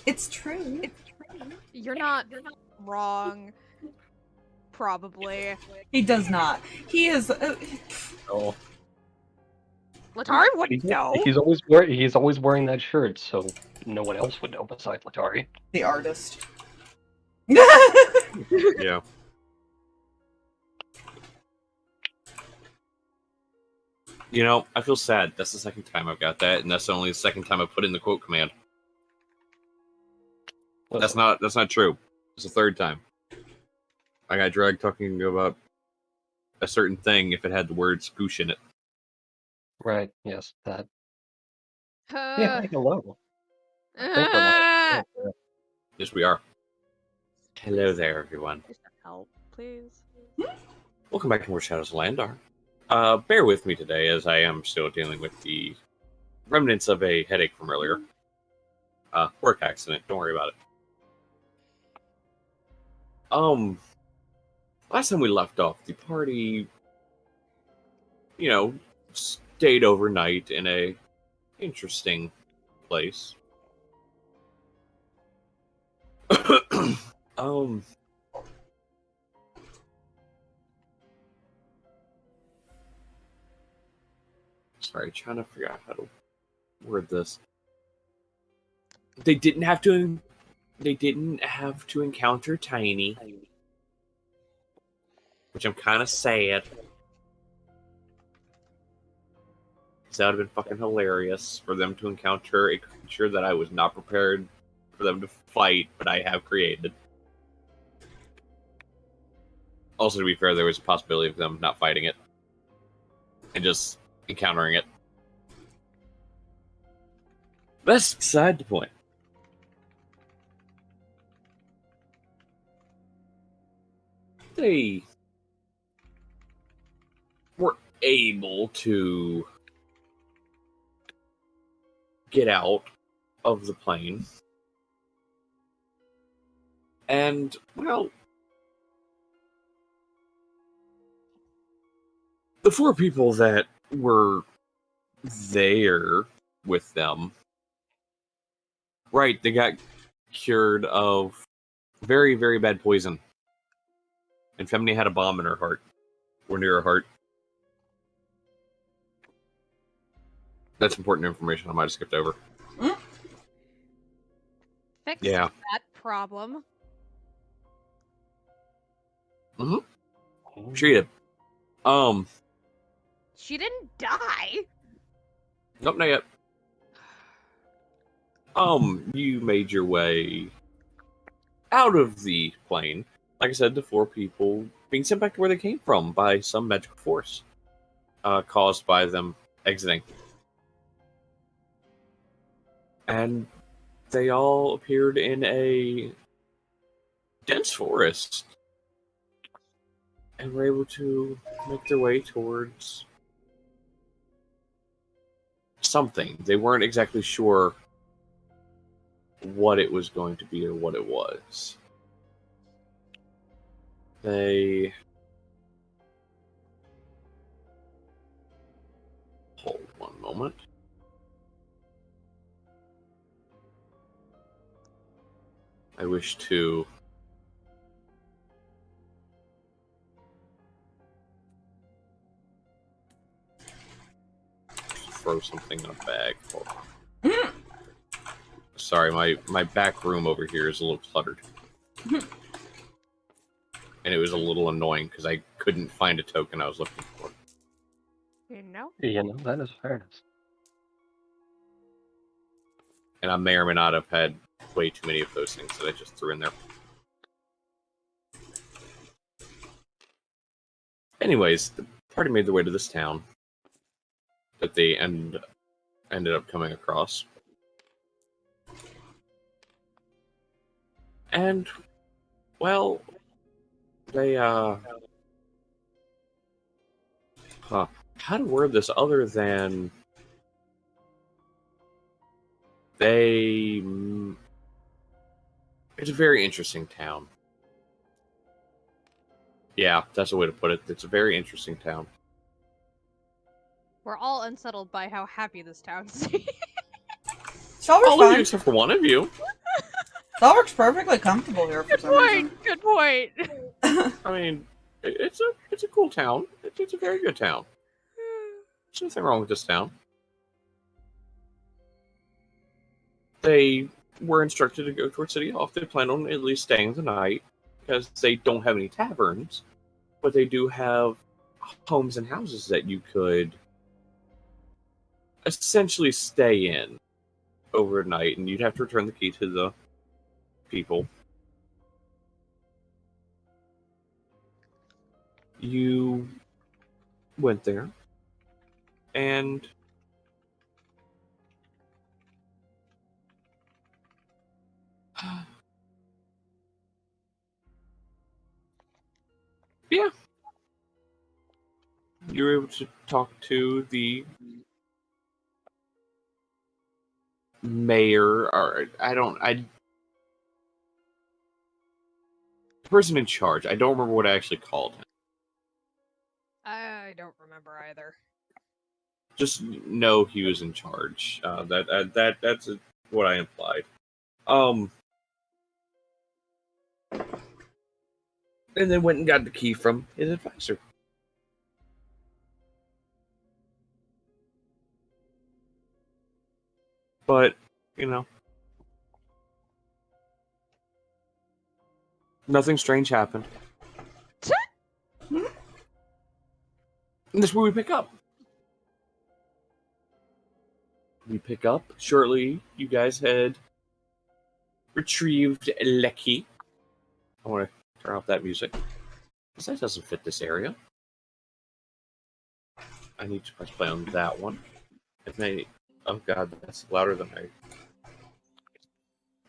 It's true. You're not wrong. Probably. He does not. He is. Oh. Letari wouldn't know. He's always wearing that shirt, so no one else would know besides Letari. The artist. Yeah. You know, I feel sad. That's the second time I've got that, and that's only the second time I've put in the quote command. Well, That's not true. It's the third time. I got dragged talking about a certain thing if it had the word "scoosh" in it. right. Yes. That. Yeah. Hello. Yes, we are. Hello there, everyone. Help, please. Welcome back to more Shadows of Landar. Bear with me today, as I am still dealing with the remnants of a headache from earlier. Work accident. Don't worry about it. Last time we left off, the party, stayed overnight in a interesting place. Sorry, trying to figure out how to word this. They didn't have to encounter Tiny, which I'm kind of sad. That would have been fucking hilarious for them to encounter a creature that I was not prepared for them to fight, but I have created. Also, to be fair, there was a possibility of them not fighting it and just encountering it. That's beside the point. They were able to get out of the plane. And, well, the four people that were there with them, right, they got cured of very, very bad poison. And Femini had a bomb in her heart, or near her heart. That's important information I might have skipped over. Fix Yeah. that problem. Mm-hmm. She did. She didn't die. Nope, not yet. You made your way out of the plane. Like I said, the four people being sent back to where they came from by some magical force, caused by them exiting. And they all appeared in a dense forest and were able to make their way towards something. They weren't exactly sure what it was going to be or what it was. They... Hold one moment. I wish to... throw something in a bag. Hold on. Sorry, my back room over here is a little cluttered. And it was a little annoying because I couldn't find a token I was looking for. You know? Yeah, no, that is fairness. And I may or may not have had way too many of those things that I just threw in there. Anyways, the party made their way to this town that they ended up coming across. And, well, they, how to word this other than it's a very interesting town. Yeah, that's the way to put it. It's a very interesting town. We're all unsettled by how happy this town seems. Stalverk's All of you fine. except for one of you. Stalverk's perfectly comfortable here for Good some reason. point. Good point. I mean, it's a cool town. It's a very good town. There's nothing wrong with this town. They were instructed to go towards City Hall if they plan on at least staying the night, because they don't have any taverns, but they do have homes and houses that you could essentially stay in overnight, and you'd have to return the key to the people. You went there, and yeah, you were able to talk to the mayor, or the person in charge. I don't remember what I actually called him. I don't remember either. Just know he was in charge. That's what I implied. And then went and got the key from his advisor. But, nothing strange happened. And that's where we pick up. We pick up shortly. You guys had retrieved Lecky. I want to turn off that music, because that doesn't fit this area. I need to press play on that one. Oh god, that's louder than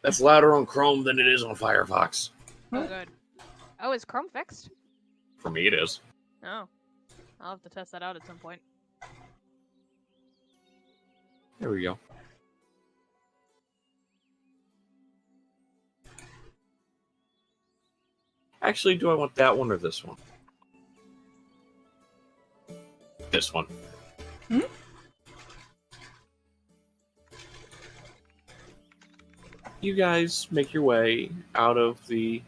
That's louder on Chrome than it is on Firefox. Oh, good. Oh, is Chrome fixed? For me, it is. Oh. I'll have to test that out at some point. There we go. Actually, do I want that one or this one? This one. Hmm? You guys make your way out of the...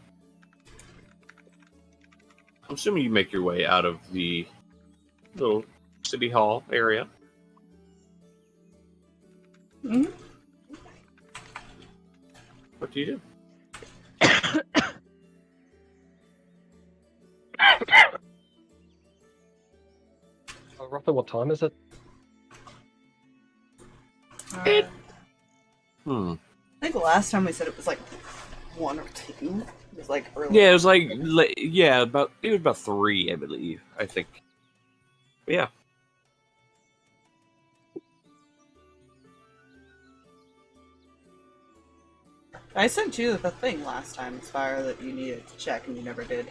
I'm assuming you make your way out of the little city hall area. Hmm? What do you do? Roughly what time is it? I think last time we said it was like 1 or 2. It was like early. Yeah, it was like, it was about 3, I believe. I think. But yeah. I sent you the thing last time, Spire, that you needed to check and you never did.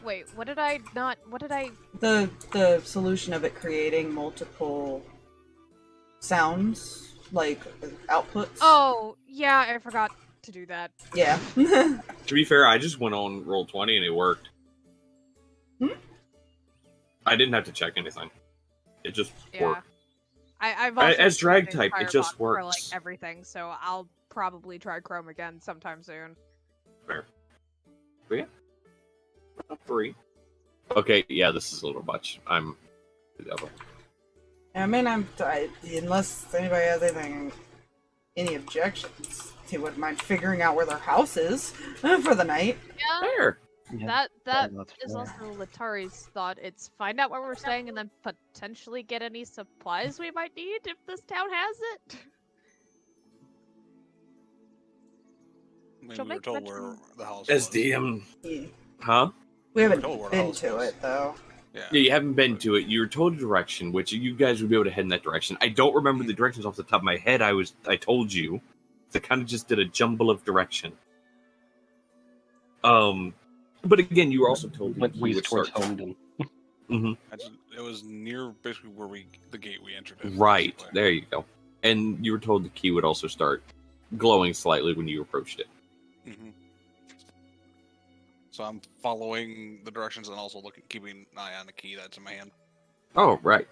Wait, what did I not... What did I... The solution of it creating multiple sounds, like outputs. Oh, yeah, I forgot to do that. Yeah. To be fair, I just went on Roll20 and it worked. I didn't have to check anything. It just worked. I've also As drag used type, it Firefox just for, like, works. everything, so I'll probably try Chrome again sometime soon. Fair. But yeah. 3. Okay, yeah, this is a little much. I'm the devil. I mean, unless anybody has any objections, he wouldn't mind figuring out where their house is for the night. Yeah, Fair. that that's is fair. also Letari's thought. It's find out where we're staying and then potentially get any supplies we might need if this town has it. I mean, She'll we were make told mention- where the house As was. DM. Yeah. Huh? We haven't Told where the been house to was. it, though. Yeah. Yeah, you haven't been to it. You were told a direction, which you guys would be able to head in that direction. I don't remember the directions off the top of my head. I told you. I kind of just did a jumble of direction. But again, you were also told Went you west would towards start. home. It was near basically where the gate we entered in. Right basically. there, you go. And you were told the key would also start glowing slightly when you approached it. Mhm. So I'm following the directions and also keeping an eye on the key that's in my hand. Oh, right.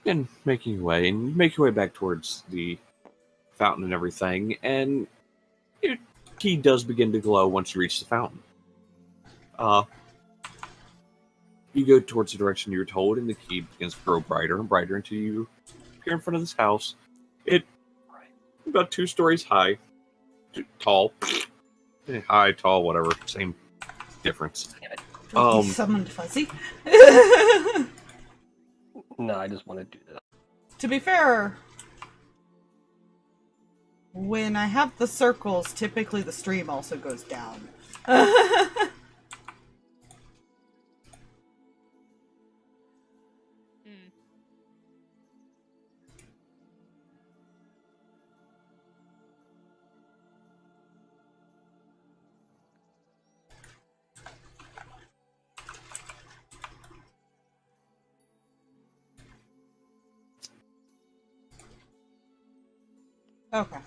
begin making your way, and you make your way back towards the fountain and everything, and your key does begin to glow once you reach the fountain. You go towards the direction you were told, and the key begins to grow brighter and brighter until you appear in front of this house. It's about 2 stories high. Tall. High, tall, whatever. Same difference. He summoned Fuzzy. No, I just want to do that. To be fair, when I have the circles, typically the stream also goes down. Okay.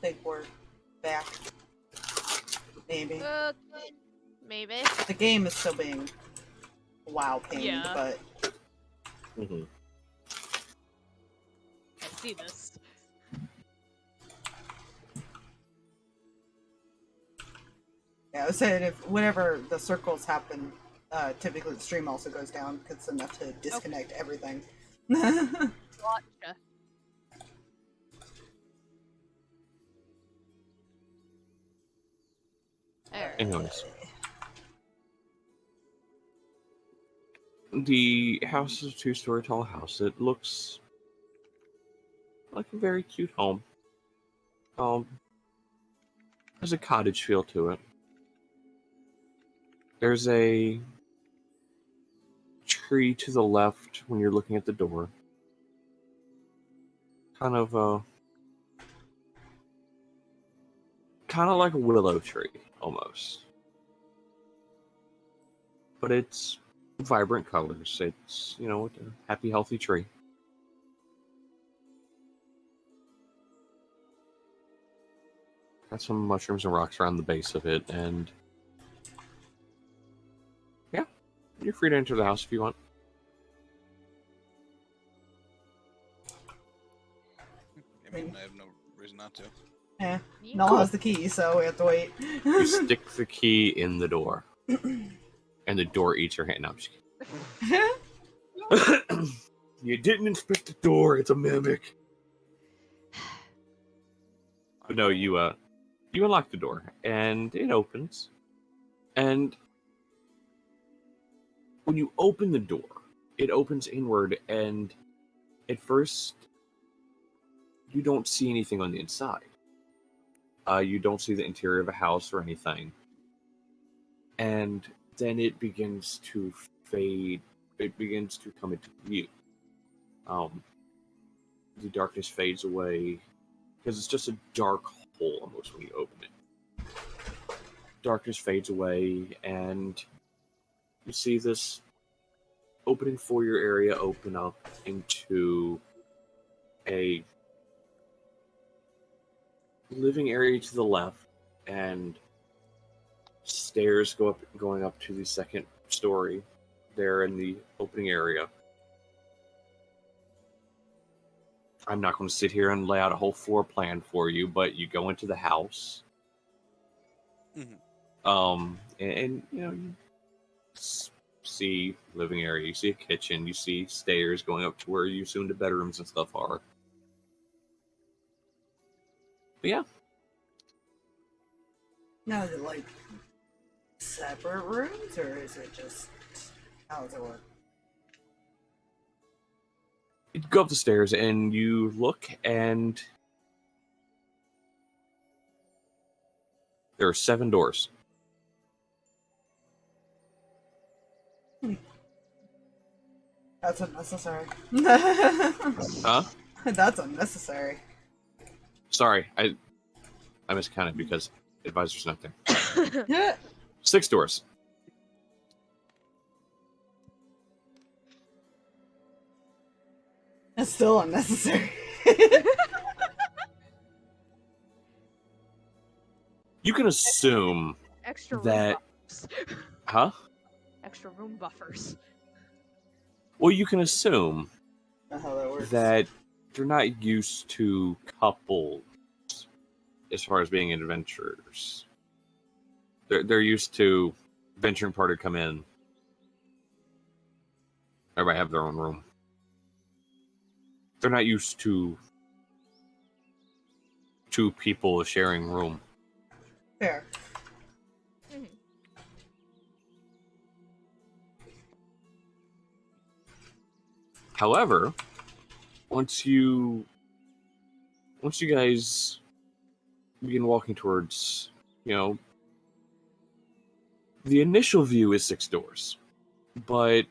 Think we're back. Maybe. Maybe. The game is still being wow pinged, Yeah. but Mm-hmm. I see this. yeah, I was saying if whenever the circles happen, typically the stream also goes down because it's enough to disconnect everything. Gotcha. Anyways. The house is a 2-story tall house. It looks like a very cute home. There's a cottage feel to it. There's a tree to the left when you're looking at the door. Kind of like a willow tree, almost. But it's vibrant colors. It's, a happy, healthy tree. Got some mushrooms and rocks around the base of it, and yeah, you're free to enter the house if you want. I mean, I have no reason not to. Yeah, Yeah. Null has the key, so we have to wait. You stick the key in the door, and the door eats your hand. No, I'm just kidding. You didn't inspect the door. It's a mimic. But no, you unlock the door, and it opens. And when you open the door, it opens inward, and at first, you don't see anything on the inside. You don't see the interior of a house or anything. And then it begins to fade. It begins to come into view. The darkness fades away, because it's just a dark hole almost when you open it. Darkness fades away, and you see this opening foyer area open up into a living area to the left, and stairs going up to the second story there in the opening area. I'm not going to sit here and lay out a whole floor plan for you, but you go into the house. Mm-hmm. And you see living area, you see a kitchen, you see stairs going up to where you assume the bedrooms and stuff are. But yeah. Now, is it like separate rooms, or is it just how does it work? You go up the stairs and you look, and there are 7 doors. That's unnecessary. Huh? That's unnecessary. Sorry, I miscounted because advisor's not there. Yeah. 6 doors. It's still unnecessary. You can assume Extra room that... buffers. Huh? Extra room buffers. Well, you can assume How that works. that they're not used to couples as far as being adventurers. They're used to venturing party come in. Everybody have their own room. They're not used to two people sharing room. Fair. Mhm. However, once you guys begin walking towards, the initial view is 6 doors, but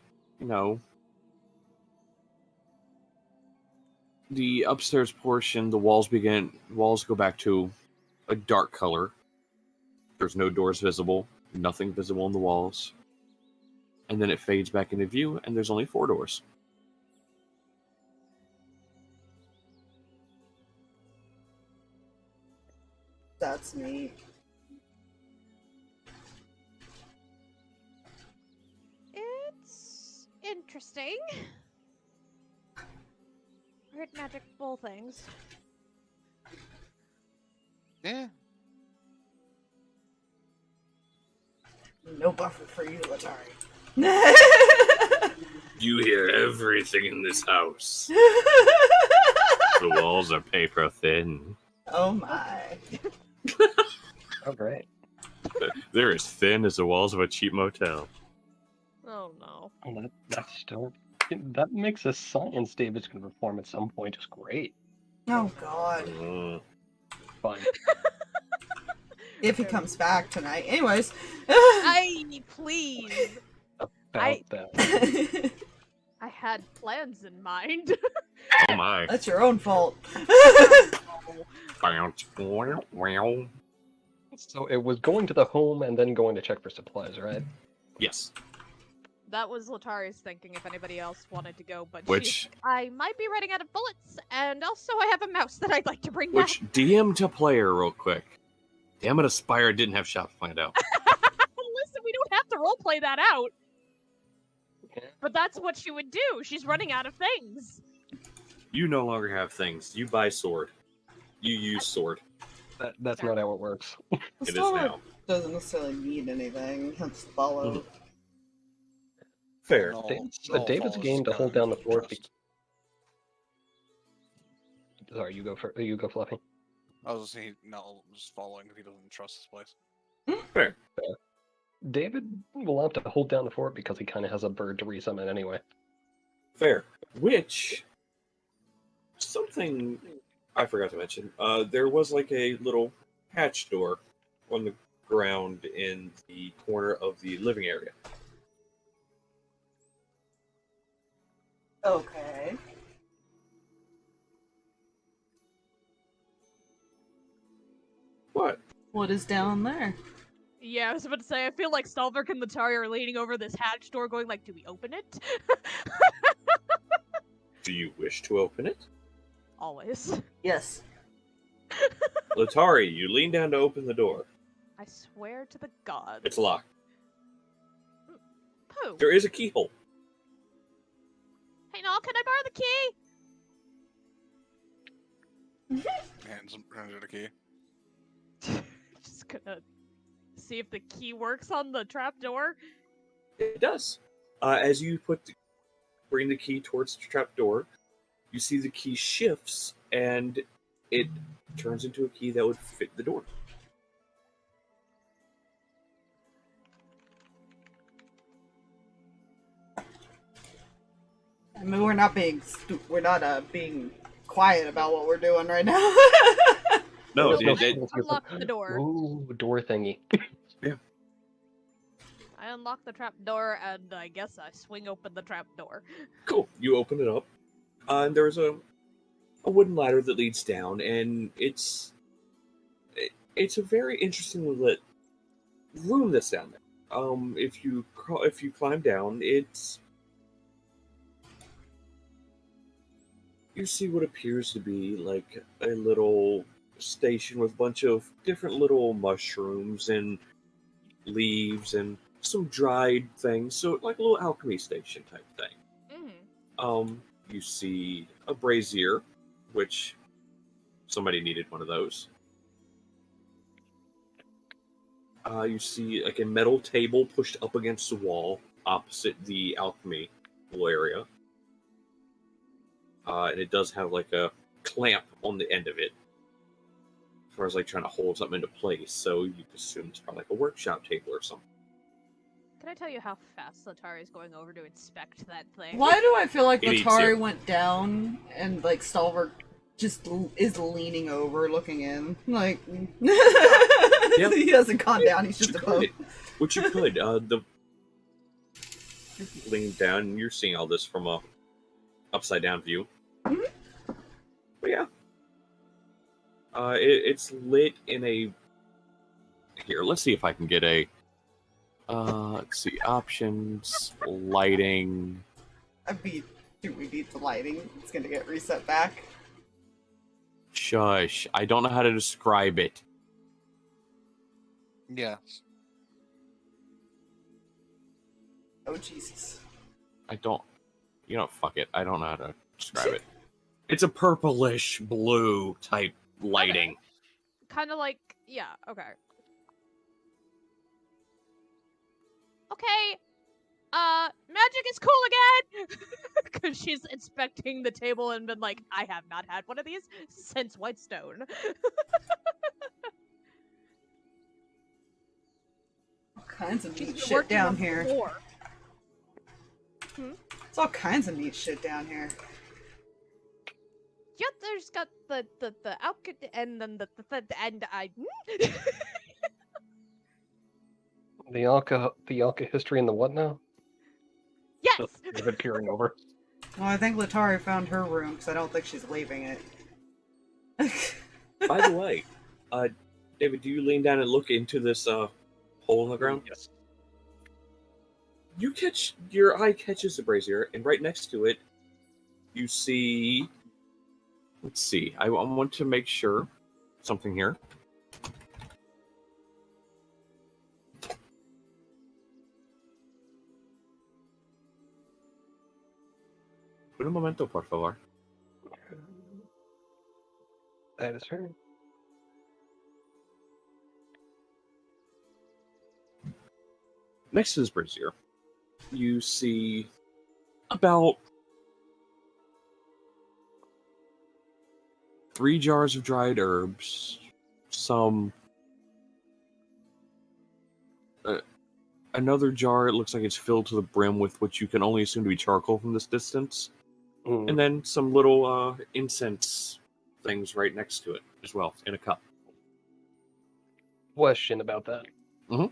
the upstairs portion, the walls go back to a dark color. There's no doors visible, nothing visible on the walls, and then it fades back into view, and there's only 4 doors. That's neat. It's interesting. Heard magic bull things. Yeah. No buffer for you, Letari. You hear everything in this house. The walls are paper thin. Oh my. Oh, great. They're as thin as the walls of a cheap motel. Oh no. Well, that's still... That makes a science David's going to perform at some point just great. Oh god. Fine. If he comes back tonight. Anyways. Please. About that. I had plans in mind. Oh my. That's your own fault. So it was going to the home and then going to check for supplies, right? Yes. That was Latari's thinking if anybody else wanted to go, but Which I might be running out of bullets, and also I have a mouse that I'd like to bring which DM to player real quick. Damn it, Aspire didn't have shops planned out. Listen, we don't have to roleplay that out. Yeah. But that's what she would do. She's running out of things. You no longer have things. You buy sword. You use sword. That's not how it works. It is Stalverk now. doesn't necessarily need anything. He'll just follow. Fair. David's game to hold down the fort. Sorry, you go, Fluffy. I was just saying, no, just following if he doesn't trust this place. Fair. David will have to hold down the fort because he kind of has a bird to resummon anyway. Fair. Which, something I forgot to mention, there was like a little hatch door on the ground in the corner of the living area. Okay. What? What is down there? Yeah, I was about to say, I feel like Stalverk and Letari are leaning over this hatch door going like, do we open it? Do you wish to open it? Always. Yes. Letari, you lean down to open the door. I swear to the gods. It's locked. Pooh. There is a keyhole. Hey, Noel, can I borrow the key? Hands her the key. Just gonna see if the key works on the trapdoor. It does. As you bring the key towards the trapdoor, you see the key shifts and it turns into a key that would fit the door. I mean, we're not being being quiet about what we're doing right now. No, Unlock the door. Ooh, door thingy. I unlock the trapdoor, and I guess I swing open the trapdoor. Cool. You open it up, and there's a wooden ladder that leads down, and it's a very interestingly lit room that's down there. If you climb down, you see what appears to be like a little station with a bunch of different little mushrooms and leaves and some dried things, so like a little alchemy station type thing. Mm-hmm. You see a brazier, which somebody needed one of those. You see like a metal table pushed up against the wall opposite the alchemy area. And it does have like a clamp on the end of it, as far as like trying to hold something into place. So you assume it's probably like a workshop table or something. Can I tell you how fast Letari is going over to inspect that thing? Why do I feel like He needs Letari to. went down and like Stalverk just is leaning over, looking in, like he hasn't gone down. He's just above. Which you could. The lean down, and you're seeing all this from a upside down view. Mhm. But yeah, it's lit in a. Here, let's see if I can get a. Let's see, options, lighting. Do we need the lighting? It's gonna get reset back. Shush! I don't know how to describe it. Yeah. Oh Jesus! I don't. You know, fuck it. I don't know how to describe it. It's a purplish blue type lighting. Kind of like, yeah, okay. Okay, magic is cool again! Because she's inspecting the table and been like, I have not had one of these since Whitestone. All kinds of She's neat been shit working down on here. floor. It's all kinds of neat shit down here. Yep, there's got the outfit and then the and I. The Alka history and the what now? Yes! David peering over. Well, I think Letari found her room because I don't think she's leaving it. By the way, David, do you lean down and look into this hole in the ground? Yes. Your eye catches the brazier, and right next to it, you see. Let's see. I want to make sure something here. Un momento, por favor. That is her. Next to this brazier, you see about 3 jars of dried herbs, some another jar. It looks like it's filled to the brim with what you can only assume to be charcoal from this distance, and then some little incense things right next to it as well in a cup. Question about that. Mhm.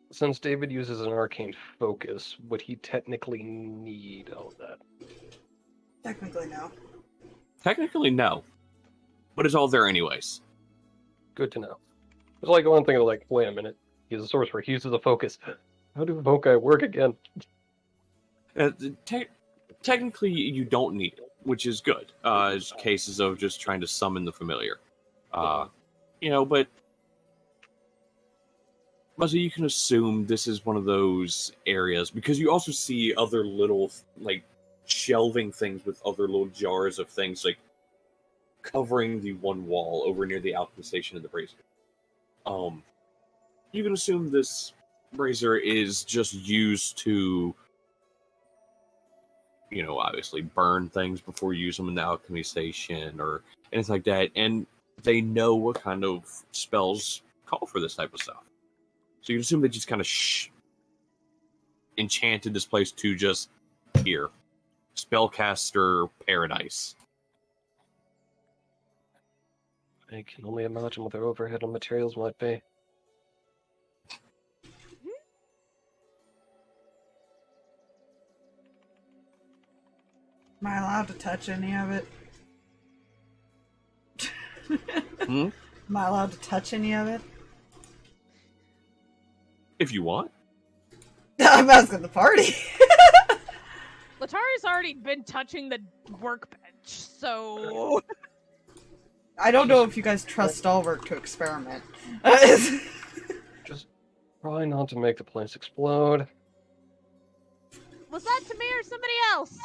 Since David uses an arcane focus, would he technically need all of that? Technically, no. Technically, no, but it's all there anyways. Good to know. It's like one thing like, wait a minute, he's a sorcerer, he uses a focus. How do foci work again? Technically, you don't need it, which is good. As cases of just trying to summon the familiar, but Muzzy, you can assume this is one of those areas because you also see other little like shelving things with other little jars of things like covering the one wall over near the alchemy station and the brazier. You can assume this brazier is just used to, obviously burn things before you use them in the alchemy station or anything like that, and they know what kind of spells call for this type of stuff. So you can assume they just kind of enchanted this place to just here. Spellcaster paradise. I can only imagine what their overhead on materials might be. Am I allowed to touch any of it? Hmm? Am I allowed to touch any of it? If you want. I'm asking the party. Latari's already been touching the workbench, so... I don't know if you guys trust Stalverk to experiment. Just try not to make the place explode. Was that to me or somebody else?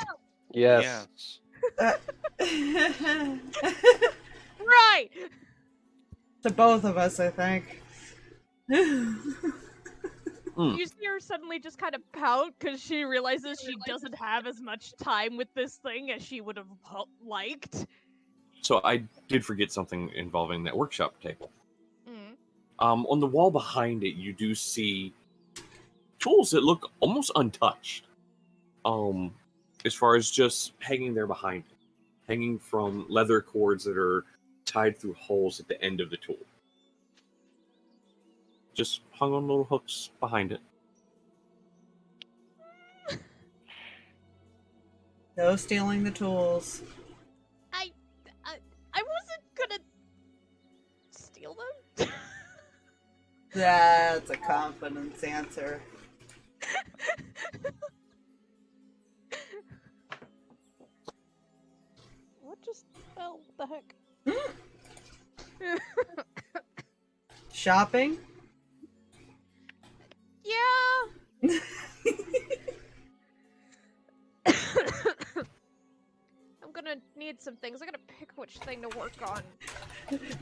Yes. Right! To both of us, I think. You see her suddenly just kind of pout because she realizes she doesn't have as much time with this thing as she would have liked. So I did forget something involving that workshop table. Mm. On the wall behind it, you do see tools that look almost untouched. As far as just hanging there behind it, hanging from leather cords that are tied through holes at the end of the tool. Just hung on little hooks behind it. No stealing the tools. I wasn't gonna steal them. That's a confidence answer. What just fell? What the heck? Shopping? Yeah. I'm gonna need some things. I gotta pick which thing to work on.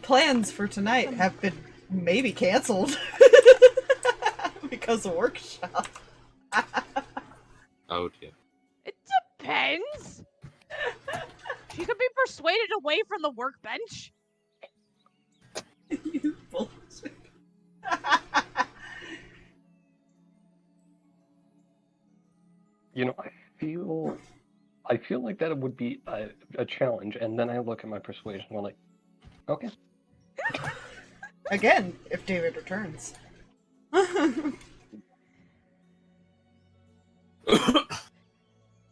Plans for tonight have been maybe canceled because of workshop. Oh dear. It depends. She could be persuaded away from the workbench. You bullshit. You know, I feel like that would be a challenge, and then I look at my persuasion and I'm like, okay. Again, if David returns.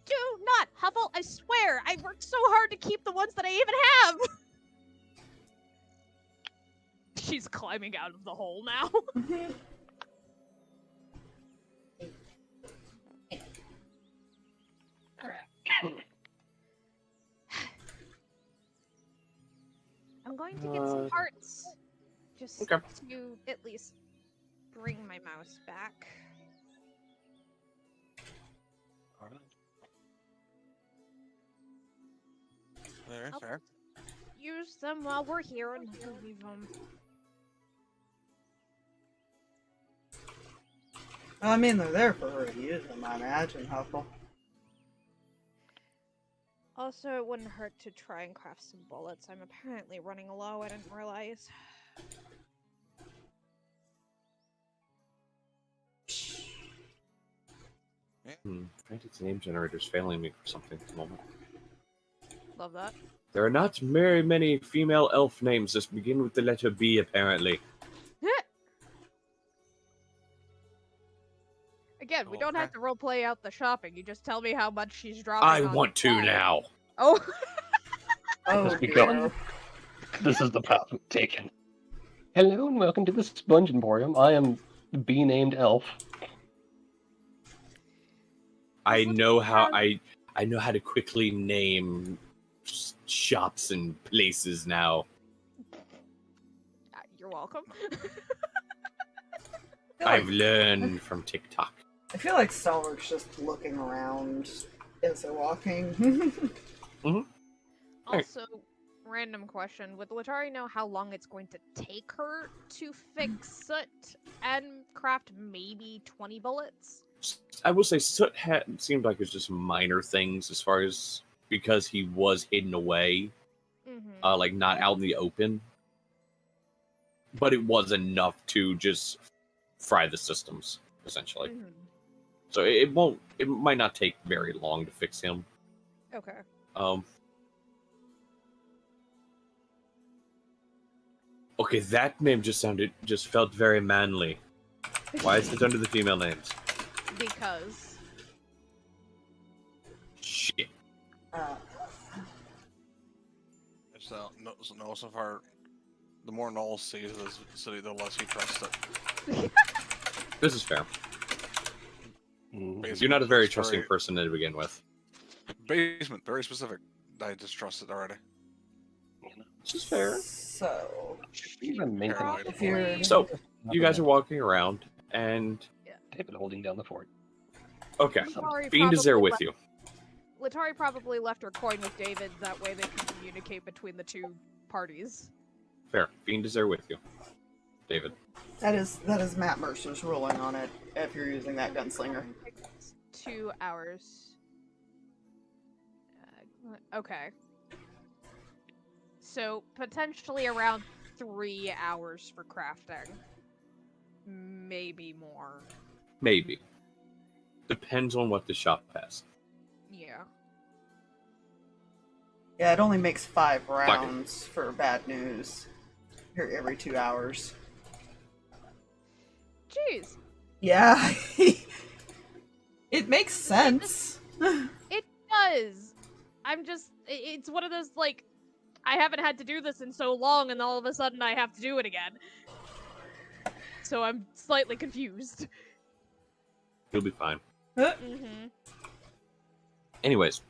Do not, Huffle, I swear, I worked so hard to keep the ones that I even have! She's climbing out of the hole now. I'm going to get some parts. Just Okay. to at least bring my mouse back. Very I'll fair. use them while we're here and leave them. Well, I mean, they're there for her to use them, I imagine, Huffle. Also, it wouldn't hurt to try and craft some bullets. I'm apparently running low, I didn't realize. Its name generator's failing me for something at the moment. Love that. There are not very many female elf names that begin with the letter B, apparently. Again, we Oh, don't have okay. to roleplay out the shopping. You just tell me how much she's dropping. I on want the to side. now. Oh. Oh, Just because this is the path we've taken. Hello and welcome to the Sponge Emporium. I am B named Elf. I know how to quickly name shops and places now. You're welcome. I've learned from TikTok. I feel like Stalverk's just looking around as they're walking. Also, random question. Would Letari know how long it's going to take her to fix it and craft maybe 20 bullets? I will say Soot seemed like it was just minor things as far as because he was hidden away, Mm-hmm. like not out in the open. But it was enough to just fry the systems, essentially. Mm-hmm. So it might not take very long to fix him. Okay. Okay, that name just felt very manly. Why is it under the female names? Because. Shit. So far, the more Noel sees this city, the less he trusts it. This is fair. Basement You're not a very is trusting person to begin with. Basement, very specific. I distrust it already. This is fair. So, Even make Paranoid. if you're... So, you guys are walking around, and... David holding down the fort. Okay, Letari Fiend is there probably with you. Letari probably left her coin with David, that way they can communicate between the two parties. Fair. Fiend is there with you. David. That is Matt Mercer's ruling on it, if you're using that gunslinger. 2 hours. Okay. So, potentially around 3 hours for crafting. Maybe more. Maybe. Depends on what the shop has. Yeah. Yeah, it only makes 5 rounds for bad news. Here every 2 hours. Jeez. Yeah. It makes sense. It does. I'm just, it's one of those, like, I haven't had to do this in so long, and all of a sudden I have to do it again. So I'm slightly confused. You'll be fine. Mm-hmm. Anyways,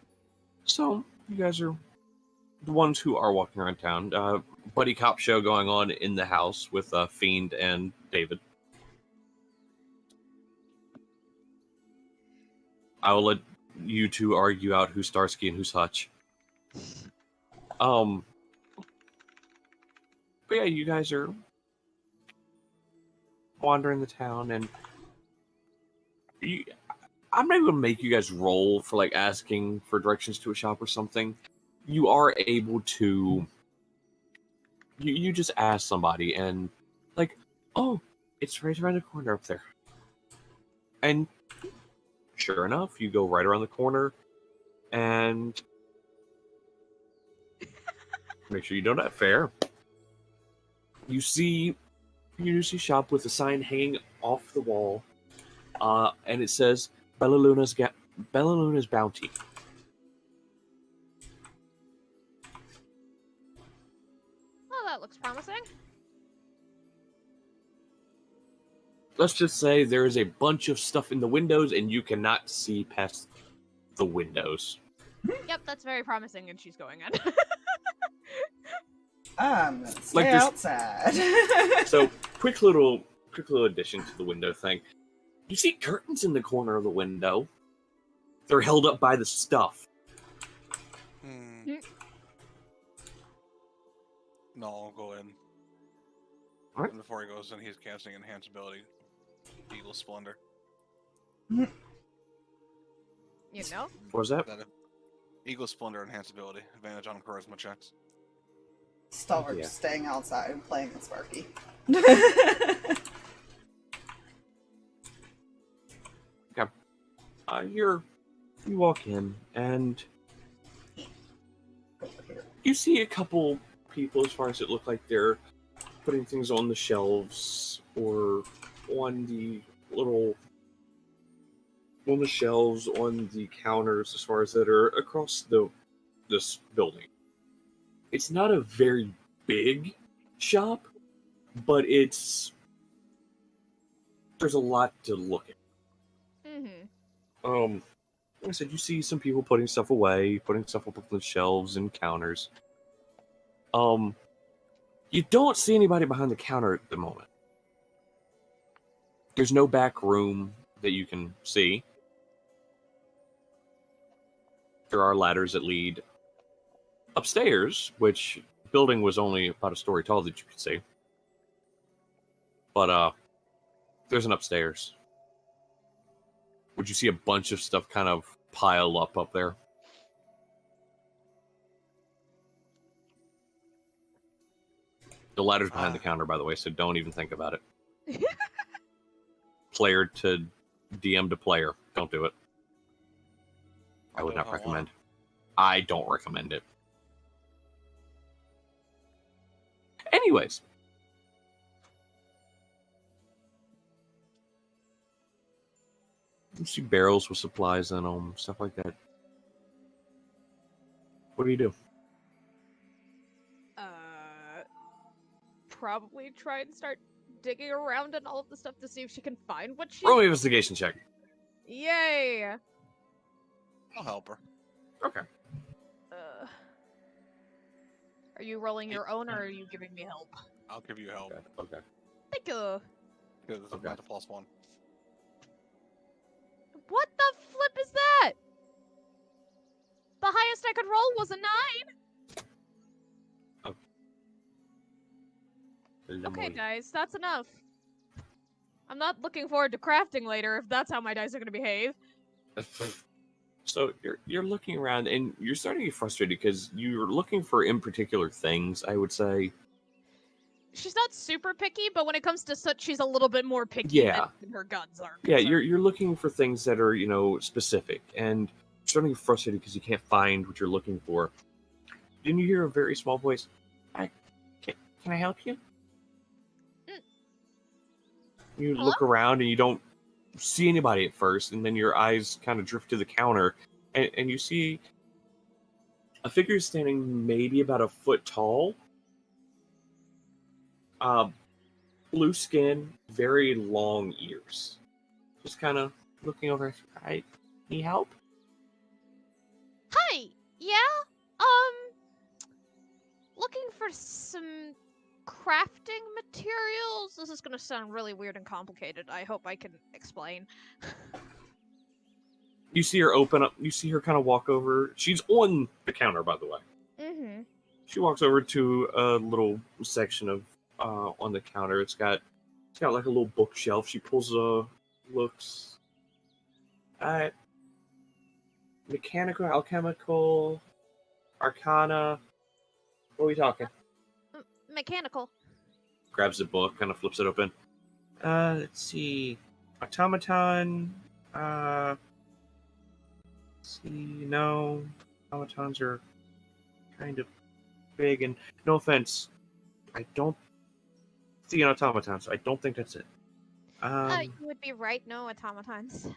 so you guys are the ones who are walking around town. Buddy cop show going on in the house with Fiend and David. I will let you two argue out who's Starsky and who's Hutch. But yeah, you guys are wandering the town, and I'm not even gonna make you guys roll for like asking for directions to a shop or something. You are able to. You just ask somebody, and like, oh, it's right around the corner up there, and sure enough, you go right around the corner, and make sure you don't have fair. You see shop with a sign hanging off the wall, and it says Bella Luna's Bounty. Oh, that looks promising. Let's just say there is a bunch of stuff in the windows, and you cannot see past the windows. Yep, that's very promising, and she's going in. I'm gonna stay there's- outside. So, quick little addition to the window thing. You see curtains in the corner of the window. They're held up by the stuff. No, I'll go in. Alright. And before he goes in, he's casting Enhance Ability. Eagle Splendor. You know? What was that? Eagle Splendor Enhance Ability. Advantage on Charisma checks. Stalverk Yeah. staying outside and playing with Sparky. You walk in, and you see a couple people, as far as it looked like they're putting things on the shelves or on the shelves, on the counters, as far as that are across this building. It's not a very big shop, but there's a lot to look at. Mm-hmm. Like I said, you see some people putting stuff away, putting stuff up on the shelves and counters. You don't see anybody behind the counter at the moment. There's no back room that you can see. There are ladders that lead upstairs, which building was only about a story tall that you could see. But there's an upstairs. Would you see a bunch of stuff kind of pile up there? The ladder's behind the counter, by the way, so don't even think about it. Player to DM to player. Don't do it. I would not recommend. I don't recommend it. Anyways. You see barrels with supplies in them, stuff like that. What do you do? Probably try and start digging around in all of the stuff to see if she can find what she... Roll me an investigation check. Yay! I'll help her. Okay. Are you rolling your own, or are you giving me help? I'll give you help. Okay. Thank you. Because it's about to +1. What the flip is that? second roll was a 9. Okay, guys, that's enough. I'm not looking forward to crafting later if that's how my dice are going to behave. So you're looking around and you're starting to get frustrated because you're looking for in particular things, I would say. She's not super picky, but when it comes to soot, she's a little bit more picky Yeah. than her guns are. Yeah, concerned. you're looking for things that are, specific, and you're starting to get frustrated because you can't find what you're looking for. Then you hear a very small voice. Can I help you? You Hello? look around and you don't see anybody at first, and then your eyes kind of drift to the counter, and you see a figure standing maybe about a foot tall. Blue skin, very long ears. Just kind of looking over. I need help? Hi! Yeah? Looking for some crafting materials? This is gonna sound really weird and complicated. I hope I can explain. You see her open up. You see her kind of walk over. She's on the counter, by the way. Mm-hmm. She walks over to a little section of on the counter. It's got like a little bookshelf. She pulls looks. Mechanical, alchemical, arcana. What are we talking? Mechanical. Grabs the book, kind of flips it open. Let's see. Automaton. Let's see. No. Automatons are kind of big, and no offense, I don't see an automaton, so I don't think that's it. You would be right. No automatons.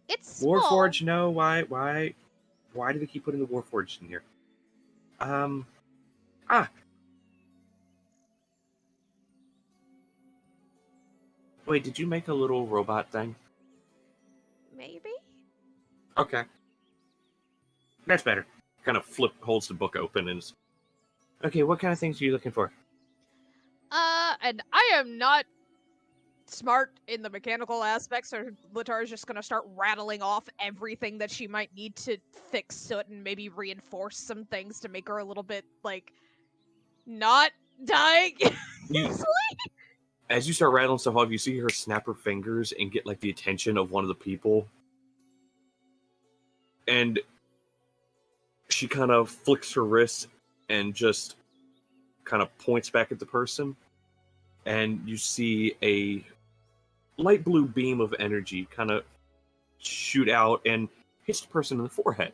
It's small. Warforged, no. Why do they keep putting the Warforged in here? Wait, did you make a little robot thing? Maybe? Okay. That's better. Kind of holds the book open and... Okay, what kind of things are you looking for? And I am not smart in the mechanical aspects, so Letari's just gonna start rattling off everything that she might need to fix soot and maybe reinforce some things to make her a little bit, like, not dying easily. As you start rattling stuff off, you see her snap her fingers and get, like, the attention of one of the people. And she kind of flicks her wrist and just kind of points back at the person. And you see a light blue beam of energy kind of shoot out and hits the person in the forehead.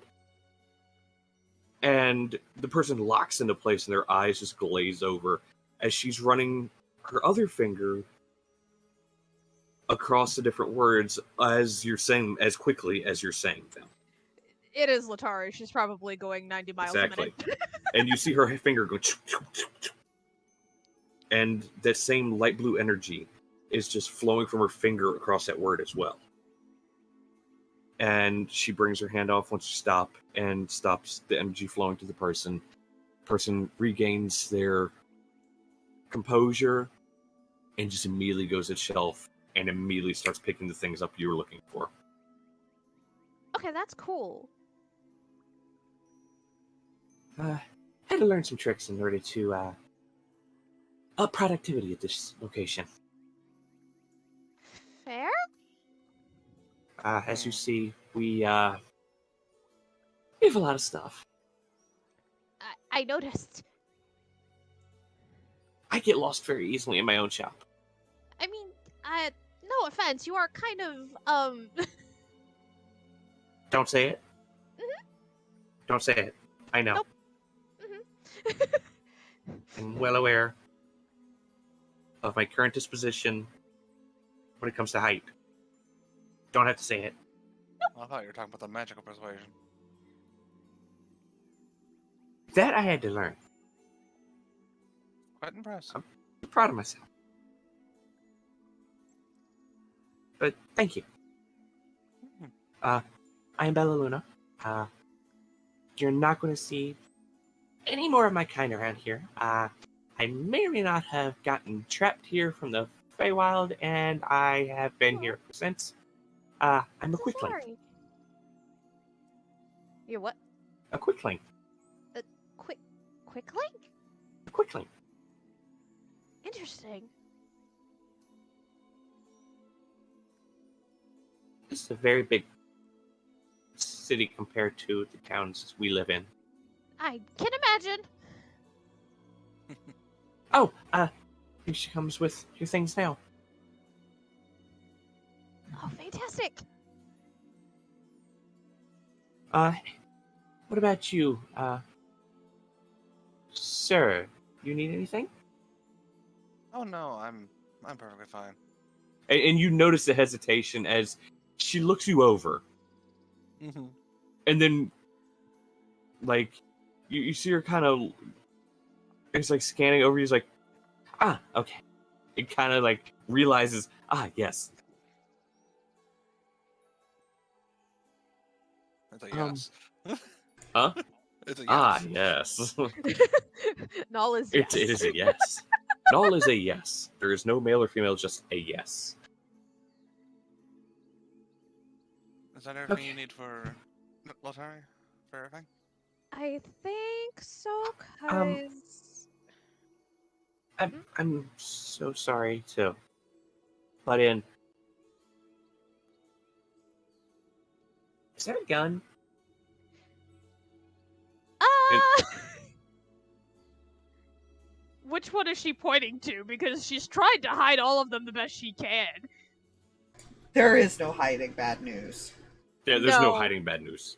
And the person locks into place and their eyes just glaze over as she's running her other finger across the different words as you're saying, as quickly as you're saying them. It is Letari. She's probably going 90 miles a minute. And you see her finger go... And that same light blue energy is just flowing from her finger across that word as well. And she brings her hand off once you stop and stops the energy flowing to the person. Person regains their composure and just immediately goes to the shelf and immediately starts picking the things up you were looking for. Okay, that's cool. Had to learn some tricks in order to up productivity at this location. Fair? As you see, we have a lot of stuff. I noticed. I get lost very easily in my own shop. I mean, no offense, you are kind of, Don't say it. Mm-hmm. Don't say it. I know. Nope. Mm-hmm. I'm well aware of my current disposition when it comes to height. Don't have to say it. I thought you were talking about the magical persuasion. That I had to learn. Quite impressive. I'm proud of myself. But thank you. I am Bella Luna. You're not going to see any more of my kind around here. I may or may not have gotten trapped here from the Feywild, and I have been here ever since. I'm a quickling. Sorry. You what? A quick link. Quick link? A quick link. Interesting. This is a very big city compared to the towns we live in. I can imagine. Oh, here she comes with your things now. Oh, fantastic. What about you, sir? You need anything? Oh no, I'm perfectly fine. And you notice the hesitation as she looks you over, Mm-hmm. and then, like, you see her kind of, it's like scanning over you. It's like, okay. It kind of like realizes, yes. It's a yes. Huh? It's a yes. Yes. Null is It yes. is a yes. Null is a yes. There is no male or female, just a yes. Is that everything Okay. you need for Letari? For everything? I think so, cause I'm so sorry to butt in. Is that a gun? which one is she pointing to? Because she's tried to hide all of them the best she can. There is no hiding bad news. Yeah, there's no No. hiding bad news.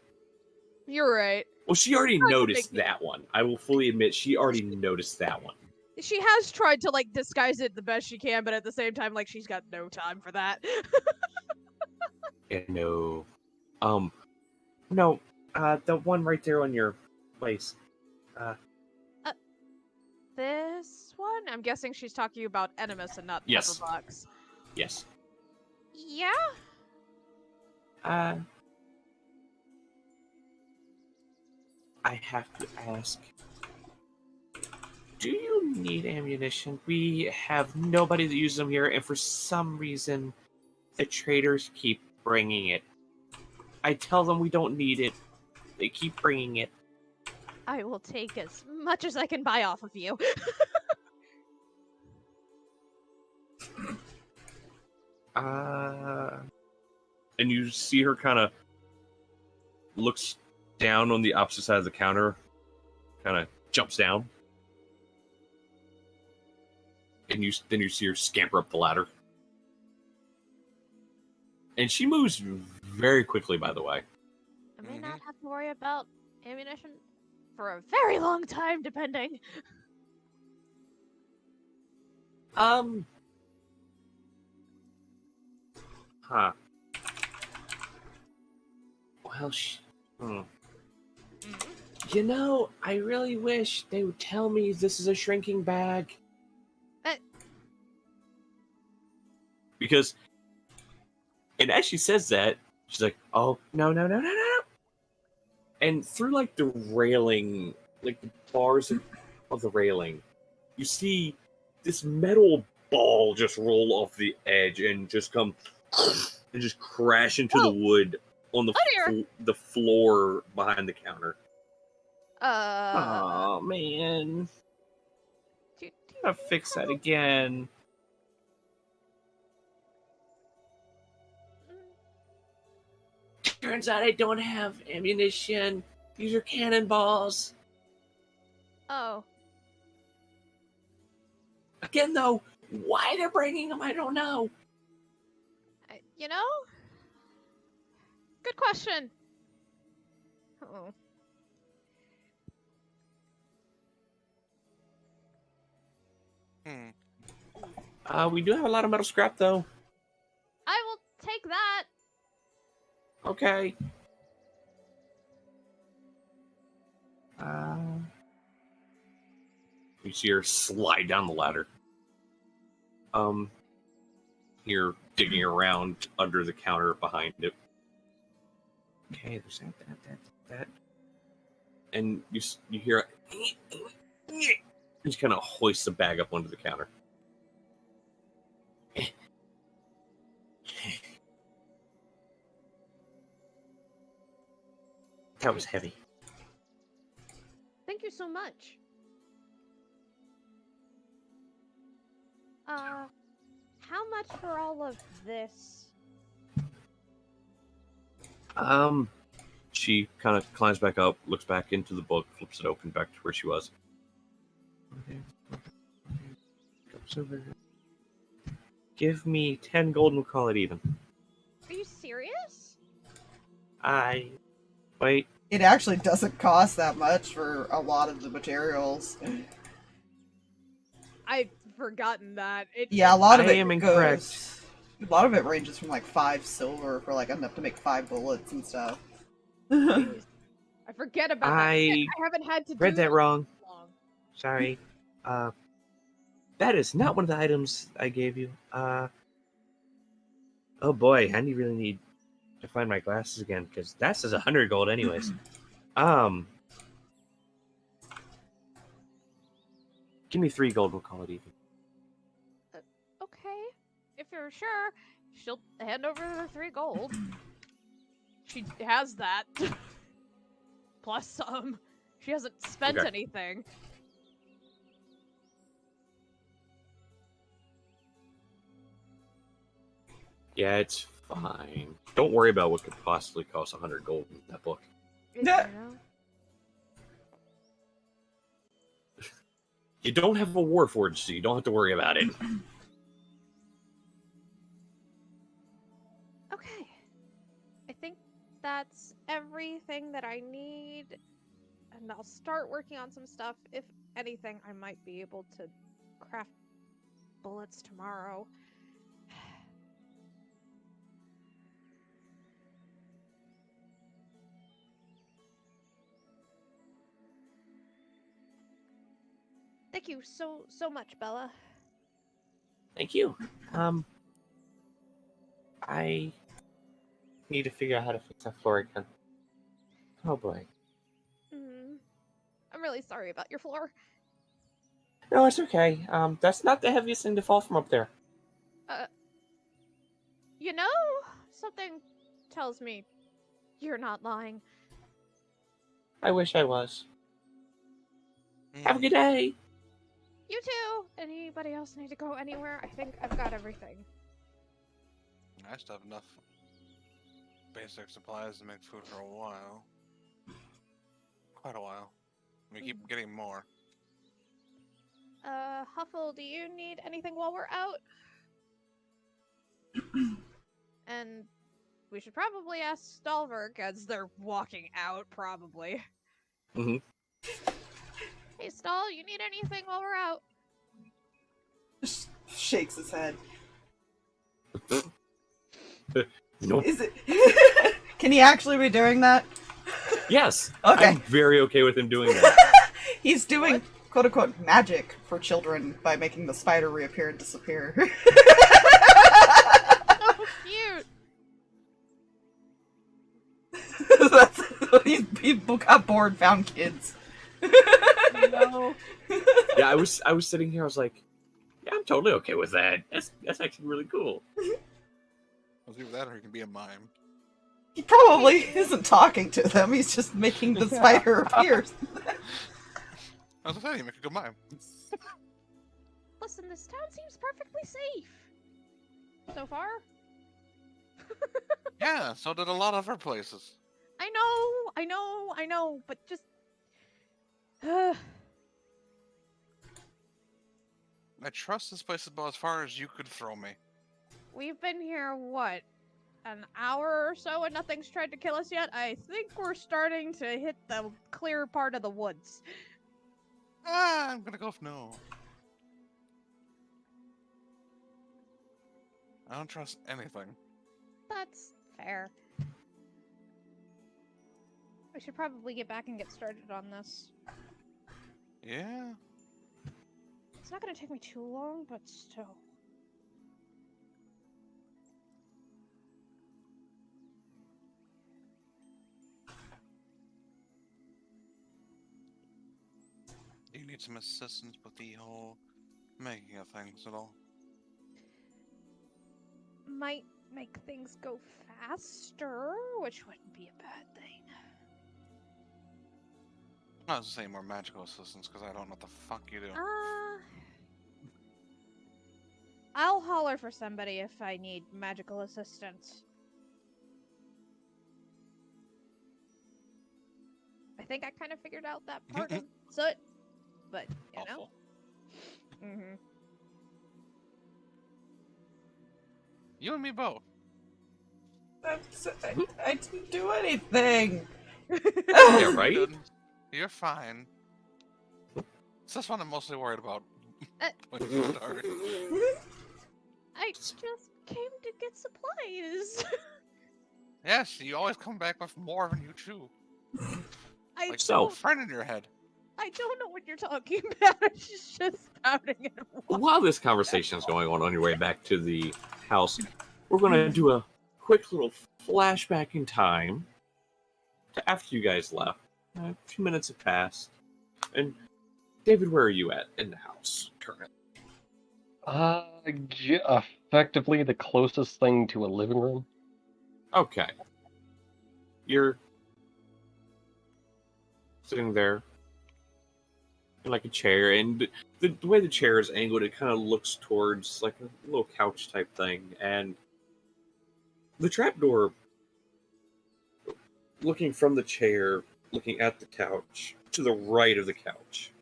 You're right. Well, she already Tried to noticed make me- that one. I will fully admit she already noticed that one. She has tried to like disguise it the best she can, but at the same time, like she's got no time for that. Yeah, no. No, the one right there on your place. This one? I'm guessing she's talking about Animus and not Yes. Pepperbox. Yes. Yeah? I have to ask. Do you need ammunition? We have nobody that uses them here, and for some reason, the traders keep bringing it. I tell them we don't need it. They keep bringing it. I will take as much as I can buy off of you. And you see her kind of looks down on the opposite side of the counter, kind of jumps down, and then you see her scamper up the ladder. And she moves very quickly, by the way. I may not have to worry about ammunition for a very long time, depending. Huh. Well, You know, I really wish they would tell me this is a shrinking bag. Because, and as she says that, she's like, oh, no. And through, like, the railing, like, the bars of the railing, you see this metal ball just roll off the edge and just come and just crash into the wood on the floor behind the counter. Oh man. Gotta fix that again. Turns out I don't have ammunition. These are cannonballs. Oh. Again, though, why they're bringing them, I don't know. You know? Good question. Oh. We do have a lot of metal scrap, though. I will take that. Okay. You see her slide down the ladder. You're digging around under the counter behind it. Okay, there's that. And you hear it. Just kind of hoists the bag up onto the counter. That was heavy. you so much. How much for all of this? She kind of climbs back up, looks back into the book, flips it open back to where she was. Give me 10 gold and we'll call it even. Are you serious? Wait. It actually doesn't cost that much for a lot of the materials. I've forgotten that. Yeah, a lot of I it am goes. A lot of it ranges from like 5 silver for like enough to make 5 bullets and stuff. Jeez. I forget about that. I haven't had to read do that wrong. long. Sorry. That is not one of the items I gave you. Oh boy, I really need to find my glasses again, because that says 100 gold anyways. Give me 3 gold, we'll call it even. Okay. If you're sure, she'll hand over the 3 gold. She has that. Plus some. She hasn't spent Okay. anything. Yeah, it's fine. Don't worry about what could possibly cost 100 gold in that book. Yeah. You don't have a warforged, so you don't have to worry about it. Okay. I think that's everything that I need. And I'll start working on some stuff. If anything, I might be able to craft bullets tomorrow. Thank you so much, Bella. Thank you. I need to figure out how to fix that floor again. Oh boy. I'm really sorry about your floor. No, it's okay. That's not the heaviest thing to fall from up there. You know, something tells me you're not lying. I wish I was. Have a good day. You too! Anybody else need to go anywhere? I think I've got everything. I still have enough basic supplies to make food for a while. Quite a while. We keep getting more. Huffle, do you need anything while we're out? And we should probably ask Stalverk as they're walking out, probably. Mm-hmm. Hey, Stall, you need anything while we're out? Just shakes his head. Nope. Is it? Can he actually be doing that? Yes. Okay. I'm very okay with him doing that. He's doing quote unquote magic for children by making the spider reappear and disappear. So cute! That's he got bored, found kids. No. Yeah, I was sitting here, I was like, yeah, I'm totally okay with that. That's actually really cool. Let's do that, or he can be a mime. He probably isn't talking to them, he's just making the spider appear. I was saying, make a good mime. Listen, this town seems perfectly safe. So far? Yeah, so did a lot of our places. I know, but just... I trust this place about as far as you could throw me. We've been here, what, an hour or so and nothing's tried to kill us yet? I think we're starting to hit the clear part of the woods. I'm gonna go with no. I don't trust anything. That's fair. We should probably get back and get started on this. Yeah? It's not gonna take me too long, but still. Do you need some assistance with the whole making of things at all? Might make things go faster, which wouldn't be a bad thing. I was saying more magical assistance because I don't know what the fuck you do. I'll holler for somebody if I need magical assistance. I think I kind of figured out that part of Soot, but you know. Awful. Mm-hmm. You and me both. I didn't do anything. Yeah, right? You're good. You're fine. It's just what I'm mostly worried about when you start. I just came to get supplies. Yes, you always come back with more than you chew. I Like So- a friend in your head. I don't know what you're talking about. She's just spouting it. While this conversation is going on your way back to the house, we're going to do a quick little flashback in time to after you guys left. A few minutes have passed. And David, where are you at in the house currently? Effectively the closest thing to a living room. Okay. You're sitting there in like a chair, and the way the chair is angled, it kind of looks towards like a little couch type thing, and the trapdoor, looking from the chair, looking at the couch, to the right of the couch,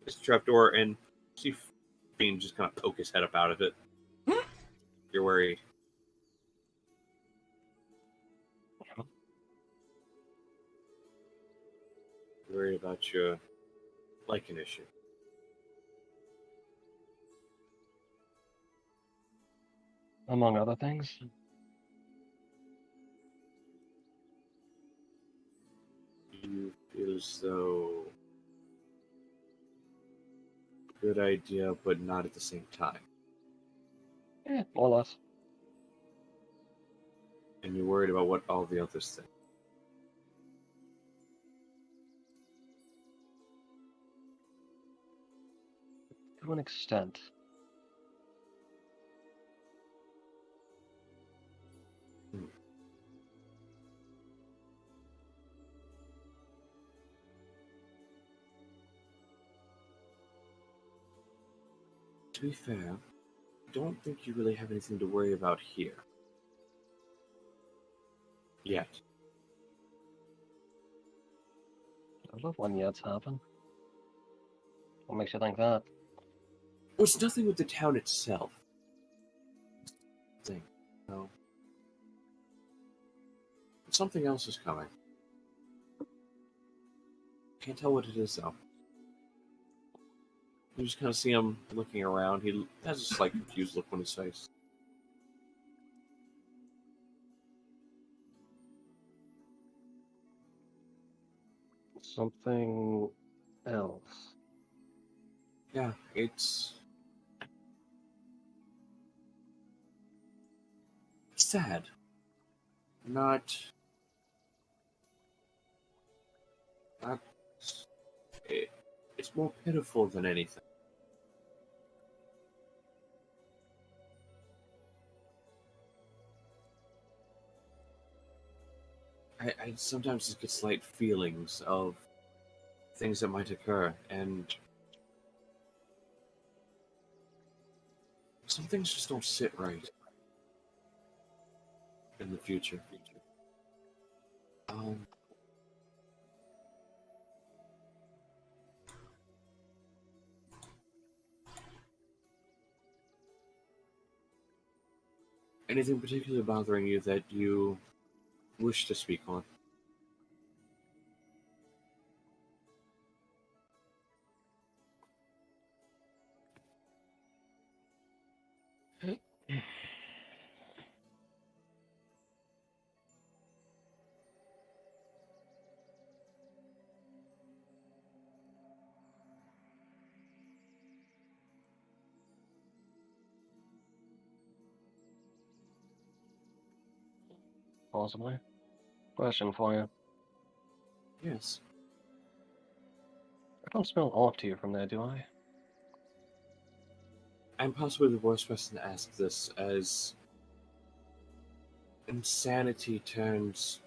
is the trapdoor, and see Fiend just kind of poke his head up out of it. You're worried. You're worried about your lichen issue. Among other things. You feel as though good idea, but not at the same time. Yeah, more or less. And you're worried about what all the others think. To an extent. To be fair, I don't think you really have anything to worry about here. Yet. I love when yets happen. What makes you think that? Well, it's nothing with the town itself. Thing. No. Something else is coming. Can't tell what it is, though. You just kind of see him looking around. He has a slight confused look on his face. Something else. Yeah, it's sad. Not it's more pitiful than anything. I sometimes just get slight feelings of things that might occur, and some things just don't sit right in the future. Anything particularly bothering you that you wish to speak on? Possibly. Question for you. Yes. I don't smell off to you from there, do I? I'm possibly the worst person to ask this, as insanity tends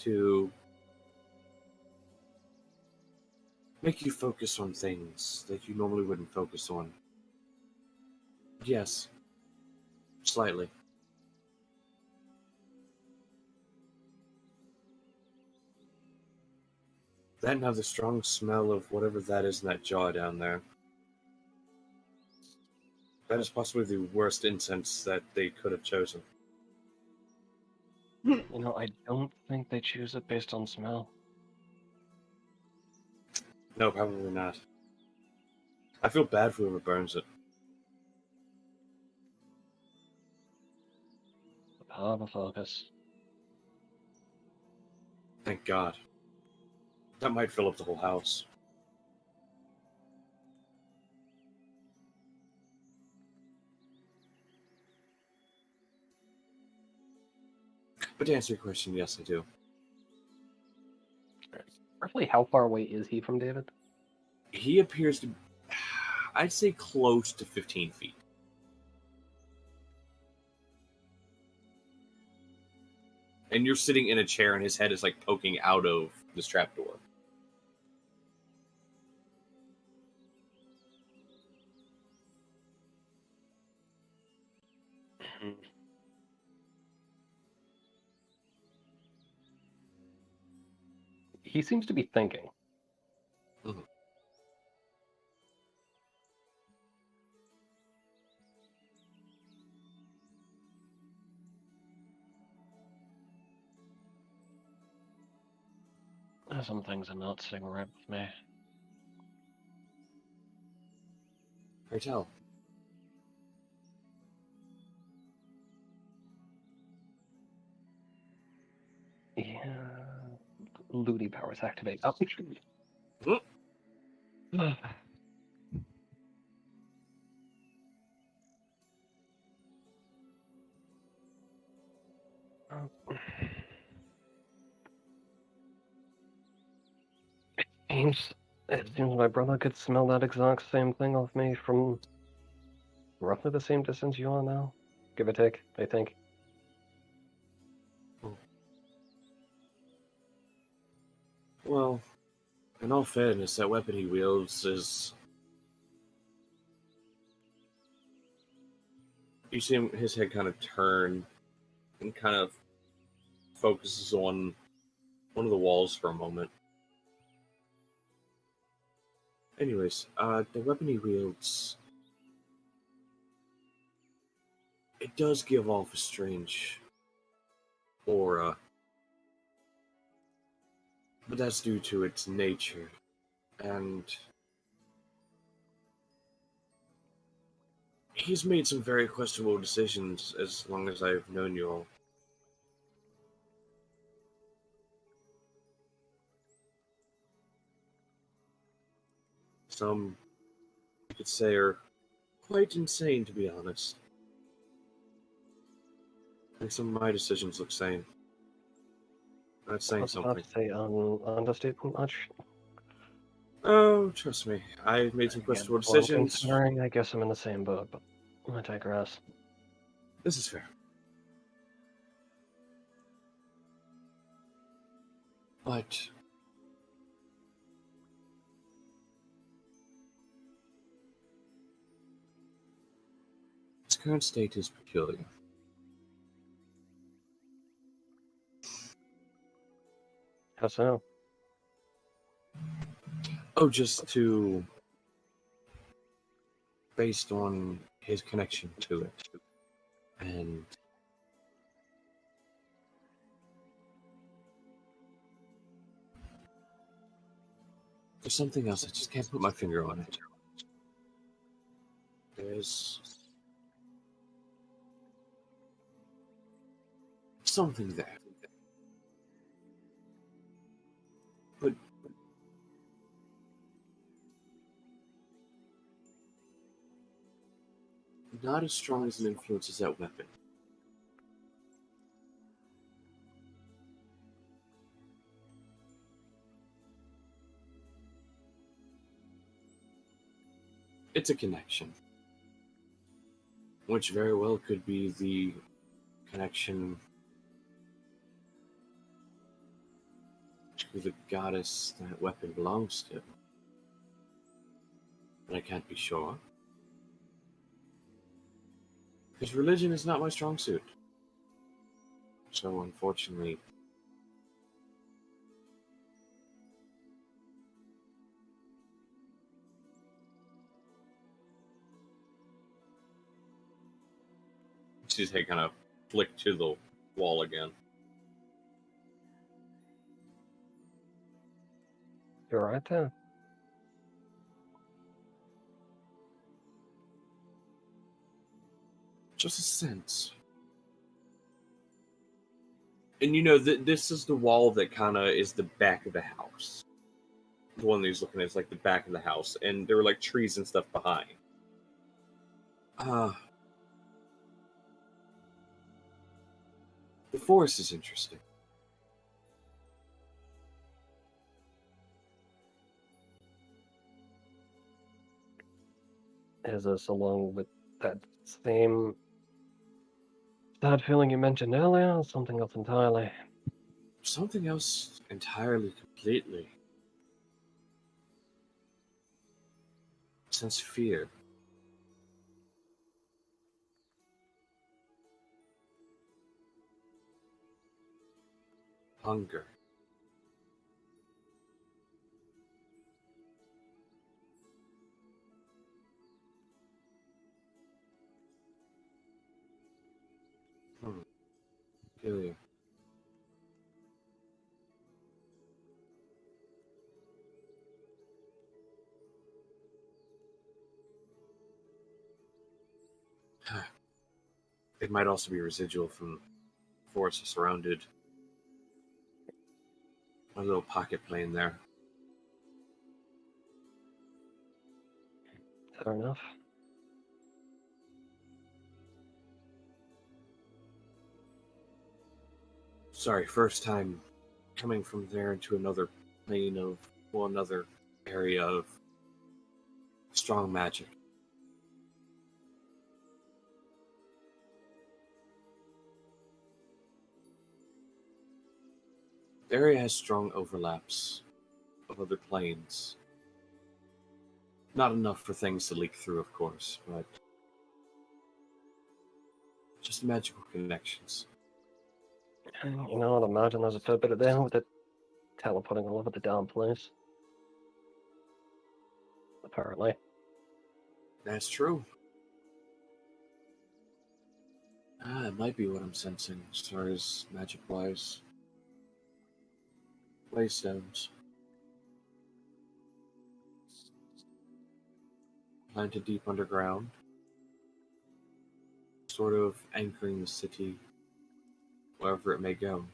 to make you focus on things that you normally wouldn't focus on. Yes, slightly. That and have the strong smell of whatever that is in that jar down there. That is possibly the worst incense that they could have chosen. You know, I don't think they choose it based on smell. No, probably not. I feel bad for whoever burns it. The power of a focus. Thank God. That might fill up the whole house. But to answer your question, yes, I do. Roughly how far away is he from David? He appears to... I'd say close to 15 feet. And you're sitting in a chair and his head is like poking out of this trapdoor. He seems to be thinking. Mhm. Some things are not sitting right with me. Pray tell. Yeah. Looty powers activate. Oh. Seems, it seems my brother could smell that exact same thing off me from roughly the same distance you are now. Give or take, I think. Well, in all fairness, that weapon he wields is... You see him, his head kind of turn and kind of focuses on one of the walls for a moment. Anyways, the weapon he wields... It does give off a strange aura. But that's due to its nature. And... he's made some very questionable decisions as long as I've known you all. Some, you could say, are quite insane, to be honest. And some of my decisions look sane. That's saying That's hard something. to say understatement much. Oh, trust me, I've made some Again, questionable all decisions. considering, I guess I'm in the same boat, but I digress. This is fair. But... its current state is peculiar. How so? Oh, just to... based on his connection to it. And... there's something else, I just can't put my finger on it. There's... something there. But... not as strong as an influence as that weapon. It's a connection. Which very well could be the connection to the goddess that weapon belongs to. but I can't be sure. Because religion is not my strong suit. So, unfortunately... She's kind of flick to the wall again. You're right there. Just a sense. And you know, this is the wall that kind of is the back of the house. The one that he's looking at is like the back of the house, and there were like trees and stuff behind. The forest is interesting. Is this along with that same sad feeling you mentioned earlier, or something else entirely? Something else entirely, completely. Sense fear. Hunger. Peculiar. It might also be residual from forests that surrounded my little pocket plane there. Fair enough. Sorry, first time coming from there into another plane of, well, another area of strong magic. The area has strong overlaps of other planes. Not enough for things to leak through, of course, but just magical connections. You know, I'd imagine there's a fair bit of there with it teleporting all over the damn place. Apparently. That's true. It might be what I'm sensing as far as magic-wise. Waystones. Planted deep underground. Sort of anchoring the city wherever it may go.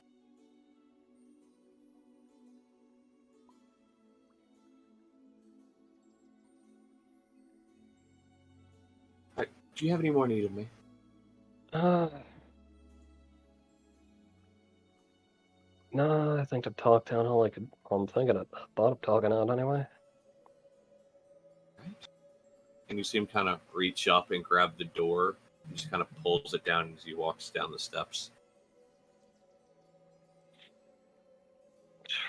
Do you have any more need of me? No, I think to talk down all I could. I'm thinking I thought of talking out anyway. Right. And you see him kind of reach up and grab the door. He just kind of pulls it down as he walks down the steps.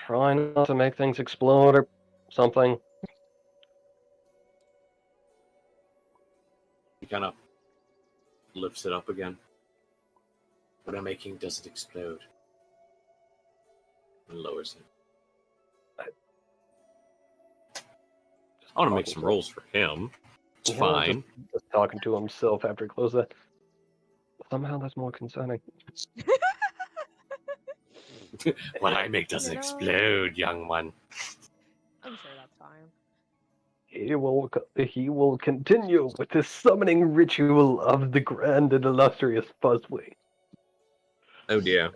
Try not to make things explode or something. He kind of lifts it up again. What I'm making doesn't explode. And lowers it. I want to make some rolls for him. It's fine. Just talking to himself after he closed that. Somehow that's more concerning. What I make doesn't explode, young one. I'm sure that's fine. He will continue with the summoning ritual of the grand and illustrious Fuzzwing. Oh dear.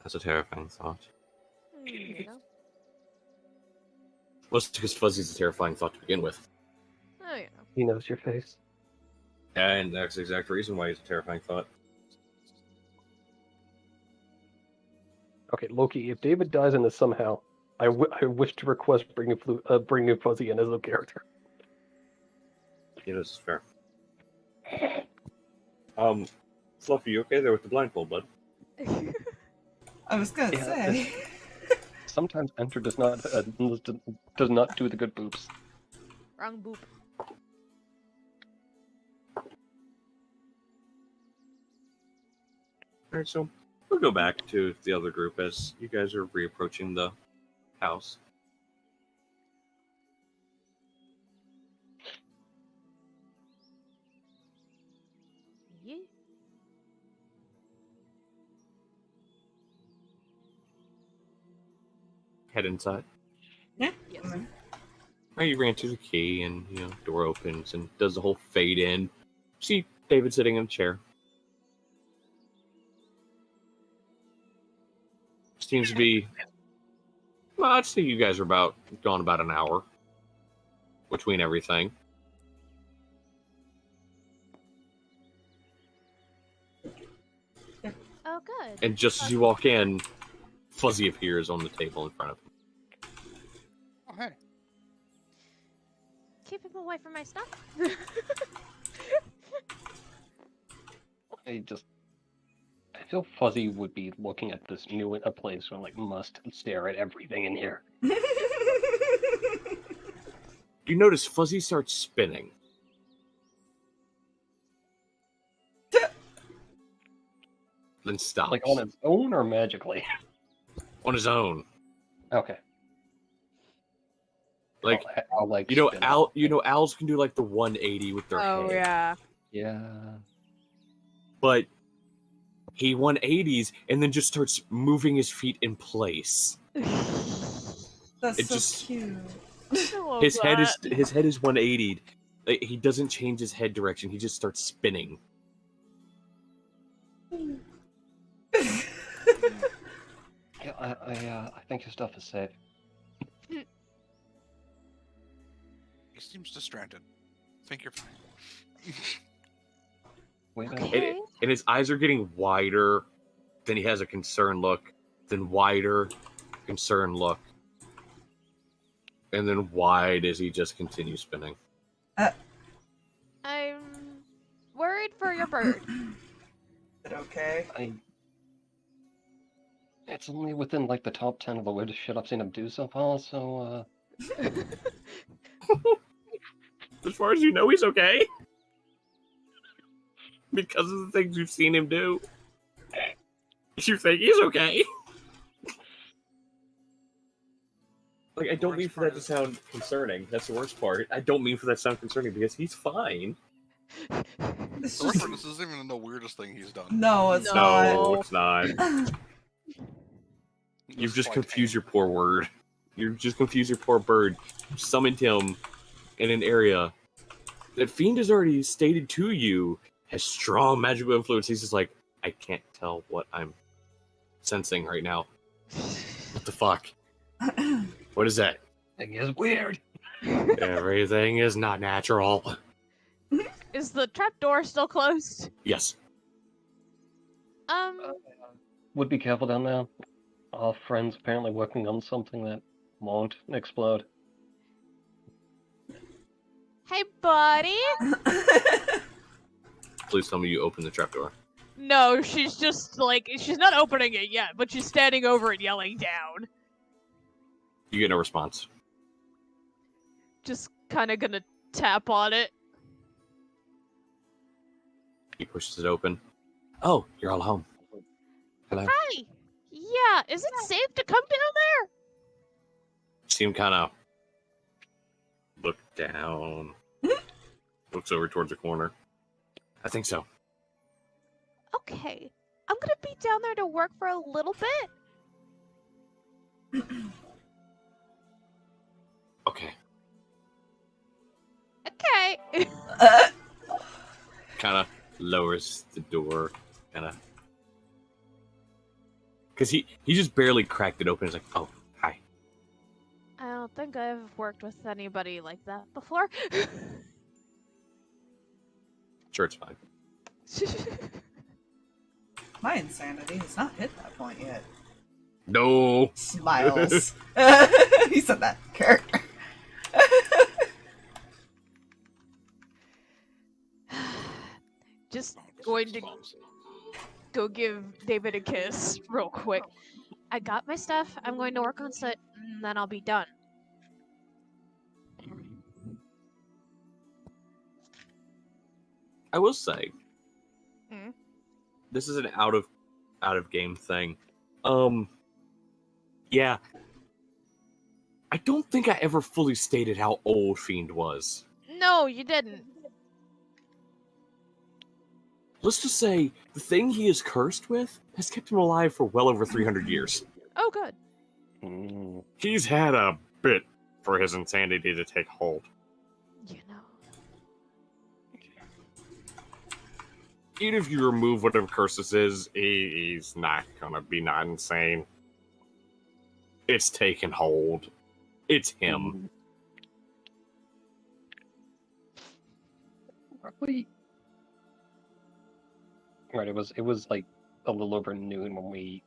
That's a terrifying thought. You know? Well, it's because Fuzzy's a terrifying thought to begin with. Oh, yeah. He knows your face. And that's the exact reason why he's a terrifying thought. Okay, Loki, if David dies in this somehow, I wish to request bring new Fuzzy in as a character. Yeah, this is fair. Fluffy, you okay there with the blindfold, bud? I was gonna say. Sometimes Enter does not do the good boobs. Wrong boop. Alright, so we'll go back to the other group as you guys are reapproaching the house. Yeah. Head inside. Yeah. Yes. Oh, you ran to the key and, door opens and does the whole fade in. See David sitting in a chair. Seems to be... Well, I'd say you guys are gone about an hour between everything. Oh, good. And just as you walk in, Fuzzy appears on the table in front of him. Oh, hey. Keep him away from my stuff. I feel Fuzzy would be looking at this new place where like must stare at everything in here. You notice Fuzzy starts spinning. Then stops. Like on its own or magically? On his own. Okay. Like, I'll like spin out. Owls can do like the 180 with their Oh, head. yeah. Yeah. But he 180s and then just starts moving his feet in place. That's It so just- cute. His head is 180'd. Like, he doesn't change his head direction. He just starts spinning. Yeah, I think your stuff is safe. He seems distracted. Think you're fine. Wait a Okay. minute. And his eyes are getting wider. Then he has a concerned look. Then wider, concerned look. And then wide as he just continues spinning. I'm worried for your bird. Is it okay? It's only within like the top 10 of the weirdest shit I've seen him do so far, so As far as you know, he's okay. Because of the things you've seen him do. You think he's okay? Like, I don't mean for that to sound concerning. That's the worst part. I don't mean for that to sound concerning because he's fine. It's The just... reference isn't even the weirdest thing he's done. No, it's No, it's not. not. You've This just flight confused came. your poor word. You've just confused your poor bird. You summoned him in an area that Fiend has already stated to you has strong magical influence. He's just like, I can't tell what I'm sensing right now. What the fuck? What is that? thing is weird. Everything is not natural. Is the trapdoor still closed? Yes. Would be careful down there. Our friend's apparently working on something that won't explode. Hey, buddy. Please tell me you open the trapdoor. No, she's just like, she's not opening it yet, but she's standing over it yelling down. You get no response. Just kind of gonna tap on it. He pushes it open. Oh, you're all home. Hello. Hi. Yeah, is it safe to come down there? See him kind of look down. Looks over towards the corner. I think so. Okay. I'm gonna be down there to work for a little bit. Okay. Okay. Kind of lowers the door. Kind of. Because he just barely cracked it open. He's like, oh, hi. I don't think I've worked with anybody like that before. Sure, it's fine. My insanity has not hit that point yet. No. Smiles. He said that character. Just going to go give David a kiss real quick. I got my stuff. I'm going to work on set, and then I'll be done. I will say, Hmm? this is an out of game thing. Yeah. I don't think I ever fully stated how old Fiend was. No, you didn't. Let's just say the thing he is cursed with has kept him alive for well over 300 years. Oh, good. Mm. He's had a bit for his insanity to take hold. You know. Even if you remove whatever curse this is, he's not gonna be not insane. It's taken hold. It's him. Probably. Right, it was like a little over noon when we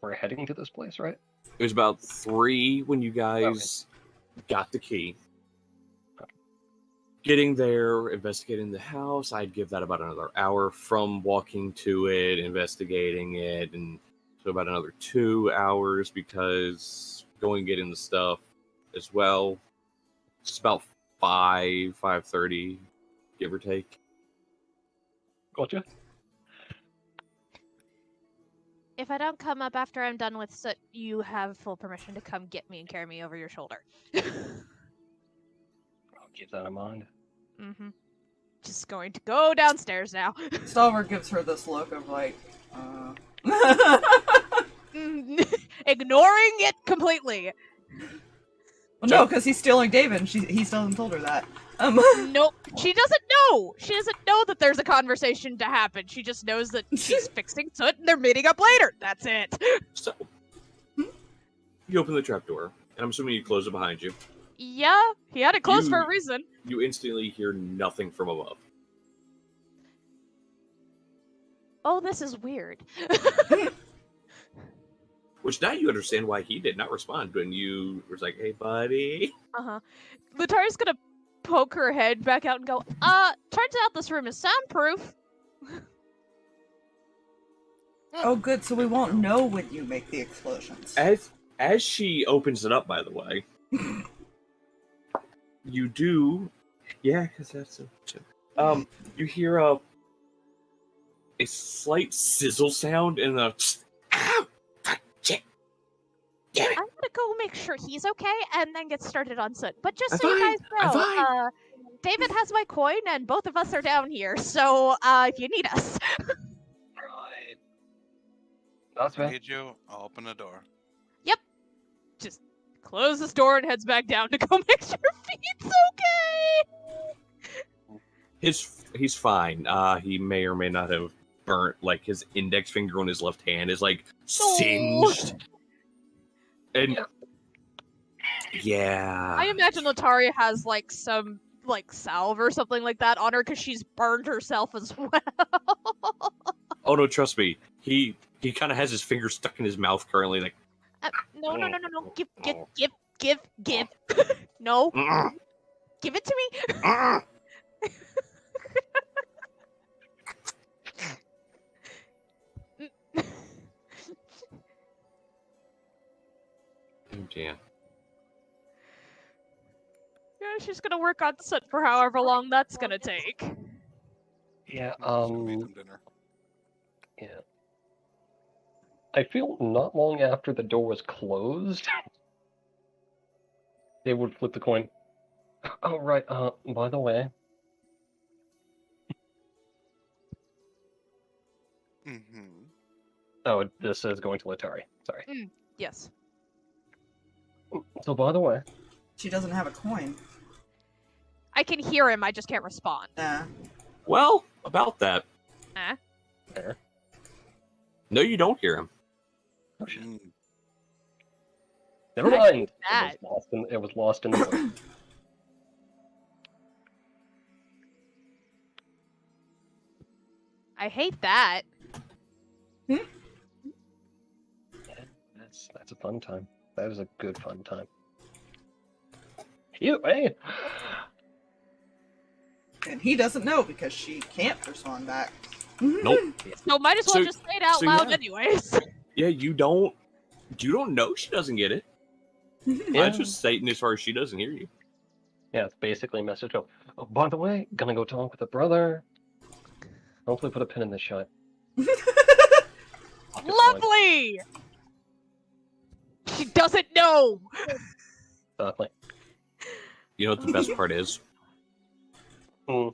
were heading to this place, right? It was about 3 when you guys got the key. Getting there, investigating the house, I'd give that about another hour from walking to it, investigating it, and so about another 2 hours because going getting the stuff as well. It's about 5:30, give or take. Gotcha. If I don't come up after I'm done with Soot, you have full permission to come get me and carry me over your shoulder. I'll keep that in mind. Mm-hmm. Just going to go downstairs now. Stalverk gives her this look of like, Ignoring it completely. Well, no, because he's stealing David, and he still hasn't told her that. Nope. She doesn't know. She doesn't know that there's a conversation to happen. She just knows that she's fixing Soot and they're meeting up later. That's it. So, you open the trapdoor, and I'm assuming you close it behind you. Yeah, he had it closed for a reason. You instantly hear nothing from above. Oh, this is weird. Which now you understand why he did not respond when you was like, "Hey, buddy." Uh-huh. Letari's gonna poke her head back out and go, turns out this room is soundproof. Oh, good, so we won't know when you make the explosions. As she opens it up, by the way, you do, yeah, because that's you hear a slight sizzle sound and a ow, fuck, shit, damn it. I'm gonna go make sure he's okay and then get started on Soot. But just I'm so you fine, guys I'm know, fine. David has my coin and both of us are down here, so if you need us. Right. That's If I fair. need you, I'll open the door. Just close this door and heads back down to go make sure Feet's okay. He's fine. He may or may not have burnt, like, his index finger on his left hand is like singed. And yeah, I imagine Letari has like some like salve or something like that on her because she's burned herself as well. oh no, trust me. He kind of has his finger stuck in his mouth currently, like. No. Give. No. Give it to me. Yeah. Yeah, she's gonna work on Soot for however long that's gonna take. Yeah, So we eat dinner. yeah. I feel not long after the door was closed, they would flip the coin. Oh, right, by the way, Mm-hmm. oh, this is going to Letari. Sorry. Yes. So, by the way, She doesn't have a coin. I can hear him, I just can't respond. Nah. Well, about that. there. No, you don't hear him. Oh, shit. Mm. Never I mind. that. It was lost in the void. I hate that. Yeah, that's a fun time. That is a good fun time. You, hey! And he doesn't know because she can't respond back. Nope. So might as well So- just say it out so loud yeah. anyways. Yeah, you don't know she doesn't get it. Yeah. I'm just stating as far as she doesn't hear you. Yeah, it's basically a message of, oh, by the way, gonna go talk with a brother. Hopefully put a pin in this shot. Lovely! She doesn't know! Exactly. You know what the best part is? Mm.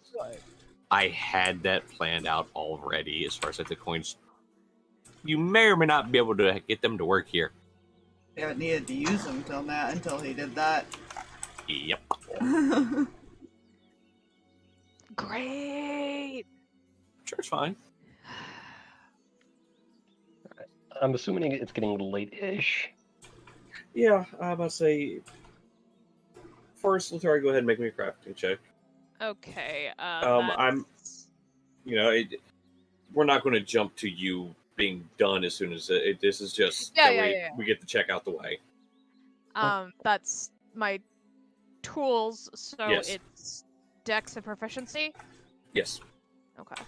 I had that planned out already as far as like the coins. You may or may not be able to get them to work here. They haven't needed to use them until he did that. Yep. Great! Sure, it's fine. I'm assuming it's getting late-ish. Yeah, I'm about to say. First, Letari, go ahead and make me a crafting check. Okay, I'm. You know, we're not going to jump to you being done as soon as this is just we get the check out the way. That's my tools, so Yes. it's Dex and proficiency? Yes. Okay.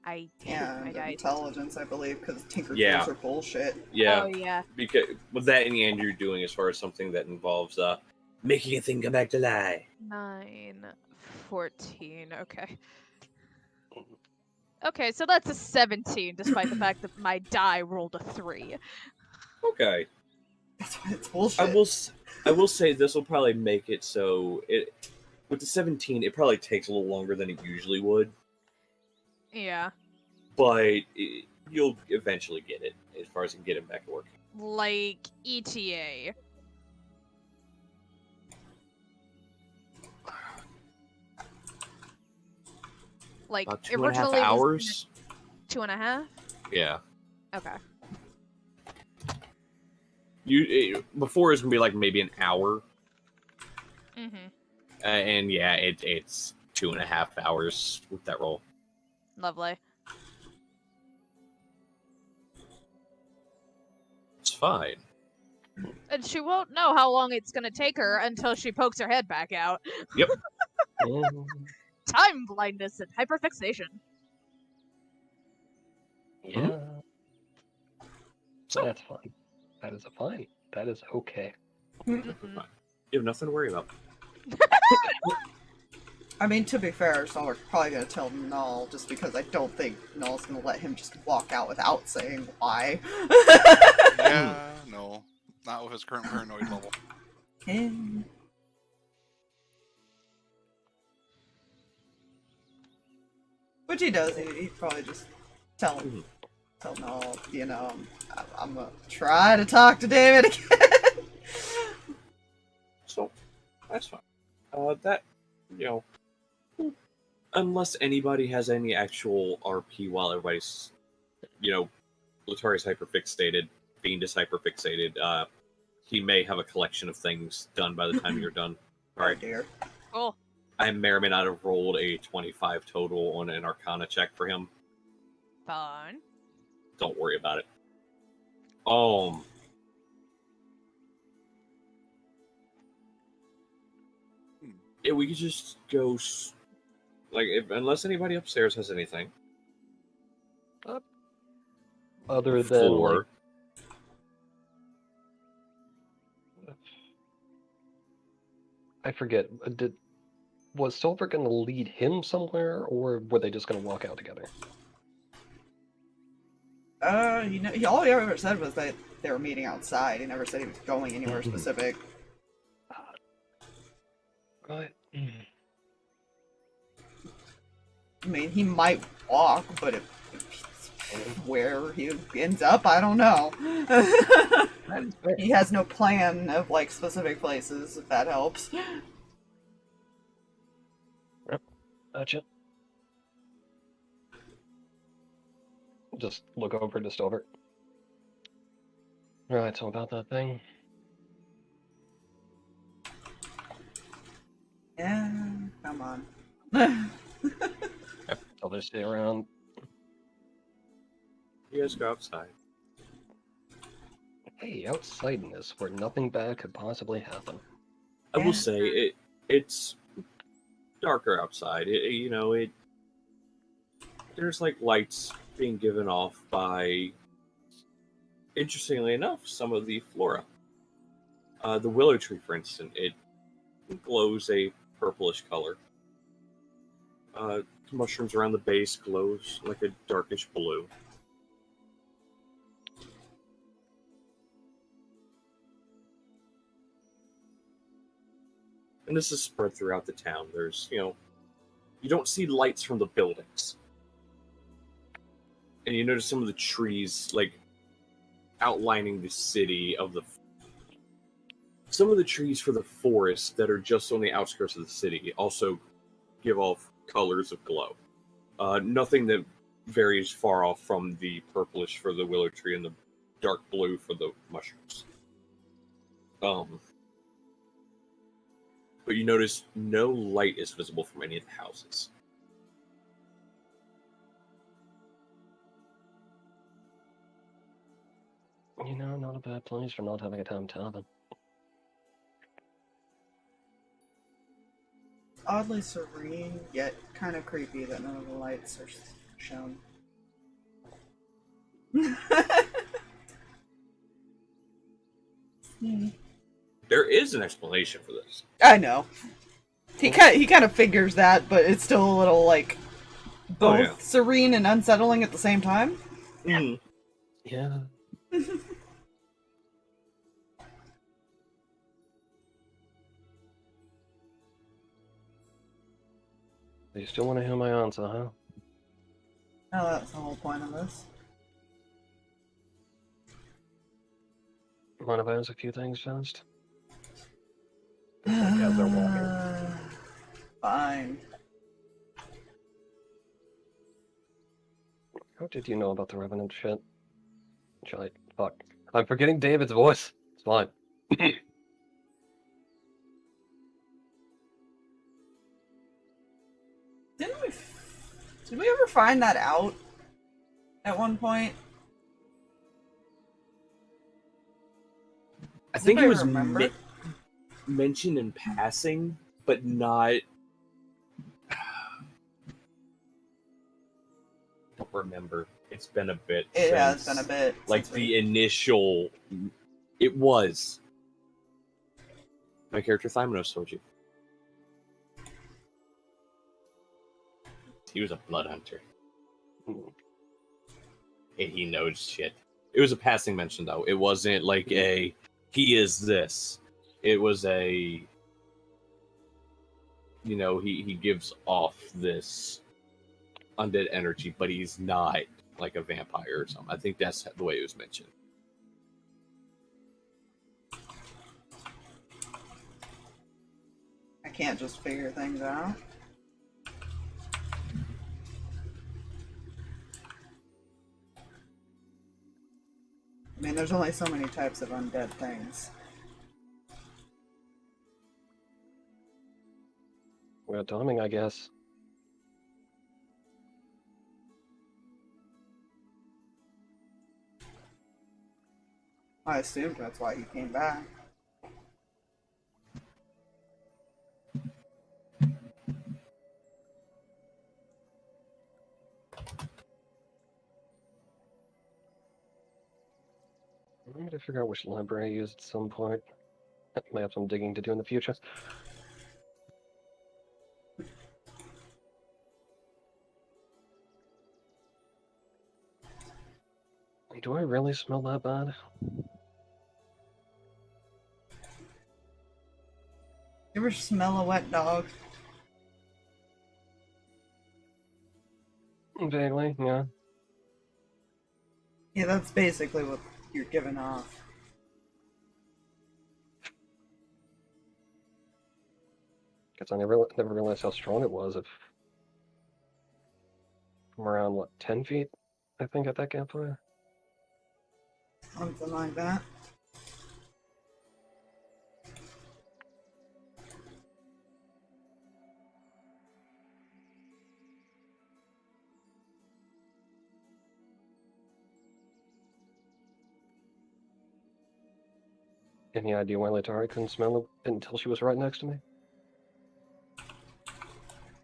I And died. intelligence, I believe, because tinker Yeah. tools are bullshit. Yeah. Oh, yeah. Because with that in the end, you're doing as far as something that involves making a thing come back to life. 9, 14, okay. Okay, so that's a 17, despite the fact that my die rolled a 3. Okay. That's why it's bullshit. I will say this will probably make it so with the 17, it probably takes a little longer than it usually would, Yeah. but you'll eventually get it as far as you can get it back to work. Like ETA. Like About 2.5 originally it was hours. 2.5? Yeah. Okay. Before it's gonna be like maybe an hour, Mm-hmm. and yeah, it's 2.5 hours with that roll. Lovely. It's fine. And she won't know how long it's gonna take her until she pokes her head back out. Yep. Time blindness and hyperfixation. Yeah. That's fine. That is fine. That is okay. Mm-hmm. You have nothing to worry about. I mean, to be fair, Stalverk's probably gonna tell Null, just because I don't think Null's gonna let him just walk out without saying why. Yeah, no. Not with his current paranoid level. Which he does, he'd probably just tell him, tell Null, you know, I'm gonna try to talk to David again. So that's fine. That unless anybody has any actual RP while everybody's, Letari's hyperfixated, Fiend is hyperfixated. He may have a collection of things done by the time you're done. All right. Oh dear. Cool. I may or may not have rolled a 25 total on an Arcana check for him. Fun. Don't worry about it. Yeah, we could just go. Unless anybody upstairs has anything. Other than Four. I forget. Was Stalverk going to lead him somewhere, or were they just going to walk out together? All he ever said was that they were meeting outside. He never said he was going anywhere specific. Right. I mean, he might walk, but where he ends up, I don't know. He has no plan of, specific places, if that helps. Gotcha. Just look over to Stalverk. Right, so about that thing. Yeah, come on. I'll just stay around. You guys go outside. Hey, outside in this, where nothing bad could possibly happen. I will say it's darker outside. There's lights being given off by, interestingly enough, some of the flora. The willow tree, for instance, it glows a purplish color. mushrooms around the base glows like a darkish blue. And this is spread throughout the town. There's, you don't see lights from the buildings. And you notice some of the trees, like, outlining the city of the... Some of the trees for the forest that are just on the outskirts of the city also give off colors of glow. Nothing that varies far off from the purplish for the willow tree and the dark blue for the mushrooms. But you notice no light is visible from any of the houses. Not a bad place for not having a time tavern. Oddly serene, yet kind of creepy that none of the lights are shown. There is an explanation for this. I know. He kind of figures that, but it's still a little, like, both serene and unsettling at the same time. Mm. Yeah. You still want to hear my answer, huh? Oh, that's the whole point of this. Mind if I ask a few things first? Fine. How did you know about the Revenant shit? Fuck. I'm forgetting David's voice. It's fine. Did we ever find that out at one point? I think it was remember. Mentioned in passing, but not... don't remember. It's been a bit. It has been a bit. Like the initial... It was. My character Thymonos told you. He was a blood hunter. And he knows shit. It was a passing mention, though. It wasn't like a, he is this. It was a, he gives off this undead energy, but he's not like a vampire or something. I think that's the way it was mentioned. I can't just figure things out. I mean, there's only so many types of undead things. Weird timing, I guess. I assumed that's why he came back. I'm going to figure out which library I use at some point. I may have some digging to do in the future. Do I really smell that bad? You ever smell a wet dog? Vaguely, yeah. Yeah, that's basically what you're giving off. Guess I never realized how strong it was. If from around, 10 feet, I think, at that campfire? Something like that. Any idea why Letari couldn't smell it until she was right next to me?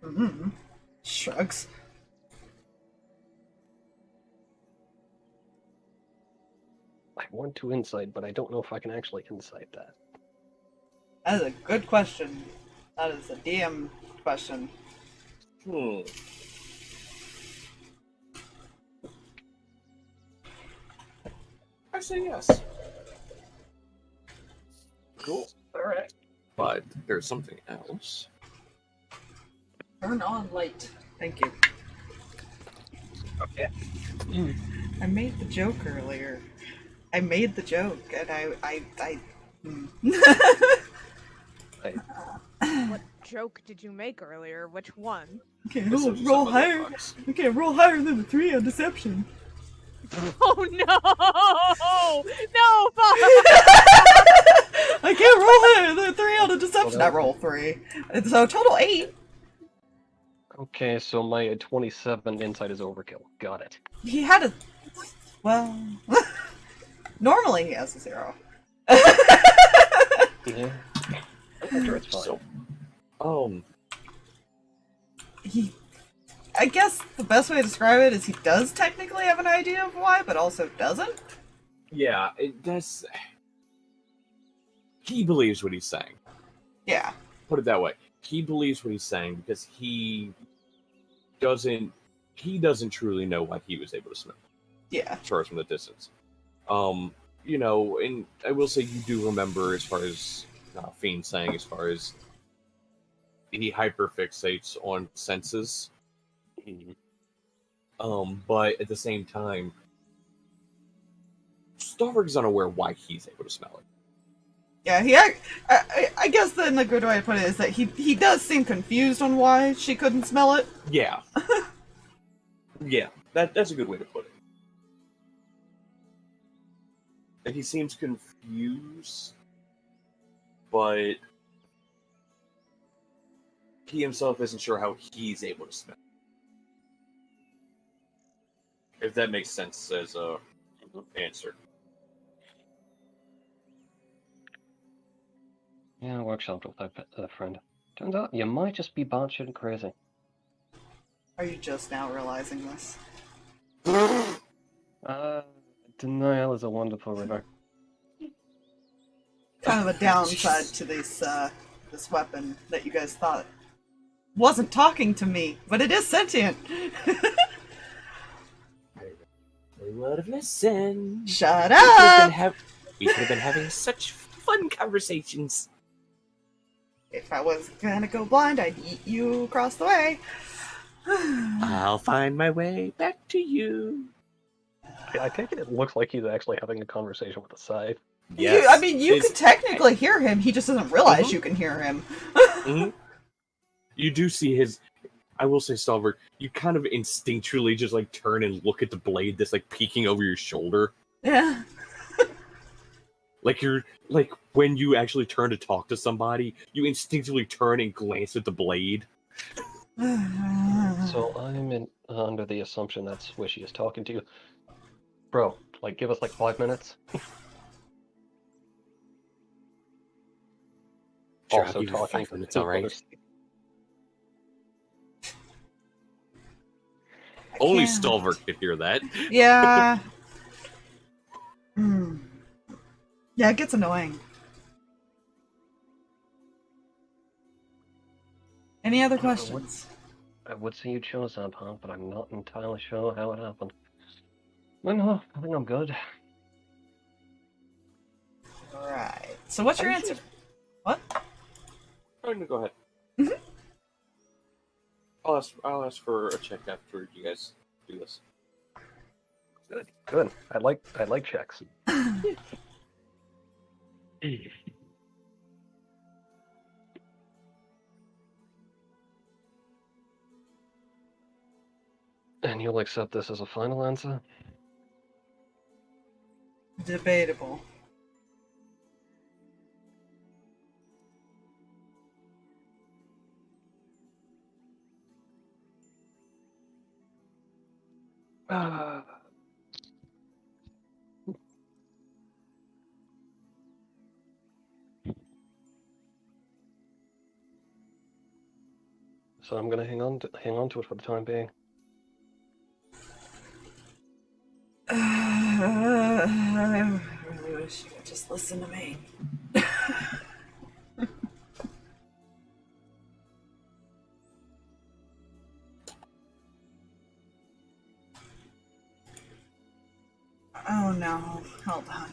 Mm-hmm. Shrugs. I want to insight, but I don't know if I can actually insight that. That is a good question. That is a DM question. I say yes. Cool. All right. But there's something else. Turn on light. Thank you. Okay. I made the joke earlier. I made the joke, and What joke did you make earlier? Which one? can't This is roll some other higher. bugs. I can't roll higher than the 3 on deception. Oh no! No, fuck! I can't roll higher than 3 on a deception. Well, I roll 3. So total 8. Okay, so my 27 insight is overkill. Got it. He had a. Well. Normally he has a 0. Yeah. I'm sure it's fine. So, He. I guess the best way to describe it is he does technically have an idea of why, but also doesn't. yeah, that's. He believes what he's saying. Yeah. Put it that way. He believes what he's saying because he doesn't truly know why he was able to smell Yeah. as far as from the distance. You know, and I will say you do remember as far as Fiend saying, as far as he hyperfixates on senses. But at the same time, Stalverk is unaware why he's able to smell it. Yeah, I guess then the good way to put it is that he does seem confused on why she couldn't smell it. Yeah. Yeah, that's a good way to put it. And he seems confused, but he himself isn't sure how he's able to smell. If that makes sense as a answer. Yeah, I workshopped with that friend. Turns out you might just be batshit crazy. Are you just now realizing this? Denial is a wonderful river. Kind of a downside to this weapon that you guys thought wasn't talking to me, but it is sentient. We would have listened. Shut We could have up! we could have been having such fun conversations. If I was gonna go blind, I'd eat you across the way. I'll find my way back to you. Yeah, I take it looks like he's actually having a conversation with the scythe. Yes. I mean, you It's- can technically hear him. He just doesn't realize you can hear him. Mhm. You do see his. I will say, Stalverk, you kind of instinctually just like turn and look at the blade that's like peeking over your shoulder. Yeah. Like you're like when you actually turn to talk to somebody, you instinctively turn and glance at the blade. So I'm under the assumption that Swishy is talking to you. Bro, like, give us like 5 minutes. Sure, Also I'll give you talking 5 minutes, to alright? others. Only can't. Stalverk could hear that. Yeah. Hmm. Yeah, it gets annoying. Any other questions? I would say you chose that path, but I'm not entirely sure how it happened. Well, no, I think I'm good. Alright. So what's your answer? What? Oh, no, go ahead. Mhm. I'll ask for a check after you guys do this. Good. I like checks. And you'll accept this as a final answer? Debatable. So I'm gonna hang on to it for the time being. I really wish you would just listen to me. Oh no. Hold on.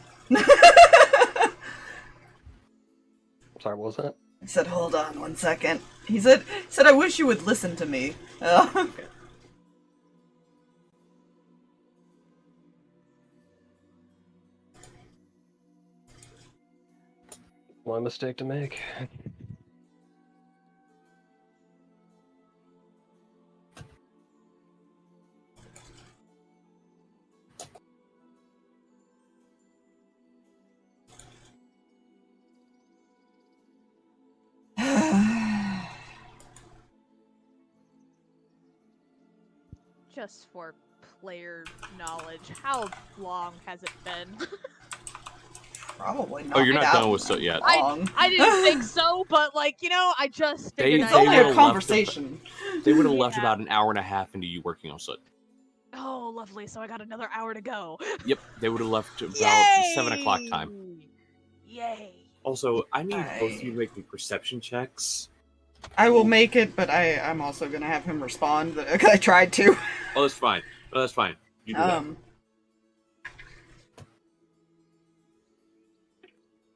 Sorry, what was that? I said, hold on 1 second. He said, I wish you would listen to me. Okay. My mistake to make. Just for player knowledge, how long has it been? Probably not. Oh, you're not done with it yet. I didn't think so, but like, you know, I just figured It's They only would've a left conversation. They would have left Yeah. about an hour and a half into you working on soot. Oh, lovely. So I got another hour to go. Yep, they would have left about 7 o'clock time. Yay! Also, I need both of you to make me perception checks. I will make it, but I'm also gonna have him respond. Because I tried to. Oh, that's fine. Oh, that's fine. You do that.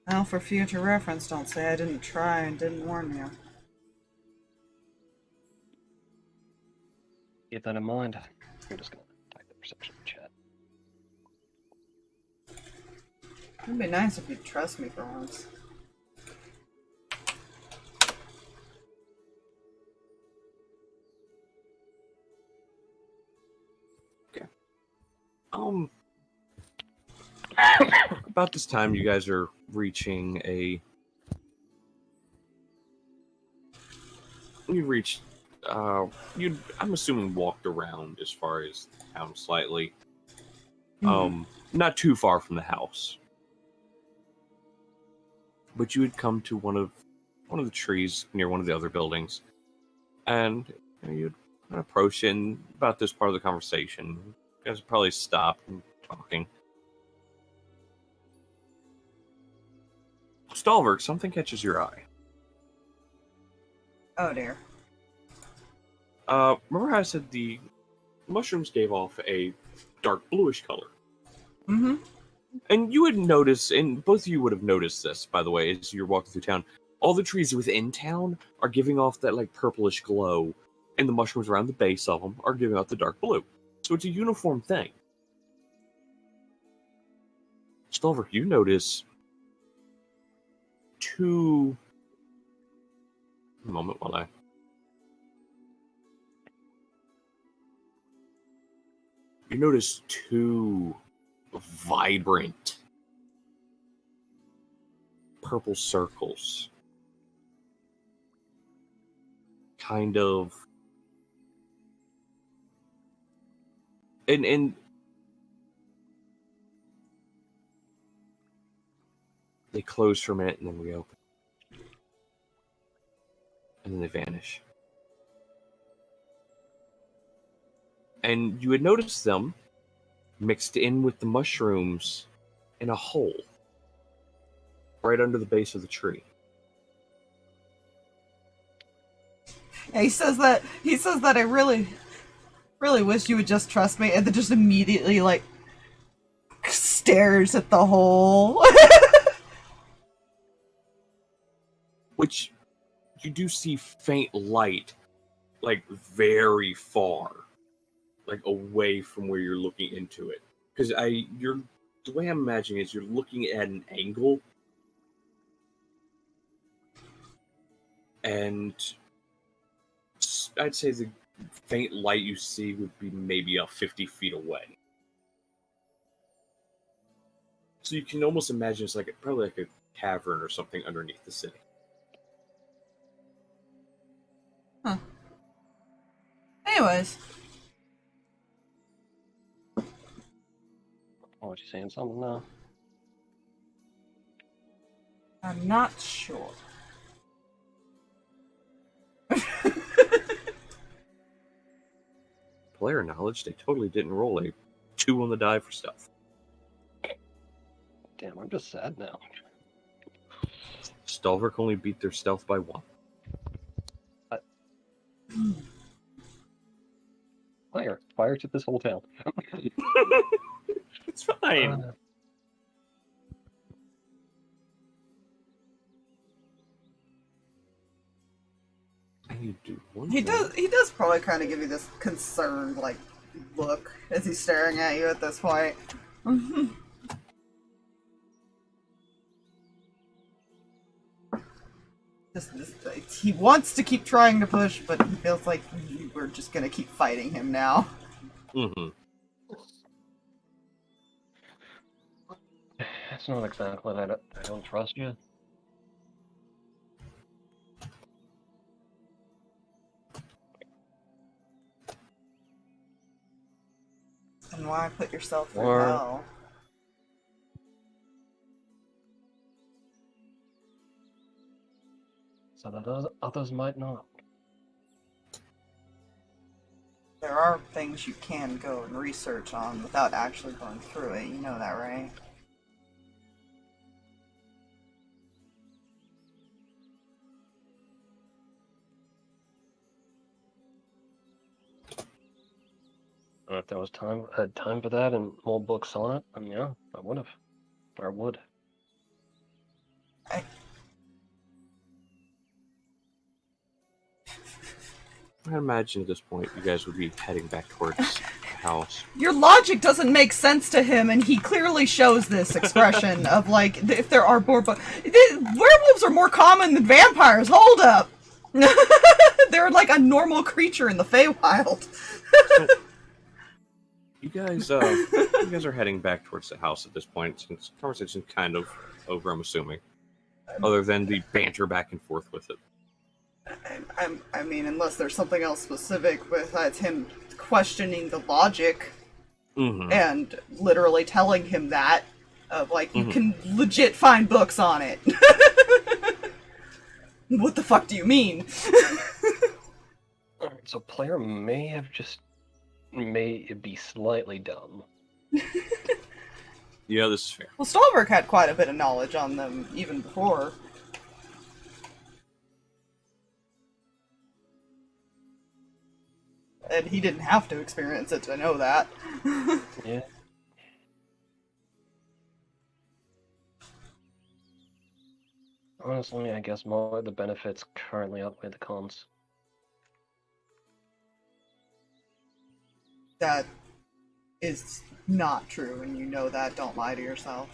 Well, for future reference, don't say I didn't try and didn't warn you. Keep that in mind. I'm just gonna type the perception in chat. It'd be nice if you'd trust me for once. About this time, you guys are reaching a. You reached. I'm assuming walked around as far as town slightly. Not too far from the house. But you had come to one of the trees near one of the other buildings, and you'd approach in about this part of the conversation. You guys would probably stop and talking. Stalverk, something catches your eye. Oh dear. Remember how I said the mushrooms gave off a dark bluish color? Mm-hmm. And you would notice, and both of you would have noticed this, by the way, as you're walking through town. All the trees within town are giving off that like purplish glow, and the mushrooms around the base of them are giving off the dark blue. So it's a uniform thing. Stalverk, you notice two. A moment while I. You notice two vibrant purple circles. Kind of. And they close for a minute and then reopen. And then they vanish. And you had noticed them mixed in with the mushrooms in a hole right under the base of the tree. Yeah, he says that I really wish you would just trust me, and then just immediately like stares at the hole. Which you do see faint light, like very far, like away from where you're looking into it. Because the way I'm imagining is you're looking at an angle, and I'd say the faint light you see would be maybe 50 feet away. So you can almost imagine it's like probably like a cavern or something underneath the city. Huh. Anyways. Oh, you saying something now? I'm not sure. Player knowledge, they totally didn't roll a 2 on the die for stealth. Damn, I'm just sad now. Stalverk only beat their stealth by 1. Fire to this whole town. It's fine. I need to do one He thing. does probably kind of give you this concerned, like, look as he's staring at you at this point. He wants to keep trying to push, but he feels like we're just gonna keep fighting him now. Mm-hmm. It's not exactly that I don't trust you. And why put yourself through Or- hell? So that others might not. There are things you can go and research on without actually going through it. You know that, right? If there was had time for that and more books on it, then yeah, I would have. I would. I imagine at this point you guys would be heading back towards the house. Your logic doesn't make sense to him, and he clearly shows this expression of, like, if there are more werewolves are more common than vampires. Hold up! They're like a normal creature in the Feywild. You guys are heading back towards the house at this point, since the conversation's kind of over, I'm assuming. Other than the banter back and forth with it. I mean, unless there's something else specific besides him questioning the logic Mm-hmm. and literally telling him that, of like, you can legit find books on it. What the fuck do you mean? Alright, so player may be slightly dumb. Yeah, this is fair. Well, Stalverk had quite a bit of knowledge on them even before. And he didn't have to experience it to know that. Yeah. Honestly, I guess more of the benefits currently outweigh the cons. That is not true, and you know that. Don't lie to yourself.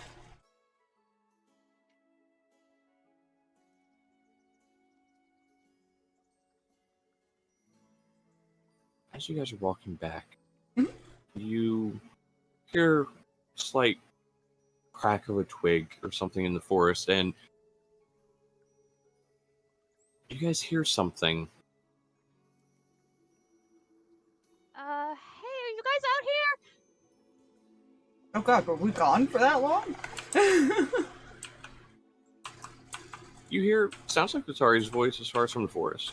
As you guys are walking back, Mhm. you hear a slight crack of a twig or something in the forest, and you guys hear something. Hey, are you guys out here? Oh god, were we gone for that long? You hear, sounds like Letari's voice as far as from the forest.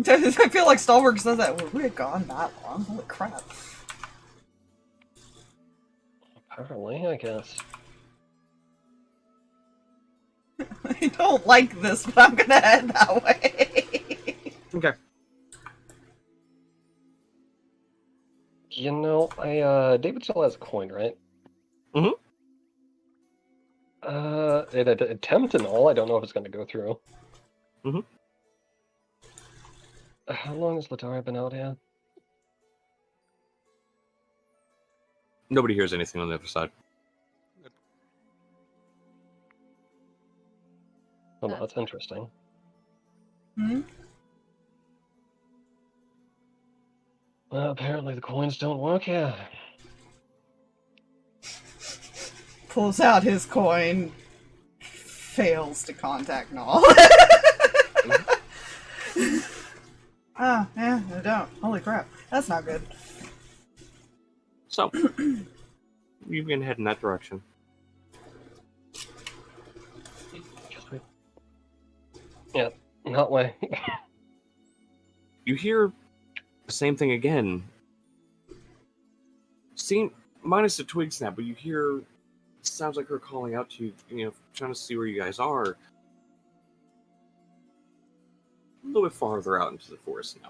I feel like Stalverk says that. Were we gone that long? Holy crap. Apparently, I guess. I don't like this, but I'm gonna head that way. Okay. You know, David still has a coin, right? Mhm. It attempt and all. I don't know if it's going to go through. Mhm. How long has Letari been out here? Nobody hears anything on the other side. Well, no, that's interesting. Hmm? Well, apparently the coins don't work here. Pulls out his coin. Fails to contact Null. Ah, yeah, I don't. Holy crap. That's not good. So, you can head in that direction. Yeah, that way. You hear the same thing again. Minus the twig snap, but you hear, sounds like her calling out to you, trying to see where you guys are. A little bit farther out into the forest now.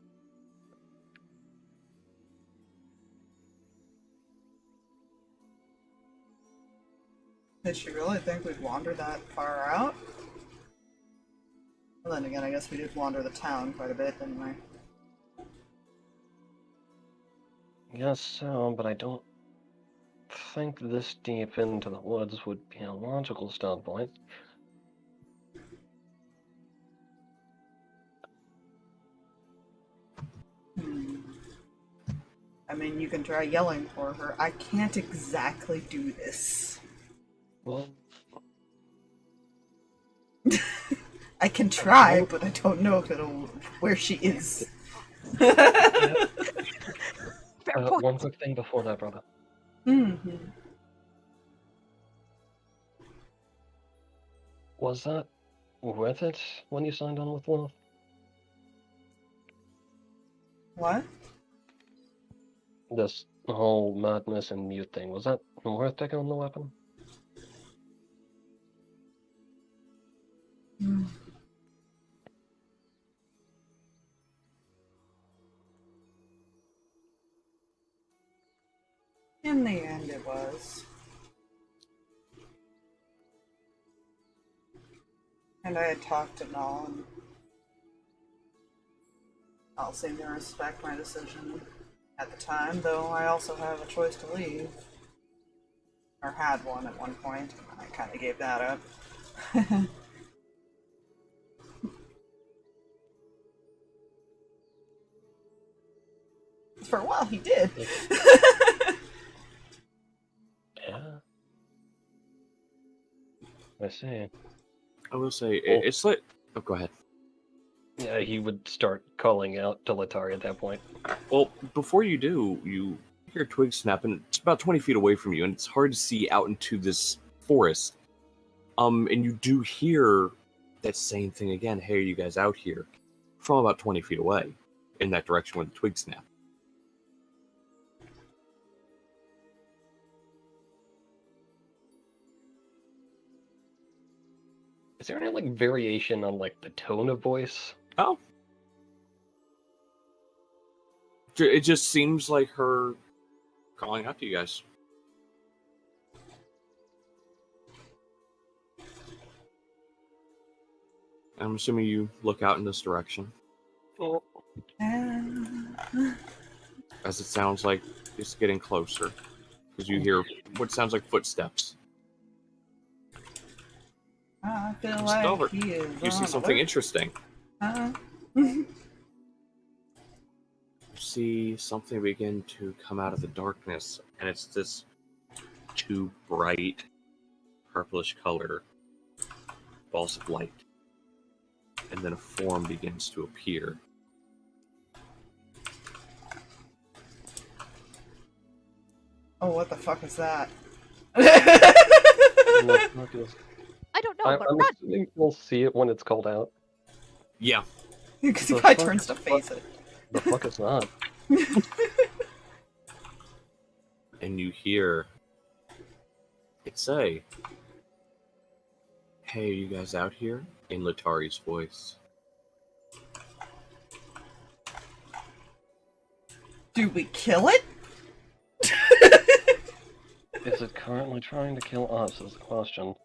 Did she really think we'd wander that far out? Well, then again, I guess we did wander the town quite a bit, didn't we? Yes, so, but I don't think this deep into the woods would be a logical start point. I mean, you can try yelling for her. I can't exactly do this. Well, I can try, but I don't know if it'll... where she is. Fair point. one quick thing before that, brother. Mm-hmm. Was that worth it when you signed on with Will? What? This whole madness and mute thing, was that worth taking on the weapon? In the end, it was. And I had talked to Null, and I'll seem to respect my decision at the time, though I also have a choice to leave. Or had one at one point, and I kind of gave that up. For a while, he did. Yeah. I see. I will say, it's like... Oh, go ahead. Yeah, he would start calling out to Letari at that point. Well, before you do, you hear a twig snap, and it's about 20 feet away from you, and it's hard to see out into this forest. And you do hear that same thing again. Hey, are you guys out here? From about 20 feet away, in that direction where the twig snapped. Is there any, like, variation on, like, the tone of voice? Oh. It just seems like her calling out to you guys. I'm assuming you look out in this direction. Oh. As it sounds like it's getting closer. Because you hear what sounds like footsteps. I feel like Stalverk, he is you see on something alert. interesting. You see something begin to come out of the darkness, and it's this two bright purplish color balls of light. And then a form begins to appear. Oh, what the fuck is that? I don't know, I'm but run! assuming we'll see it when it's called out. Yeah. Because the The guy fuck? turns to face it. The fuck is not? And you hear it say, "Hey, are you guys out here?" in Letari's voice. Do we kill it? Is it currently trying to kill us is the question.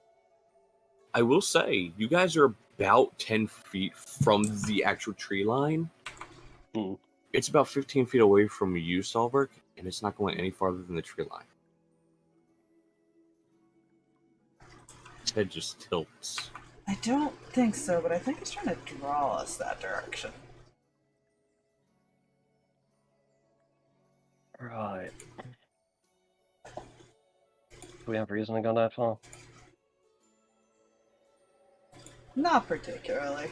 I will say, you guys are about 10 feet from the actual tree line. Hmm. It's about 15 feet away from you, Stalverk, and it's not going any farther than the tree line. Its head just tilts. I don't think so, but I think he's trying to draw us that direction. Right. Do we have reason to go that far? Not particularly.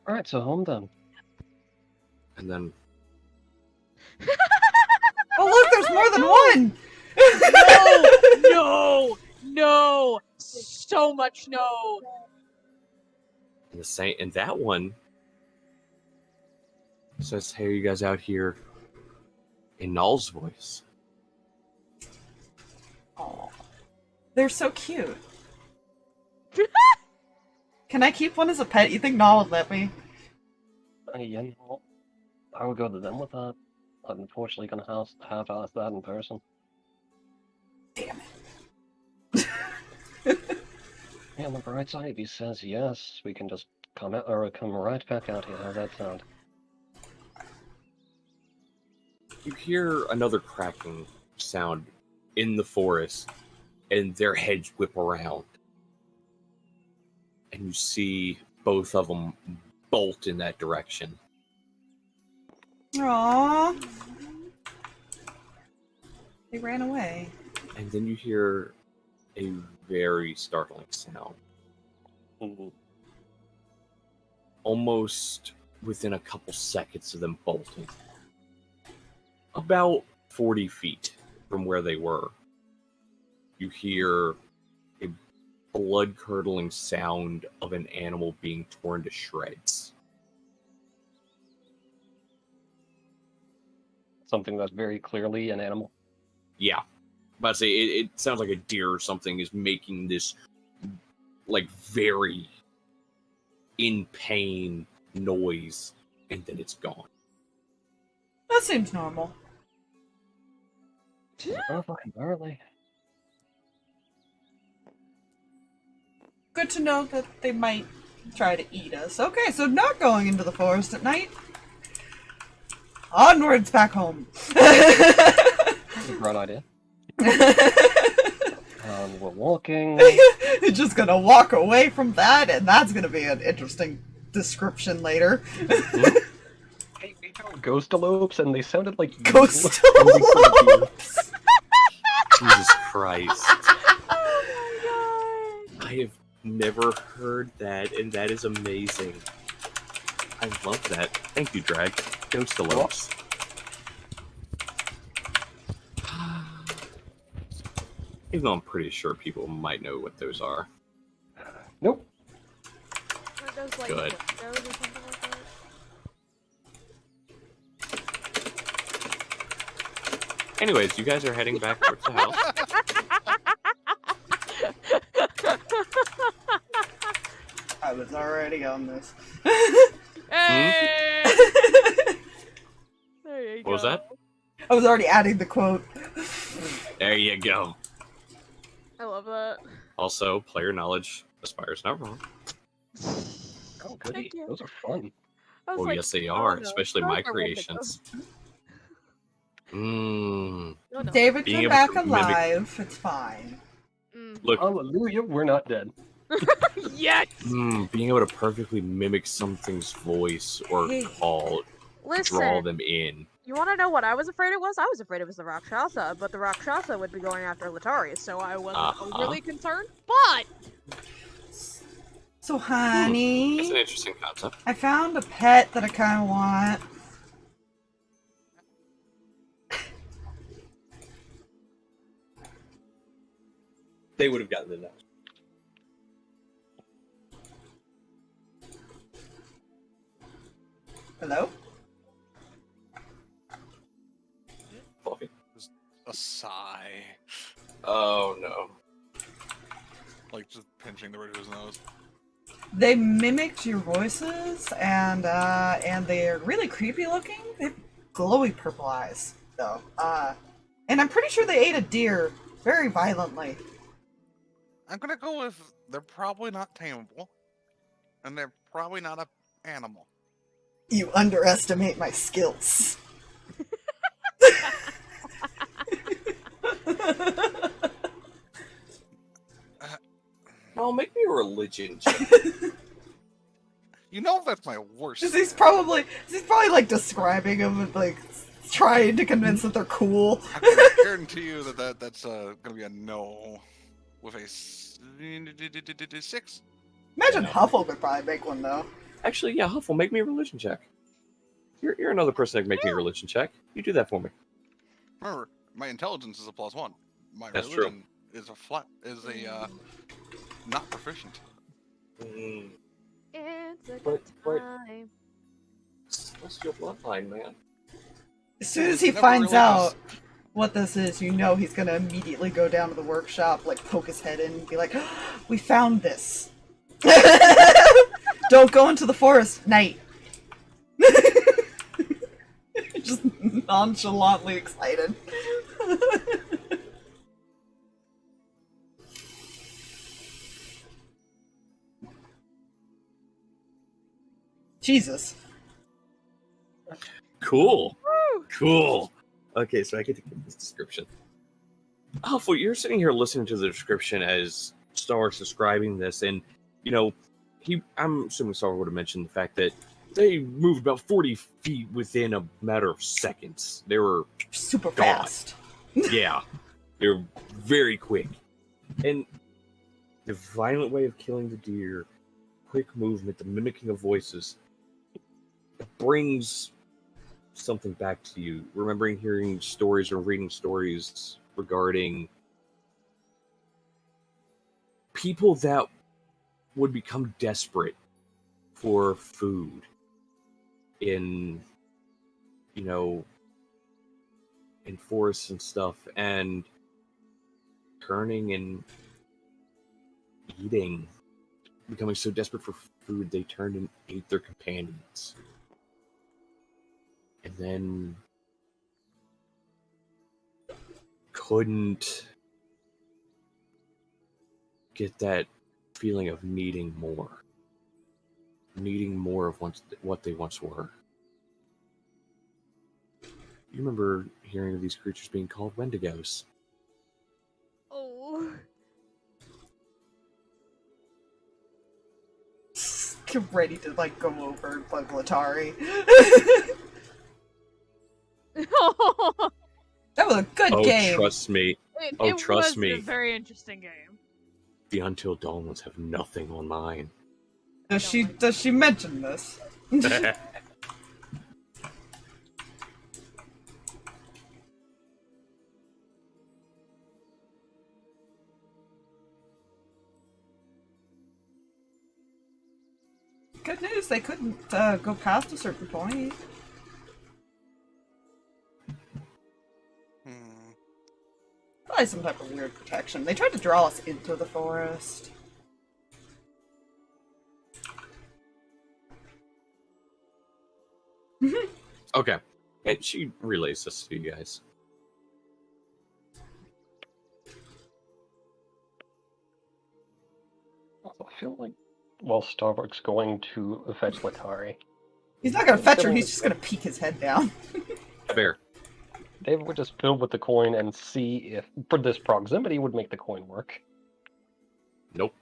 Alright, so home then. And then, Oh look, there's more than one! No! No! So much no! and that one says, "Hey, are you guys out here?" in Null's voice. Aw. They're so cute. Can I keep one as a pet? You think Null would let me? Yeah, no, I would go to them with that. I'm unfortunately gonna have to ask that in person. Damn Yeah, on the bright side, if he says yes, we can just come out or come right back out here. How's that sound? You hear another cracking sound in the forest, and their heads whip around. And you see both of them bolt in that direction. it. Aww. They ran away. And then you hear a very startling sound. Almost within a couple seconds of them bolting. About 40 feet from where they were, you hear a blood-curdling sound of an animal being torn to shreds. Something that's very clearly an animal. Yeah. But I say it sounds like a deer or something is making this like very in pain noise, and then it's gone. That seems normal. Oh, fucking early. Good to know that they might try to eat us. Okay, so not going into the forest at night. Onwards back home. That's a great idea. We're walking. Just gonna walk away from that, and that's gonna be an interesting description later. Hey, we found ghostalopes, and they sounded like Ghostalopes! Jesus Christ. Oh my god. I have never heard that, and that is amazing. I love that. Thank you, Drag. Ghostalopes. Even though I'm pretty sure people might know what those are. Nope. Aren't those like Good. windows or something like that? Anyways, you guys are heading back towards the house. I was already on this. Hey! There you go. What was that? I was already adding the quote. There you go. I love that. Also, player knowledge aspires not wrong. Oh, goody. Thank you. Those are fun. I was Well, like, yes, they oh, are, no, especially those my are creations. random. Oh, no. David, Being you're able back to mimic- alive. It's fine. Mm. Look, Hallelujah, we're not dead. Yes! being able to perfectly mimic something's voice or Hey. call, draw Listen, them in. you want to know what I was afraid it was? I was afraid it was the Rakshasa, but the Rakshasa would be going after Letari, so I wasn't overly concerned. But So, That's honey, an interesting concept. I found a pet that I kind of want. They would have gotten the next. Hello? Fluffy. A sigh. Oh no. Like just pinching the ridge of his nose. They mimicked your voices, and they're really creepy looking. They have glowy purple eyes, though. And I'm pretty sure they ate a deer very violently. I'm gonna go with they're probably not tameable. And they're probably not an animal. You underestimate my skills. Oh, make me a religion check. You know that's my worst. He's probably like describing them and like trying to convince that they're cool. I can guarantee you that's gonna be a no with a 6. Imagine Huffle could probably make one though. Actually, yeah, Huffle, make me a religion check. You're another person that can make me a religion check. You do that for me. Remember, my intelligence is a +1. My That's true. religion is a not proficient. it's a But- good time. What's your bloodline, man? As soon as he Never finds religious. out what this is, you know he's gonna immediately go down to the workshop, like poke his head in and be like, "We found this." Don't go into the forest, night. Just nonchalantly excited. Jesus. Cool. Woo! Cool. Okay, so I get to give this description. Huffle, you're sitting here listening to the description as Stalverk's describing this, and, you know, I'm assuming Stalverk would have mentioned the fact that they moved about 40 feet within a matter of seconds. They were Super gone. fast. Yeah. They were very quick. And the violent way of killing the deer, quick movement, the mimicking of voices, brings something back to you. Remembering hearing stories or reading stories regarding people that would become desperate for food in, you know, in forests and stuff, and turning and eating, becoming so desperate for food they turned and ate their companions. And then couldn't get that feeling of needing more of what they once were. You remember hearing of these creatures being called Wendigos? Oh. Get ready to, like, go over and play Letari. That was a good game. Trust me. It Trust was me. a very interesting game. The Until Dawn ones have nothing on mine. Does she mention this? Good news, they couldn't go past a certain point. Probably some type of weird protection. They tried to draw us into the forest. Okay. And she relays this to you guys. Also, I feel like while Stalverk's going to fetch Letari, He's not gonna fetch her, he's just gonna peek his head down. Fair. David would just fiddle with the coin and see if, for this proximity, would make the coin work. Nope.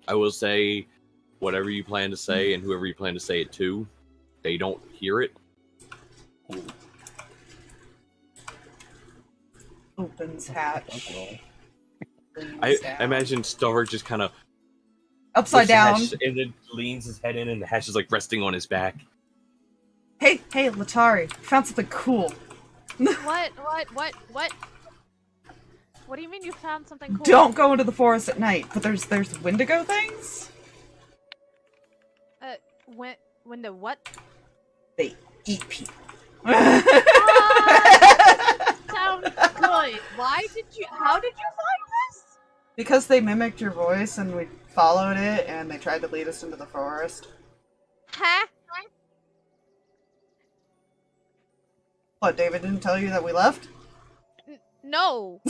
I will say, whatever you plan to say and whoever you plan to say it to, they don't hear it. Opens hatch. I imagine Stalverk just kind of upside down and then leans his head in, and the hatch is like resting on his back. Hey, Letari, found something cool. What? What do you mean you found something cool? Don't go into the forest at night, but there's Wendigo things? Window what? They eat people. Sounds good. How did you find this? Because they mimicked your voice and we followed it and they tried to lead us into the forest. Huh? What, David didn't tell you that we left? No.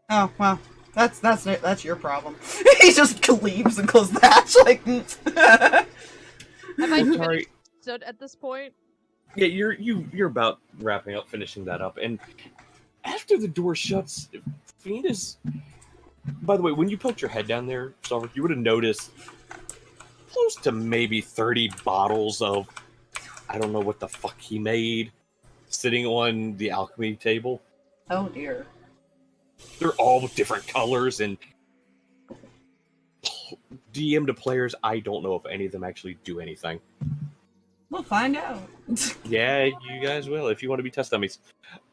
Oh, well, that's your problem. He just leaves and closes the hatch like... Have I Sorry. finished stood at this point? Yeah, you're about wrapping up, finishing that up, and after the door shuts, Fiend is. By the way, when you poked your head down there, Stalverk, you would have noticed close to maybe 30 bottles of I don't know what the fuck he made sitting on the alchemy table. Oh dear. They're all different colors, and DM to players, I don't know if any of them actually do anything. We'll find out. Yeah, you guys will if you want to be test dummies.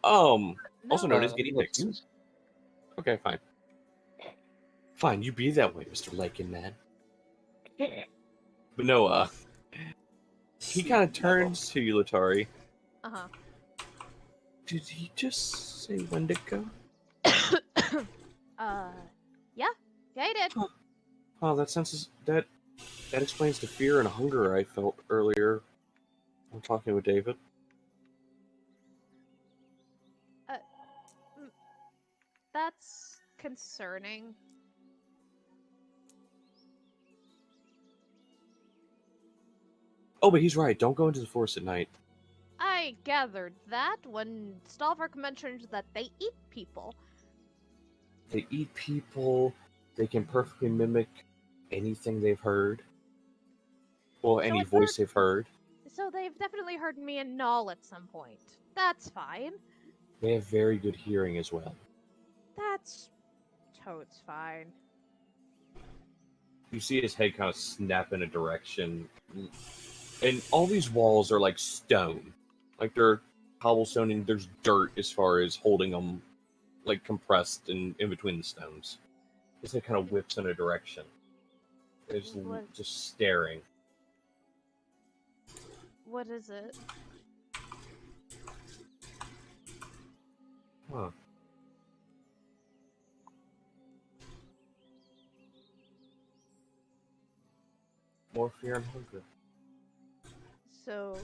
Also known as guinea pigs. Okay, fine. Fine, you be that way, Mr. Lakin Man. Yeah. But no, he kind of turns to you, Letari. Uh-huh. Did he just say Wendigo? Yeah, he did. Oh, that explains the fear and hunger I felt earlier when talking with David. That's concerning. Oh, but he's right. Don't go into the forest at night. I gathered that when Stalverk mentioned that they eat people. They eat people. They can perfectly mimic anything they've heard. Well, any it's voice they've heard. So they've definitely heard me and Null at some point. That's fine. They have very good hearing as well. That's totes fine. You see his head kind of snap in a direction. And all these walls are like stone. Like they're cobblestone and there's dirt as far as holding them like compressed in between the stones. His head kind of whips in a direction. It's just staring. What is it? Huh. More fear and hunger. So,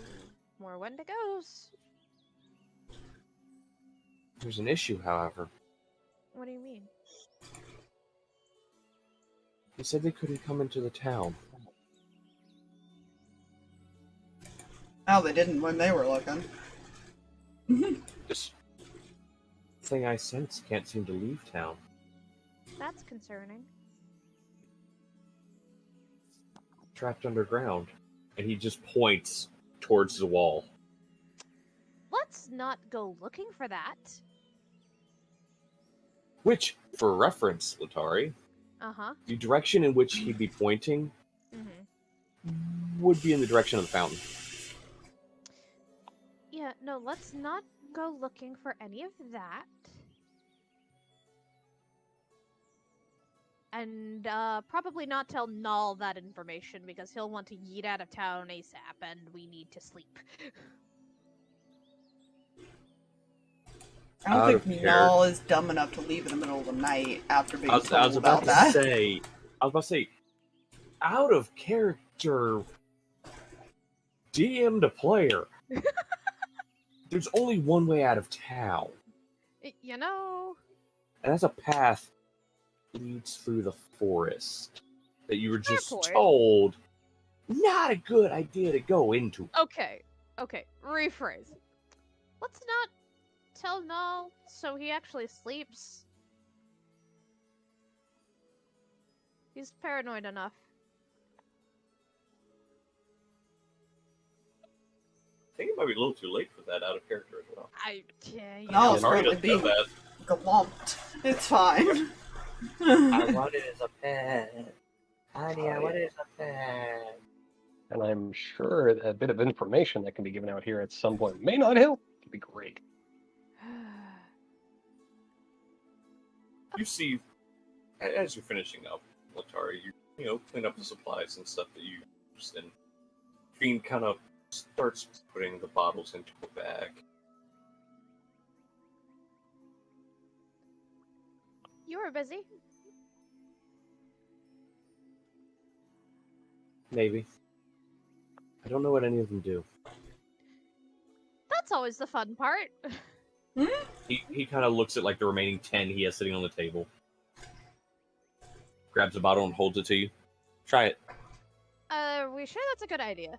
more Wendigos. There's an issue, however. What do you mean? He said they couldn't come into the town. Oh, they didn't when they were looking. This thing I sense can't seem to leave town. That's concerning. Trapped underground. And he just points towards the wall. Let's not go looking for that. Which, for reference, Letari, Uh-huh. the direction in which he'd be pointing would be in the direction of the fountain. Yeah, no, let's not go looking for any of that. And probably not tell Null that information because he'll want to yeet out of town ASAP and we need to sleep. I don't think Null is dumb enough to leave in the middle of the night after being told I was about that. I was about to say, out of character, DM to player. There's only one way out of town. You know... And that's a path leads through the forest that you were Fair just point. told not a good idea to go into. Okay, rephrase. Let's not tell Null so he actually sleeps. He's paranoid enough. I think it might be a little too late for that out of character as well. You No, know, it's Sorry probably to know that. glumped. It's fine. I want it as a pet. Honey, I want it as a pet. And I'm sure that a bit of information that can be given out here at some point may not help. It'd be great. You see, as you're finishing up, Letari, you clean up the supplies and stuff that you used, and Fiend kind of starts putting the bottles into a bag. You were busy. Maybe. I don't know what any of them do. That's always the fun part. He kind of looks at like the remaining 10 he has sitting on the table. Grabs a bottle and holds it to you. Try it. We sure that's a good idea?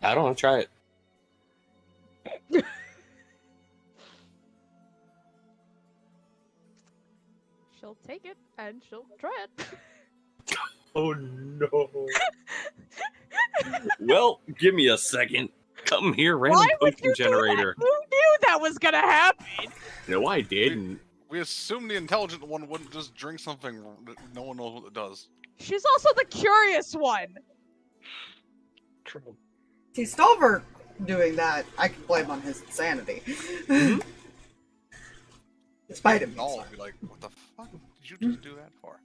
I don't know, try it. She'll take it and she'll try it. Oh no. Well, give me a second. Come here, random potion generator. Who knew that was gonna happen? No, I didn't. We assume the intelligent one wouldn't just drink something that no one knows what it does. She's also the curious one. True. See, Stalverk doing that, I can blame on his insanity. Despite him. All be like, what the fuck did you just do that for?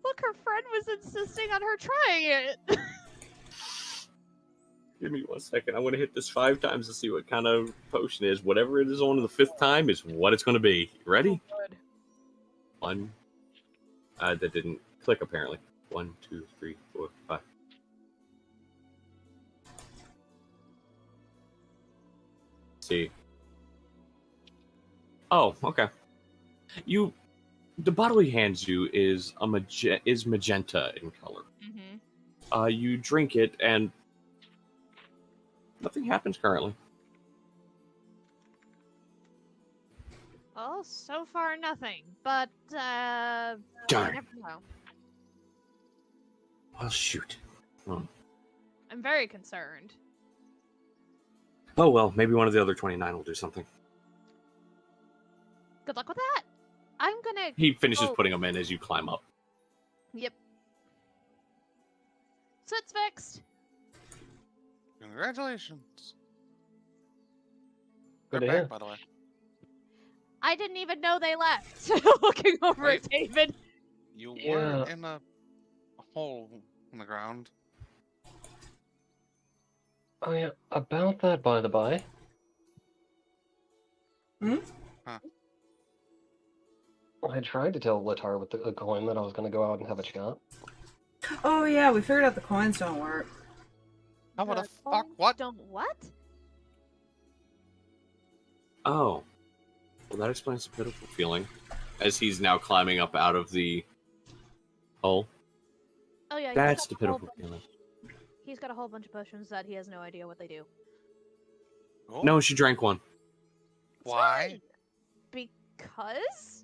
Look, her friend was insisting on her trying it. Give me 1 second. I want to hit this 5 times to see what kind of potion it is. Whatever it is on the 5th time is what it's going to be. Ready? Oh, good. 1. That didn't click apparently. 1, 2, 3, 4, 5. see. Oh, okay. The bottle he hands you is magenta in color. Mm-hmm. You drink it, and nothing happens currently. Well, so far nothing, but you Darn. never know. Well, shoot. I'm very concerned. Oh well, maybe one of the other 29 will do something. Good luck with that. I'm gonna. He finishes go- putting them in as you climb up. Yep. So it's fixed. Congratulations. Good They're to hear. back, by the way. I didn't even know they left. Looking over at David. You Yeah. were in a hole in the ground. Oh yeah, about that, by the by. Hmm? Huh. I tried to tell Letari with the coin that I was going to go out and have a chat. Oh yeah, we figured out the coins don't work. How the fuck? phones What? Don't what? Oh. Well, that explains the pitiful feeling. As he's now climbing up out of the hole. Oh yeah. That's the got a whole pitiful bunch- feeling. He's got a whole bunch of potions that he has no idea what they do. Oh, No, she drank one. Why? Because?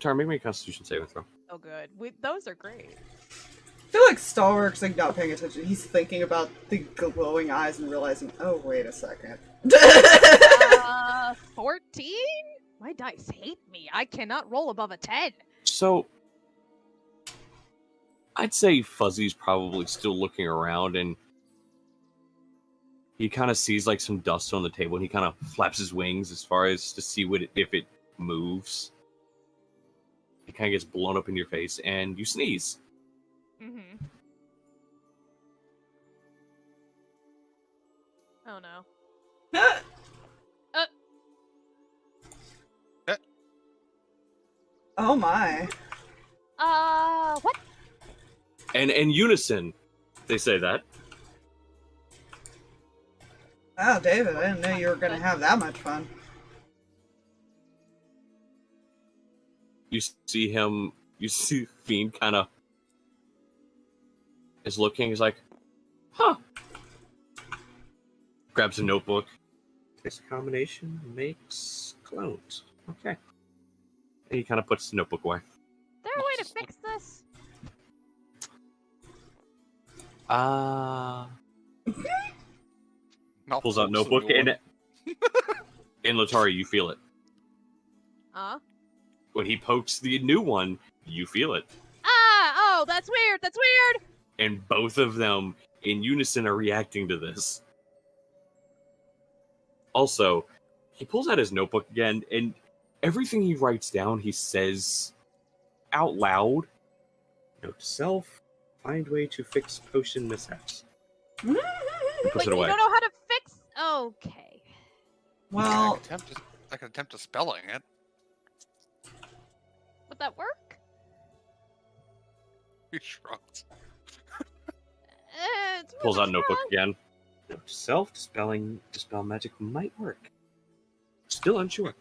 Tara, make me a Constitution saving throw. Oh, good. Those are great. I feel like Stalverk's like not paying attention. He's thinking about the glowing eyes and realizing, oh wait a second. 14? My dice hate me. I cannot roll above a 10. So, I'd say Fuzzy's probably still looking around, and he kind of sees like some dust on the table, and he kind of flaps his wings as far as to see if it moves. It kind of gets blown up in your face, and you sneeze. Mm-hmm. Oh no. Oh my. What? And in unison, they say that. Oh, David, I didn't know you were gonna have that much fun. You see Fiend kind of is looking, he's like, huh. Grabs a notebook. This combination makes clones. Okay. And he kind of puts the notebook away. Is there a way to fix this? Not Pulls out folks notebook, of the and war. in Letari, you feel it. When he pokes the new one, you feel it. Oh, that's weird. That's weird. And both of them, in unison, are reacting to this. Also, he pulls out his notebook again, and everything he writes down, he says out loud. Note to self, find way to fix potion mishaps. And puts Wait, it you away. don't know how to fix? Okay. Well, I could attempt to spelling it. Would that work? He shrugged. It's Pulls worth out a notebook try. again. Note to self, dispel magic might work. Still unsure.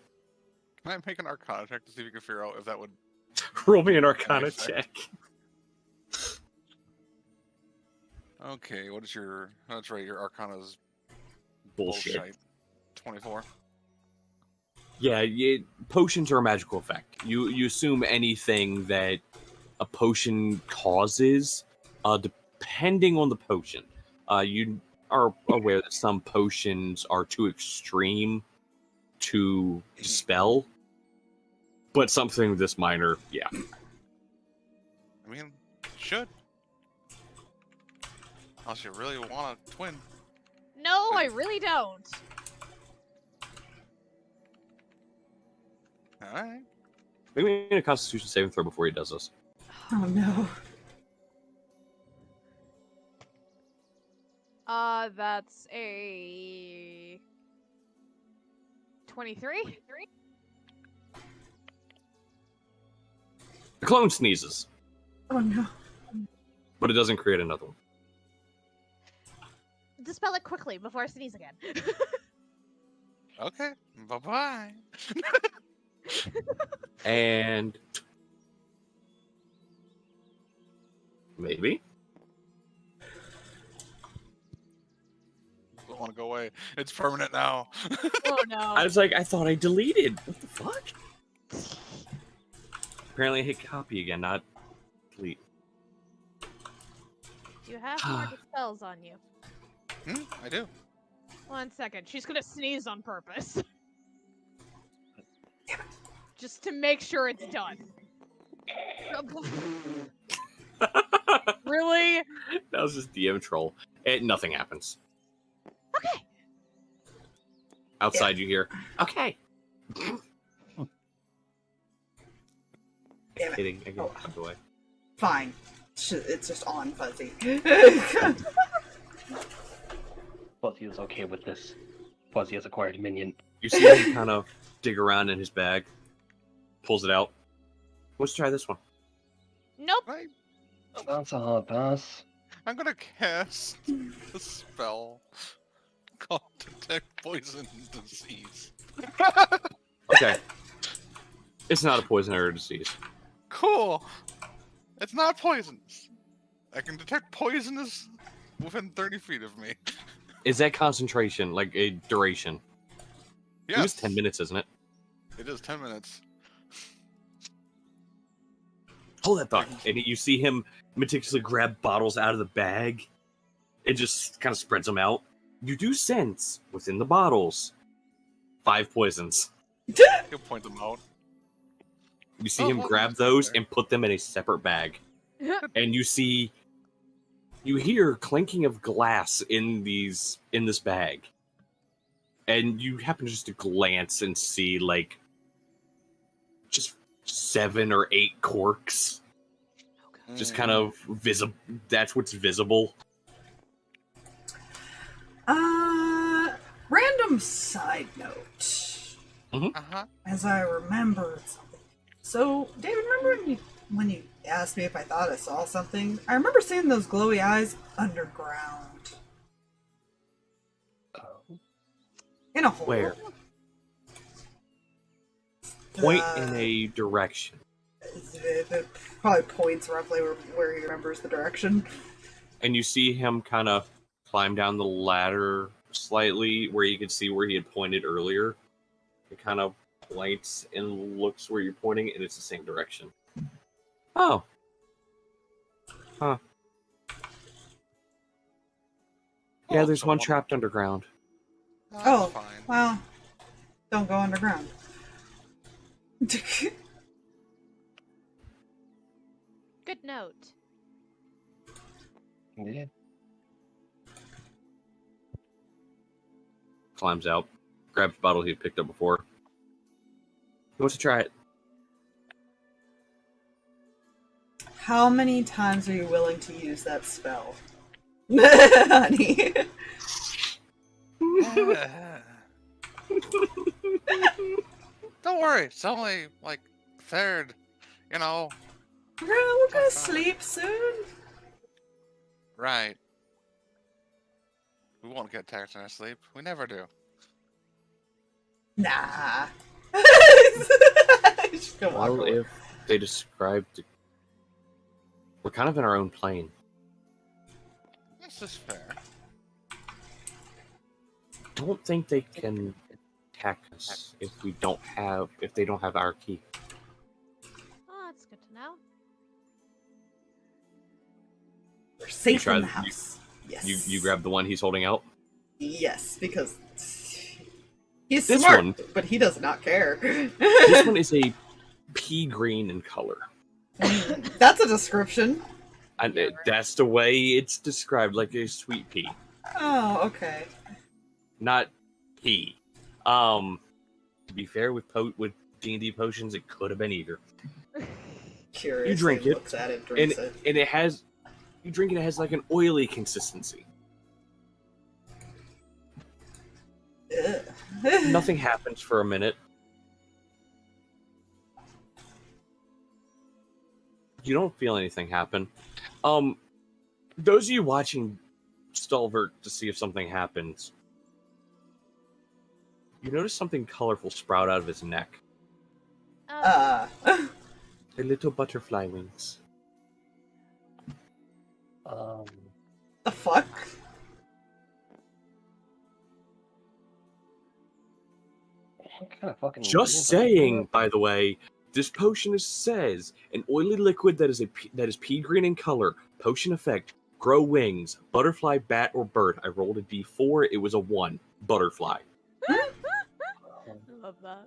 Can I make an Arcana check to see if you can figure out if that would? Roll me an Arcana Nice check. check. Okay, what is your? That's right, your Arcana's Bullshit. 24. Yeah, potions are a magical effect. You assume anything that a potion causes, depending on the potion. You are aware that some potions are too extreme to dispel, but something this minor, yeah. I mean, should. Unless you really want a twin. No, I really don't. Alright. Make me a Constitution saving throw before he does this. oh no. That's a 23. The clone sneezes, Oh no. but it doesn't create another one. Dispel it quickly before I sneeze again. Okay. Bye-bye. And maybe. Don't want to go away. It's permanent now. Oh no. I was like, I thought I deleted. What the fuck? Apparently I hit copy again, not delete. You have more spells on you. I do. 1 second. She's gonna sneeze on purpose. Just to make sure it's done. Really? That was just DM troll. Nothing happens. Okay. Outside you hear, okay. Damn it. Kidding. I go away. Fine. It's just on Fuzzy. Fuzzy is okay with this. Fuzzy has acquired a minion. You see him kind of dig around in his bag, pulls it out. Let's try this one. Nope. Right. That's a hard pass. I'm gonna cast a spell called Detect Poison Disease. Okay. It's not a poison or a disease. Cool. It's not poisonous. I can detect poisonous within 30 feet of me. Is that concentration, like a duration? Yes. It was 10 minutes, isn't it? It is 10 minutes. Hold that thought. And you see him meticulously grab bottles out of the bag. It just kind of spreads them out. You do sense, within the bottles, 5 poisons. He'll point them out. You see him grab those and put them in a separate bag. And you hear clinking of glass in this bag. And you happen just to glance and see, like, just 7 or 8 corks. Just kind of visible. That's what's visible. Random side note. Uh-huh. As I remembered something. So, David, remember when you asked me if I thought I saw something? I remember seeing those glowy eyes underground. In a hole. Where? Point in a direction. It probably points roughly where he remembers the direction. And you see him kind of climb down the ladder slightly where you can see where he had pointed earlier. It kind of points and looks where you're pointing, and it's the same direction. Oh. Huh. Yeah, there's one trapped underground. Oh, Fine. well, don't go underground. Good note. Yeah. Climbs out, grabs the bottle he had picked up before. He wants to try it. How many times are you willing to use that spell? Honey. Don't worry, it's only like third, you know. We're gonna sleep soon. Right. We won't get attacked in our sleep. We never do. Nah. Just gonna walk Well, away. if they described... We're kind of in our own plane. This is fair. Don't think they can attack us if they don't have our key. Oh, that's good to know. We're safe You in the tried- house. Yes. You grab the one he's holding out? Yes, because he's This smart, one- but he does not care. This one is a pea green in color. That's a description. And that's the way it's described, like a sweet pea. Oh, okay. Not pea. To be fair, with D&D potions, it could have been either. Curious. You drink it, Looks at it, drinks it. And it has... You drink it, it has like an oily consistency. Ugh. Nothing happens for a minute. You don't feel anything happen. Those of you watching Stalverk to see if something happens, You notice something colorful sprout out of his neck. Uh. A little butterfly wings. The fuck? What kind of fucking Just saying, by the way, this potion says an oily liquid that is pea green in color. Potion effect: grow wings. Butterfly, bat, or bird. I rolled a d4. It was a 1. Butterfly. I love that.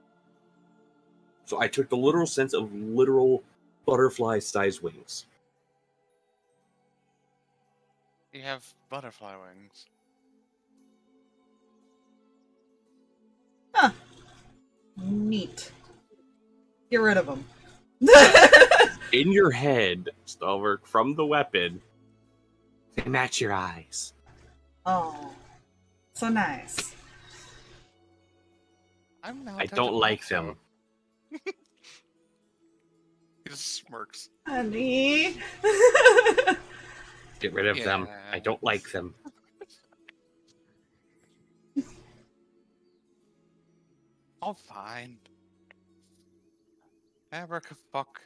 So I took the literal sense of literal butterfly-sized wings. You have butterfly wings. Huh. Neat. Get rid of them. In your head, Stalverk, from the weapon, they match your eyes. Oh. So nice. I'm now I don't like them. He just smirks. Honey. Get rid of them. I don't like them. All fine. Abraca-fuck.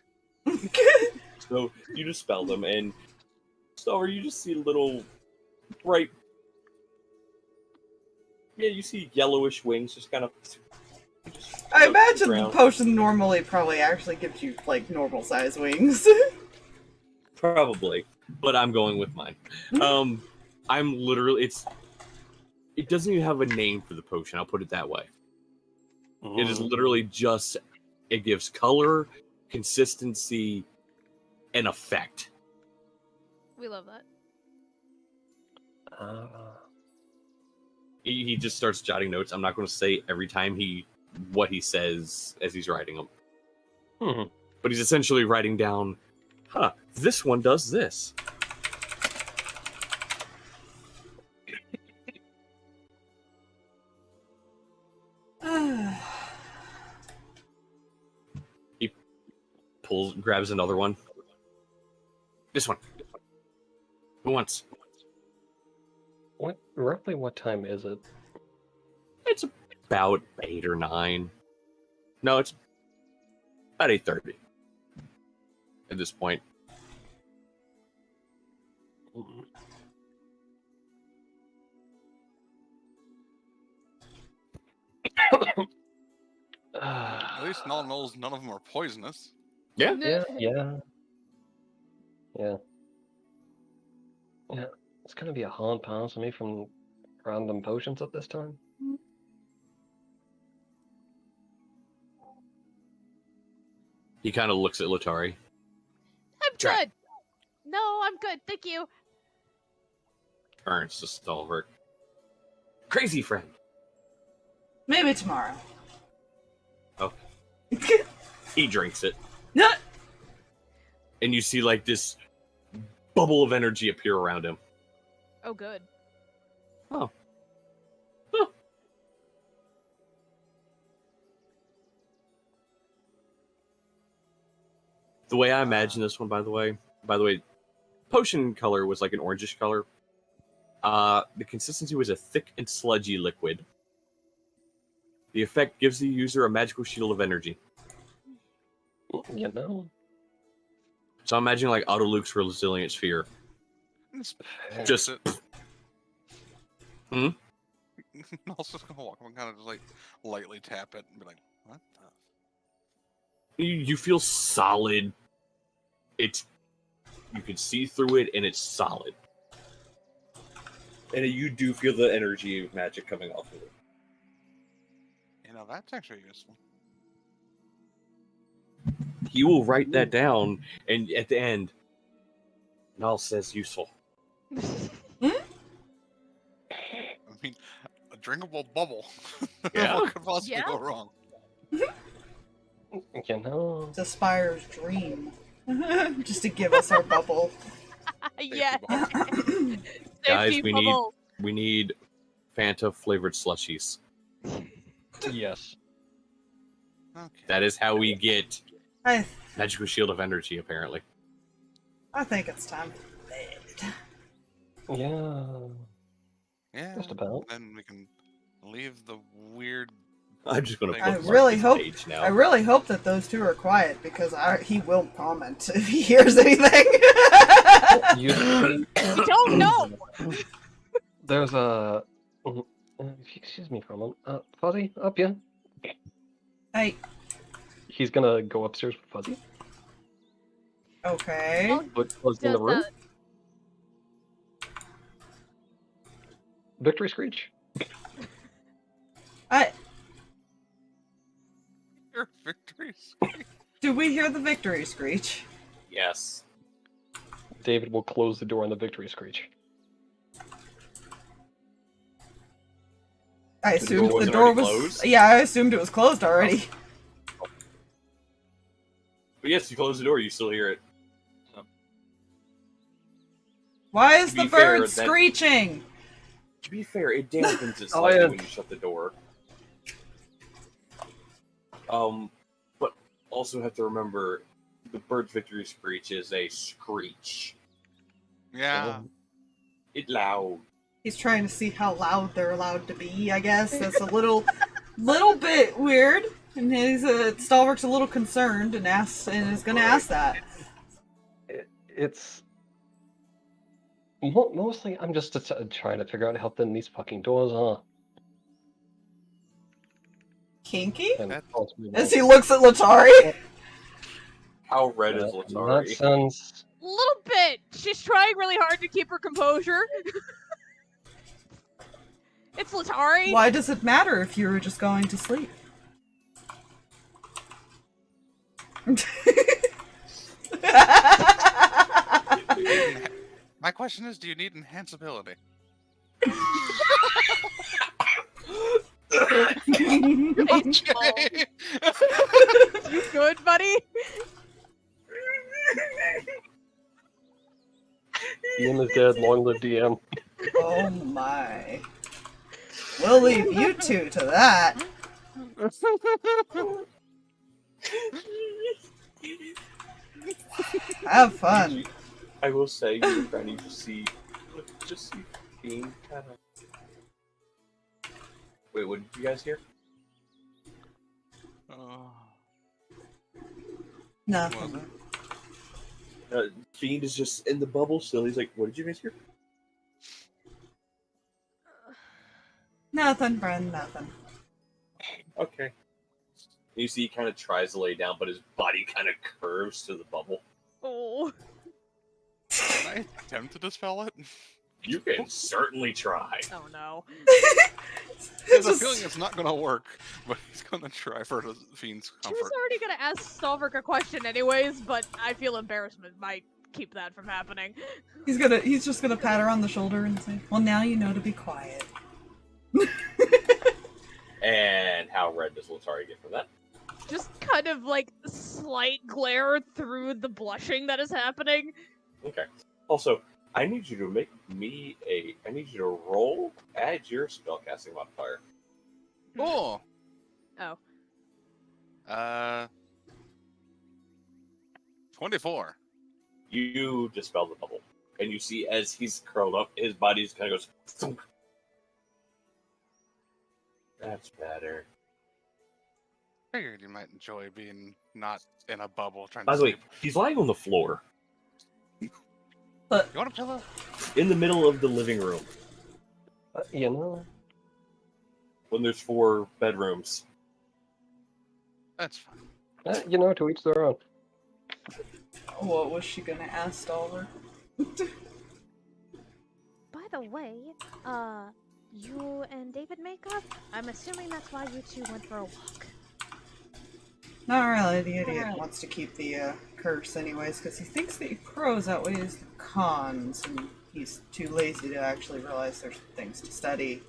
So you dispel them, and Stalverk, you just see little bright. Yeah, you see yellowish wings just kind of. I imagine the ground. potion normally probably actually gives you, like, normal size wings. Probably, but I'm going with mine. I'm literally, it doesn't even have a name for the potion, I'll put it that way. It is literally just, it gives color, consistency, and effect. We love that. He just starts jotting notes. I'm not going to say every time what he says as he's writing them. But he's essentially writing down, this one does this. He grabs another one. This one. Who wants? Roughly what time is it? It's about 8 or 9. No, it's about 8:30 at this point. At least Null knows none of them are poisonous. Yeah. Yeah. It's gonna be a hard pass for me from random potions at this time. He kind of looks at Letari. I'm Try. good. No, I'm good. Thank you. Turns to Stalverk. Crazy friend. Maybe tomorrow. Oh. He drinks it. And you see like this bubble of energy appear around him. Oh, good. Oh. The way I imagine this one, by the way, potion color was like an orangish color. The consistency was a thick and sludgy liquid. The effect gives the user a magical shield of energy. You know? So I'm imagining like Autoluke's resilient sphere. Just. Null's just gonna walk up and kind of just like lightly tap it and be like, what the? You feel solid. You can see through it, and it's solid. And you do feel the energy of magic coming off of it. You know, that's actually useful. He will write that down, and at the end, Null says useful. I mean, a drinkable bubble. Yeah. What could possibly Yeah. go wrong? You know? It's Aspire's dream. Just to give us our bubble. Yeah. bubble. Guys, Safety we bubble. need Fanta flavored slushies. Yes. Okay. That is how we get I magical shield of energy, apparently. think it's time for bed. Yeah. Yeah. Just about. Then we can leave the weird I'm just gonna. I Put really hope- page now. I really hope that those two are quiet because he will comment if he hears anything. You see, We don't know! there's a. Excuse me for a moment. Fuzzy, up yeah. Hey, He's gonna go upstairs with Fuzzy. okay. I'll Put Fuzzy in the just, room. Victory screech. Your victories. Do we hear the victory screech? Yes. David will close the door on the victory screech. I The door assumed the wasn't door already was. closed? Yeah, I assumed it was closed already. But yes, you close the door, you still hear it. Why is To the be fair, bird that- screeching? To be fair, it dampens it Oh, slightly yeah. when you shut the door. But also have to remember, the bird's victory screech is a screech. Yeah. It loud. He's trying to see how loud they're allowed to be. I guess that's a little bit weird. And Stalverk's a little concerned and is going to ask that. It's mostly I'm just trying to figure out how thin these fucking doors are. Kinky? And That- As he looks at Letari. How red is That Letari? sounds. Little bit! She's trying really hard to keep her composure. It's Letari! Why does it matter if you were just going to sleep? My question is, do you need enhanceability? Okay. You good, buddy? DM is dead. Long live DM. Oh my. We'll leave you two to that. Have fun. I will say, you're trying to see being kind of. Wait, what did you guys hear? Oh, Nothing. was it? Fiend is just in the bubble still. He's like, what did you guys hear? Nothing, friend, nothing. Okay. You see, he kind of tries to lay down, but his body kind of curves to the bubble. Oh. Can I attempt to dispel it? You can certainly try. Oh no. There's a Just- feeling it's not gonna work, but he's gonna try for the fiend's She was comfort. already gonna ask Stalverk a question anyways, but I feel embarrassment might keep that from happening. He's just gonna pat her on the shoulder and say, well, now you know to be quiet. And how red does Letari get from that? Just kind of like slight glare through the blushing that is happening. Okay. Also, I need you to make me I need you to roll, add your spellcasting modifier. Oh. Oh. 24. You dispel the bubble. And you see as he's curled up, his body just kind of goes thunk. That's better. Figured you might enjoy being not in a bubble trying By to the way, sleep. he's lying on the floor You want a pillow? in the middle of the living room You know, when there's 4 bedrooms. That's fine. to each their own. What was she gonna ask Stalver? By the way, you and David make up? I'm assuming that's why you two went for a walk. Not really, the idiot wants to keep the curse anyways, because he thinks the pros outweighs the cons, and he's too lazy to actually realize there's things to study.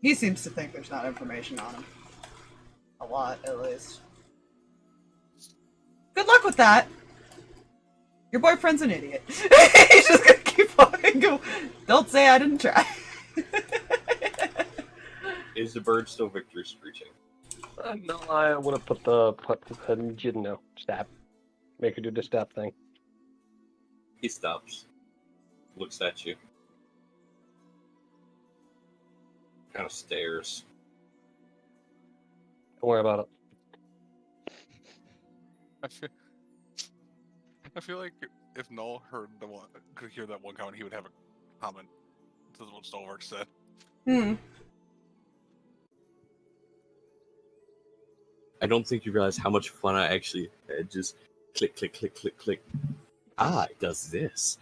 He seems to think there's not information on him. A lot, at least. Good luck with that! Your boyfriend's an idiot. He's just gonna keep fucking go. Don't say I didn't try. Is the bird still victory screeching? No, I would have put stab. Make her do the stab thing. He stops. Looks at you. Kind of stares. Don't worry about it. I feel like if Null could hear that one comment, he would have a comment. This is what Stalverk said. Hmm. I don't think you realize how much fun I actually had. Just click, click, click, click, click. It does this.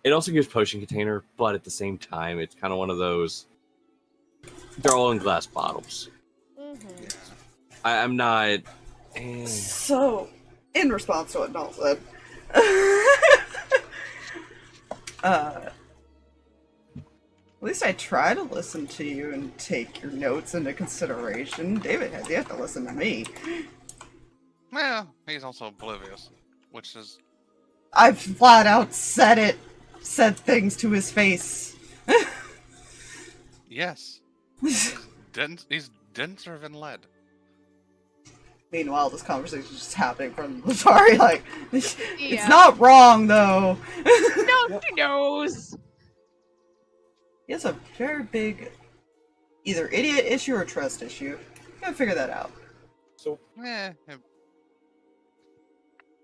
It also gives potion container, but at the same time, it's kind of one of those. They're all in glass bottles. Mm-hmm. I'm not. So, in response to what Null said, at least I try to listen to you and take your notes into consideration. David has yet to listen to me. Well, he's also oblivious, which is I've flat out said things to his face. yes. He's denser than lead. Meanwhile, this conversation is just happening from Letari, like, it's Yeah. not wrong, though. No, she knows. He has a very big, either idiot issue or trust issue. Gotta figure that out. So, I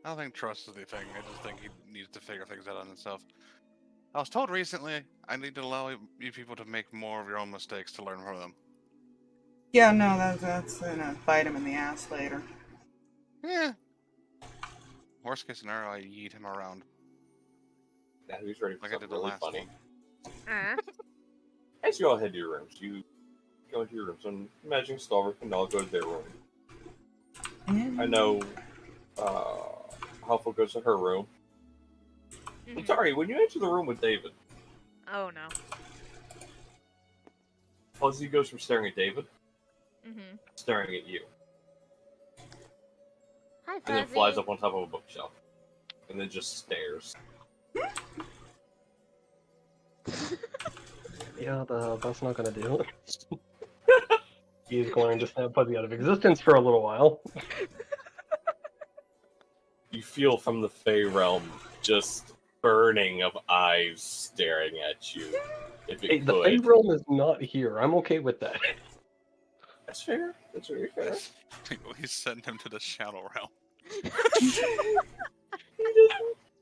don't think trust is the thing. I just think he needs to figure things out on himself. I was told recently I need to allow you people to make more of your own mistakes to learn from them. Yeah, no, that's gonna bite him in the ass later. Yeah. Worst case scenario, I yeet him around. now who's ready for Like I something did the really last funny? one. As you all head to your rooms, you go into your rooms, and imagine Stalverk and all go to their room. I know Huffle goes to her room. Mhm. Letari, when you enter the room with David, Oh no. Fuzzy goes from staring at David, Mm-hmm. staring at you, Hi, and then Fuzzy. flies up on top of a bookshelf, and then just stares. Yeah, that's not gonna do. He's going to snap Fuzzy out of existence for a little while. You feel from the Fey realm just burning of eyes staring at you. If it Hey, the Fey could. realm is not here. I'm okay with that. That's fair. That's very fair. He's sending him to the Shadow Realm.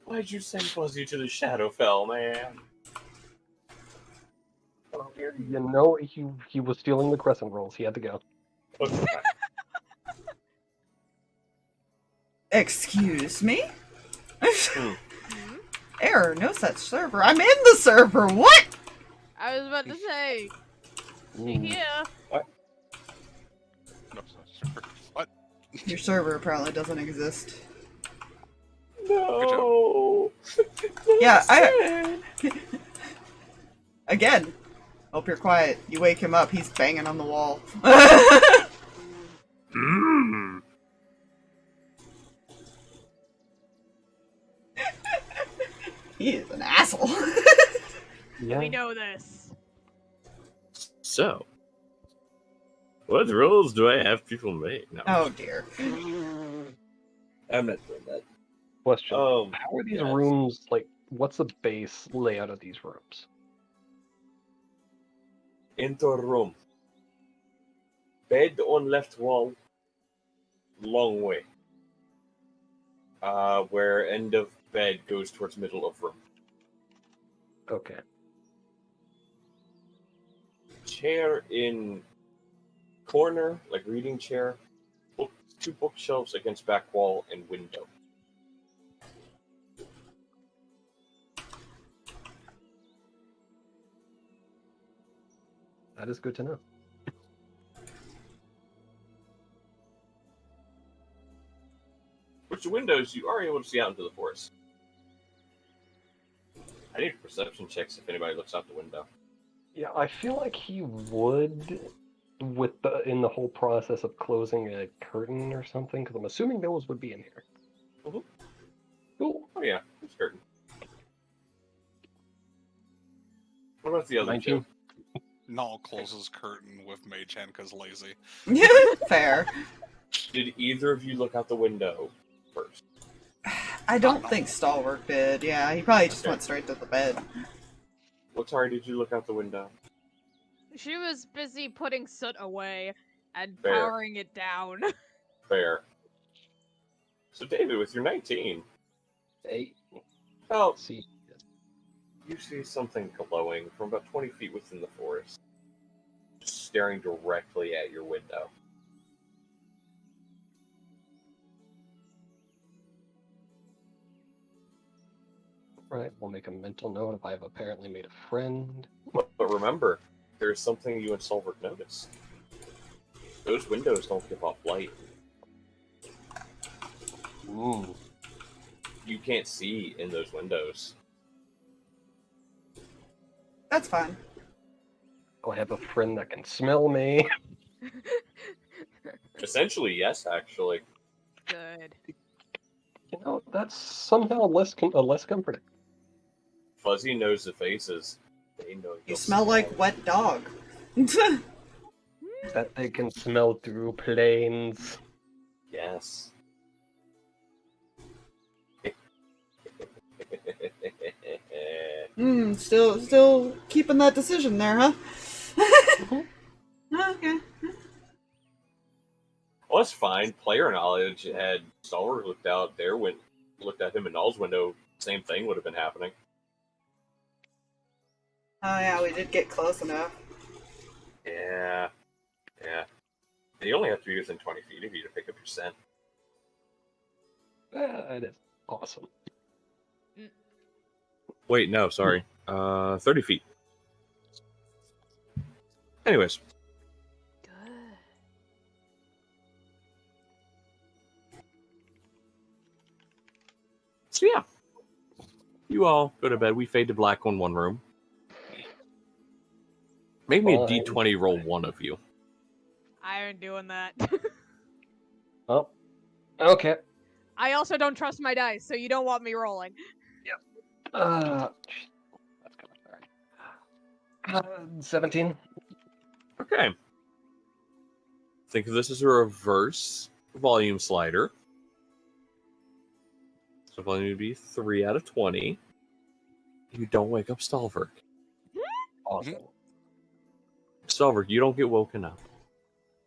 Why'd you send Fuzzy to the Shadowfell, man? You know, he was stealing the crescent rolls. He had to go. Okay. Excuse me? Hmm. Error, no such server. I'm in the server, what? I was about to say. Yeah. No, sorry. What? Your server apparently doesn't exist. No. Yeah, Again, hope you're quiet. You wake him up, he's banging on the wall. Mm. He is an asshole. Yeah. We know this. So, what rules do I have people make? No, Oh dear. I'm not doing that. Question. How How are these rooms, like, what's the base layout of these rooms? Enter room. Bed on left wall. Long way. Where end of bed goes towards middle of room. Okay. Chair in corner, like reading chair. Two bookshelves against back wall and window. That is good to know. Which windows you are able to see out into the forest. I need perception checks if anybody looks out the window. Yeah, I feel like he would, in the whole process of closing a curtain or something, because I'm assuming those would be in here. Mhm. Cool. Oh yeah, it's curtain. What about the other 19. two? Null closes curtain with Mage Hand because lazy. Fair. Did either of you look out the window first? I don't think Stalverk did. Yeah, he probably just Okay. went straight to the bed. Letari, did you look out the window? She was busy putting soot away and Fair. powering it down. Fair. So, David, with your 19, Hey, oh, see. you see something glowing from about 20 feet within the forest, just staring directly at your window. Right, we'll make a mental note if I've apparently made a friend. But remember, there's something you and Stalverk noticed. Those windows don't give off light. Ooh. You can't see in those windows. That's fine. Oh, I have a friend that can smell me. Essentially, yes, actually. Good. You know, that's somehow less comforting. Fuzzy knows the faces. They know You you'll smell like wet dog. That they can smell through planes. Yes. Still keeping that decision there, huh? Okay. Well, that's fine. Player knowledge had Stalverk looked at him in Null's window, same thing would have been happening. Oh yeah, we did get close enough. Yeah. And you only have to be within 20 feet of you to pick up your scent. That is awesome. Wait, no, sorry. 30 feet. Anyways. Good. So yeah. You all go to bed. We fade to black on one room. Make me a Fine. d20 roll one of you. I ain't doing that. Oh, okay. I also don't trust my dice, so you don't want me rolling. That's good. 17. Okay. Think of this as a reverse volume slider. So volume would be 3 out of 20. You don't wake up Stalverk. Awesome. Stalverk, you don't get woken up.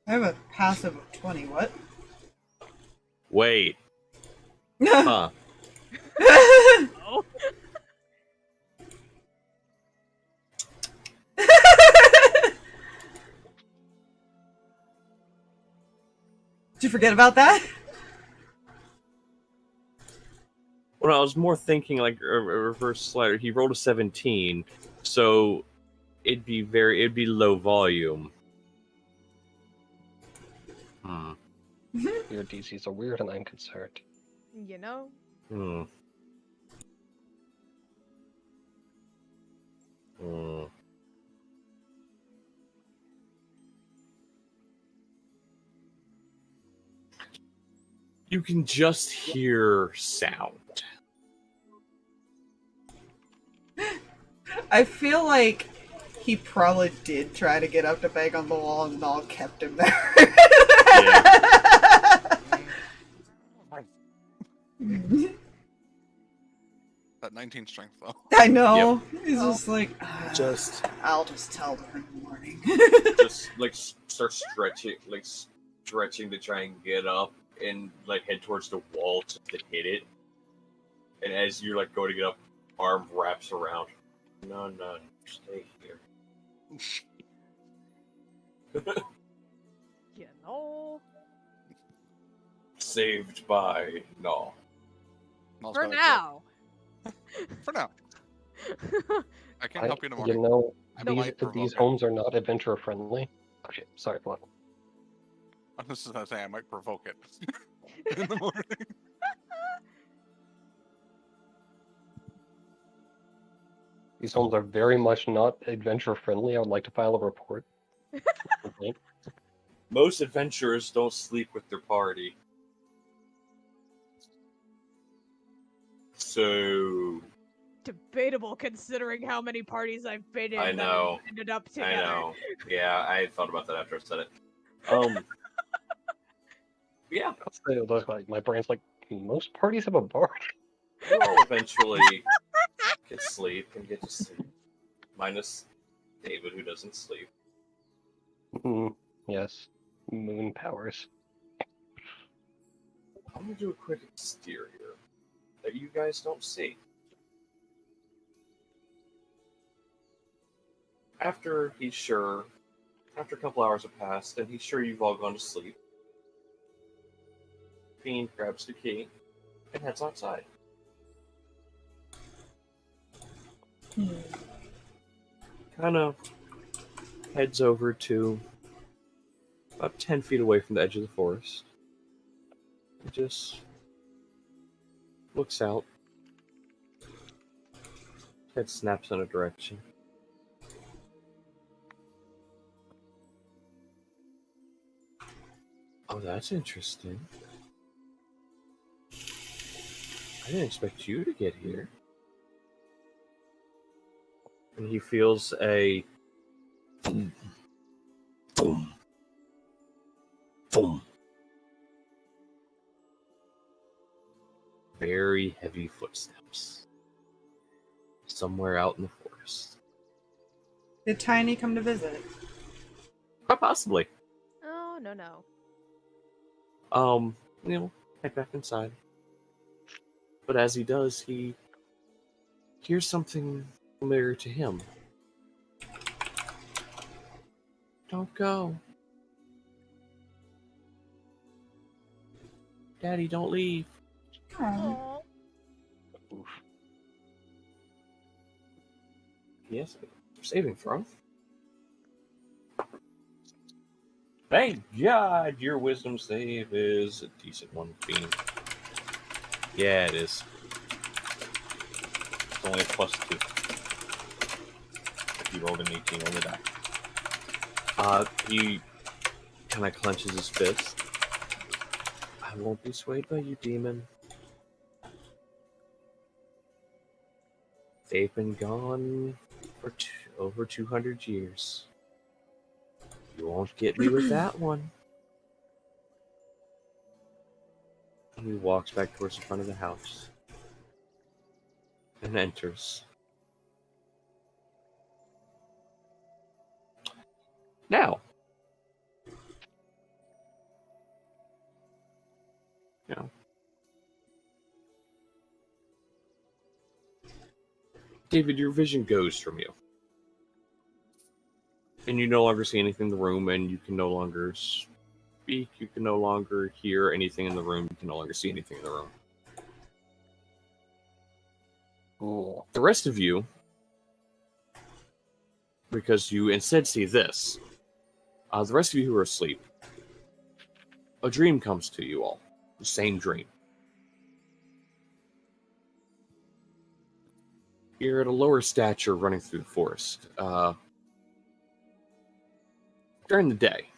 I have a passive of 20. What? Wait. Huh. Oh. Did you forget about that? Well, I was more thinking like a reverse slider. He rolled a 17, so it'd be low volume. Your DCs are weird and I'm concerned. You know? Hmm. You can just hear sound. I feel like he probably did try to get up to bang on the wall and Null kept him there. That 19 strength though. I know. He's just like, Just I'll just tell them in the morning. just like start stretching to try and get up and like head towards the wall to hit it. And as you like go to get up, arm wraps around. No, stay here. You know? Saved by no. For now. For now. I can help you in the You morning. know, I these, might provoke these it. homes are not adventure friendly. Oh shit, sorry, what? I was just gonna say I might provoke it in the morning. These homes are very much not adventure friendly. I would like to file a report. Complaint. Most adventurers don't sleep with their party. So Debatable considering how many parties I've been in I that know. have ended up together. I know. Yeah, I had thought about that after I said it. Yeah, I'll say it looks like my brain's like most parties have a bar. you'll all eventually get sleep and get to sleep. Minus David, who doesn't sleep. Yes. Moon powers. I'm gonna do a quick exterior that you guys don't see. After a couple hours have passed, and he's sure you've all gone to sleep, Fiend grabs the key and heads outside. Kind of heads over to about 10 feet away from the edge of the forest. He just looks out. Head snaps in a direction. Oh, that's interesting. I didn't expect you to get here. And he feels a boom, boom, boom. Very heavy footsteps. Somewhere out in the forest. Did Tiny come to visit? Quite possibly. Oh, no. Head back inside. But as he does, he hears something familiar to him. Don't go. Daddy, don't leave. Oh. Aw. Yes, saving throw. Thank God your wisdom save is a decent one, Fiend. Yeah, it is. It's only a +2. If you rolled an 18 on the die. He kind of clenches his fist. I won't be swayed by you, demon. They've been gone for over 200 years. You won't get me with that one. And he walks back towards the front of the house and enters. Now, David, your vision goes from you. And you no longer see anything in the room, and you can no longer speak, you can no longer hear anything in the room, you can no longer see anything in the room. Cool. The rest of you, because you instead see this, the rest of you who are asleep, a dream comes to you all. The same dream. You're at a lower stature running through the forest. During the day.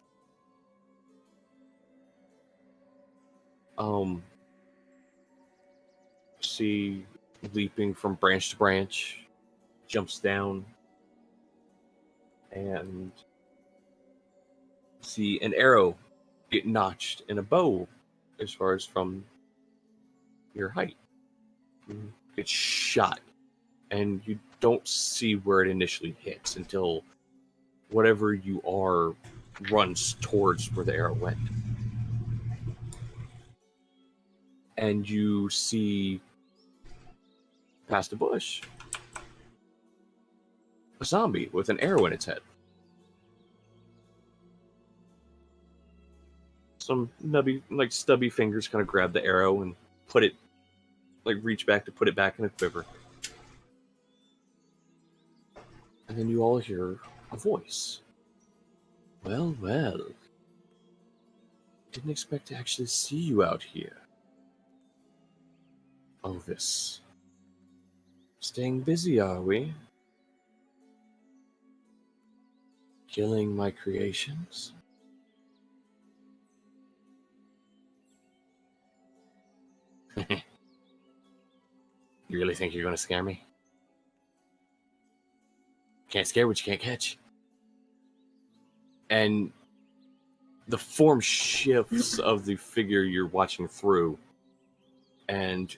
See leaping from branch to branch, jumps down, and see an arrow get notched in a bow as far as from your height. It's shot, and you don't see where it initially hits until whatever you are runs towards where the arrow went. And you see past a bush a zombie with an arrow in its head. Some stubby fingers kind of grab the arrow and put it, reach back to put it back in a quiver. And then you all hear a voice. Well, well. Didn't expect to actually see you out here. Ovis. Staying busy, are we? Killing my creations? You really think you're going to scare me? Can't scare what you can't catch. And the form shifts of the figure you're watching through, and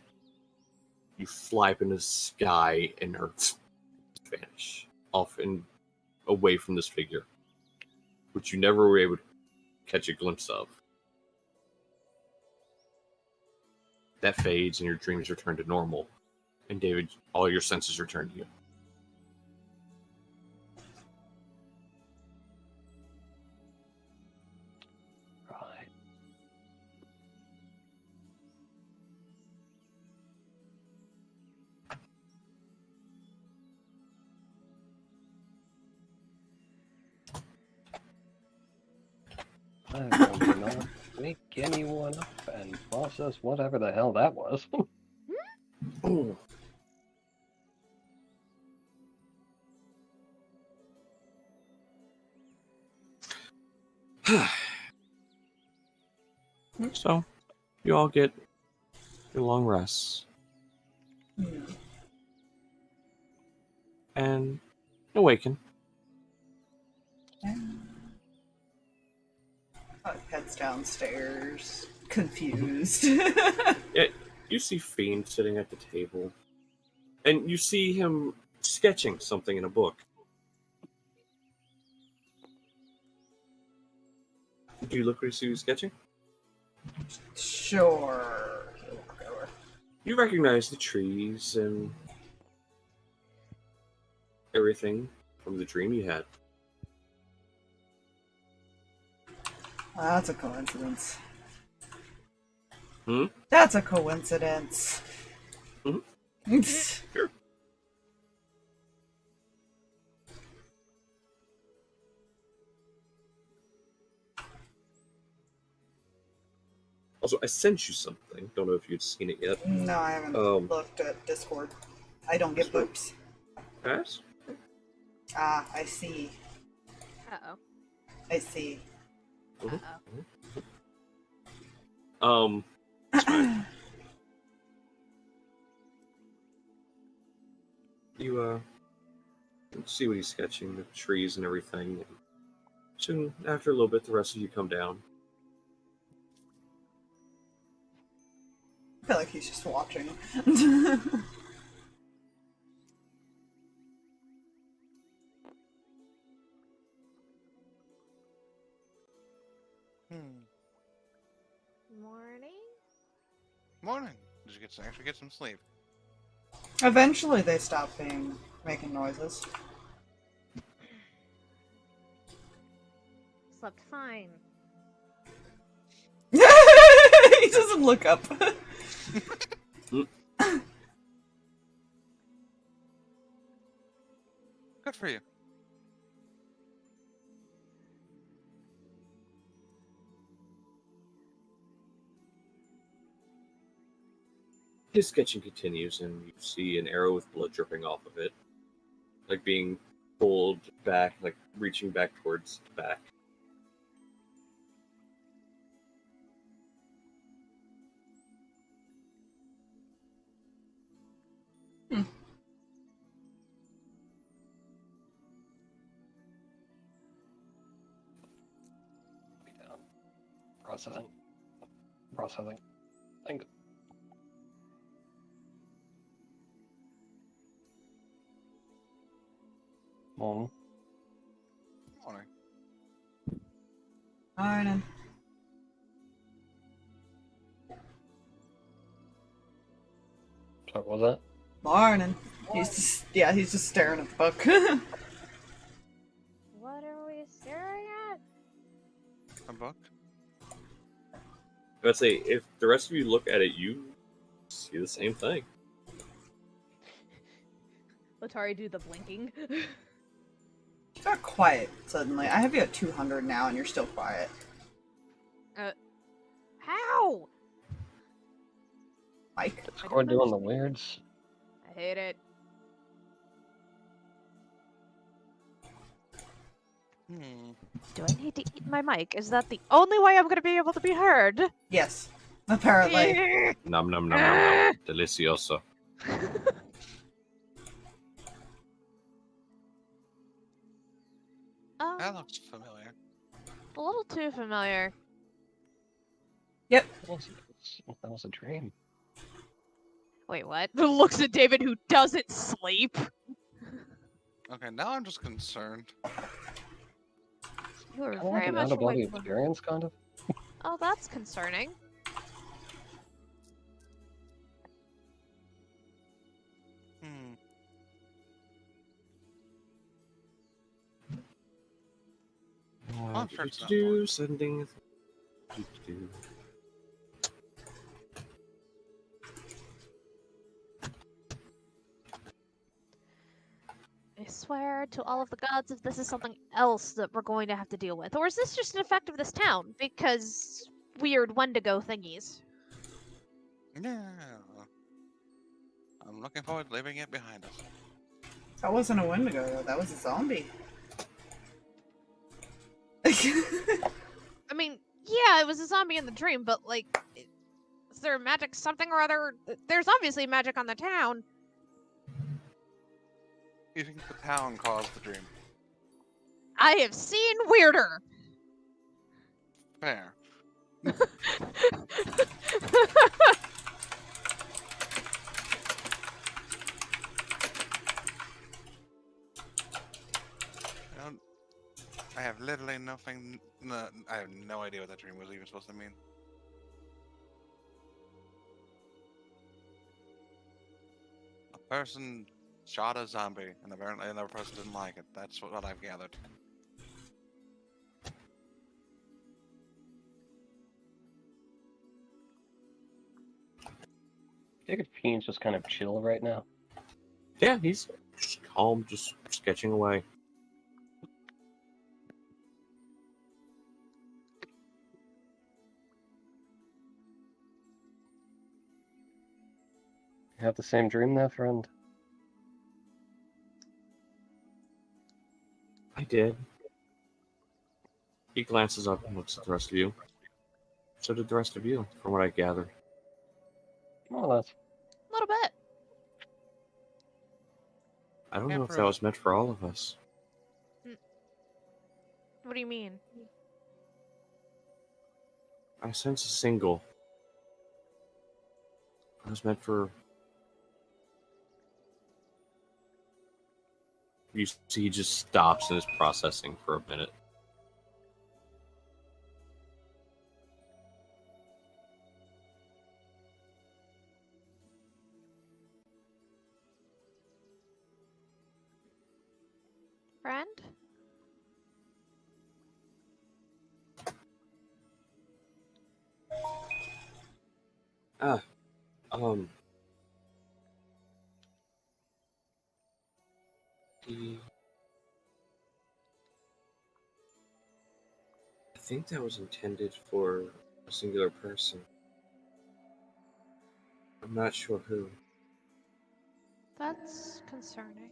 you fly up into the sky and vanish off and away from this figure. which you never were able to catch a glimpse of. That fades and your dreams return to normal. And David, all your senses return to you. Right. I will not wake anyone up and process whatever the hell that was. Oh. So, you all get your long rests and awaken. Heads downstairs, confused. You see Fiend sitting at the table, and you see him sketching something in a book. Do you look where you see who's sketching? Sure. He'll walk over. You recognize the trees and everything from the dream you had. That's a coincidence. Hmm? That's a coincidence. Sure. Also, I sent you something. Don't know if you'd seen it yet. No, I haven't looked at Discord. I don't get books. Pass? Ah, I see. Uh-oh. I see. Uh-oh. It's fine. You see what he's sketching, the trees and everything. And soon after a little bit, the rest of you come down. I feel like he's just watching. Morning? Morning. Did you actually get some sleep? Eventually they stop making noises. Slept fine. He doesn't look up. Good for you. His sketching continues, and you see an arrow with blood dripping off of it. Like being pulled back, like reaching back towards the back. Processing. Processing. Thank Morning. Morning. Morning. So what was that? Morning. He's just staring at the book. What are we staring at? A book? I'd say if the rest of you look at it, you see the same thing. Letari do the blinking. You got quiet suddenly. I have you at 200 now, and you're still quiet. How? Mike? Discord doing the weirds. I hate it. Do I need to eat my mic? Is that the only way I'm gonna be able to be heard? Yes. Apparently. Nom nom nom nom nom. Delicioso. That looks familiar. A little too familiar. Yep. That was a dream. Wait, what? Looks at David who doesn't sleep. Okay, now I'm just concerned. You are Kind of like very an much out-of-body awake. experience, kind of. Oh, that's concerning. Hmm. I'm sure it's not important. Sending. I swear to all of the gods if this is something else that we're going to have to deal with. Or is this just an effect of this town? Because weird Wendigo thingies. Yeah. I'm looking forward to leaving it behind us. That wasn't a Wendigo, though. That was a zombie. I mean, yeah, it was a zombie in the dream, but like, is there magic something or other? There's obviously magic on the town. You think the town caused the dream? I have seen weirder. Fair. I have literally nothing. No, I have no idea what that dream was even supposed to mean. A person shot a zombie, and apparently another person didn't like it. That's what I've gathered. Jacob Fiend's just kind of chill right now. Yeah, he's just calm, just sketching away. You have the same dream there, friend? I did. He glances up and looks at the rest of you. So did the rest of you, from what I gathered. More or less. A little bit. I don't Can't know if that prove. was meant for all of us. What do you mean? I sense a single. It was meant for... You see, he just stops and is processing for a minute. Friend? Ah, um... I think that was intended for a singular person. I'm not sure who. That's concerning.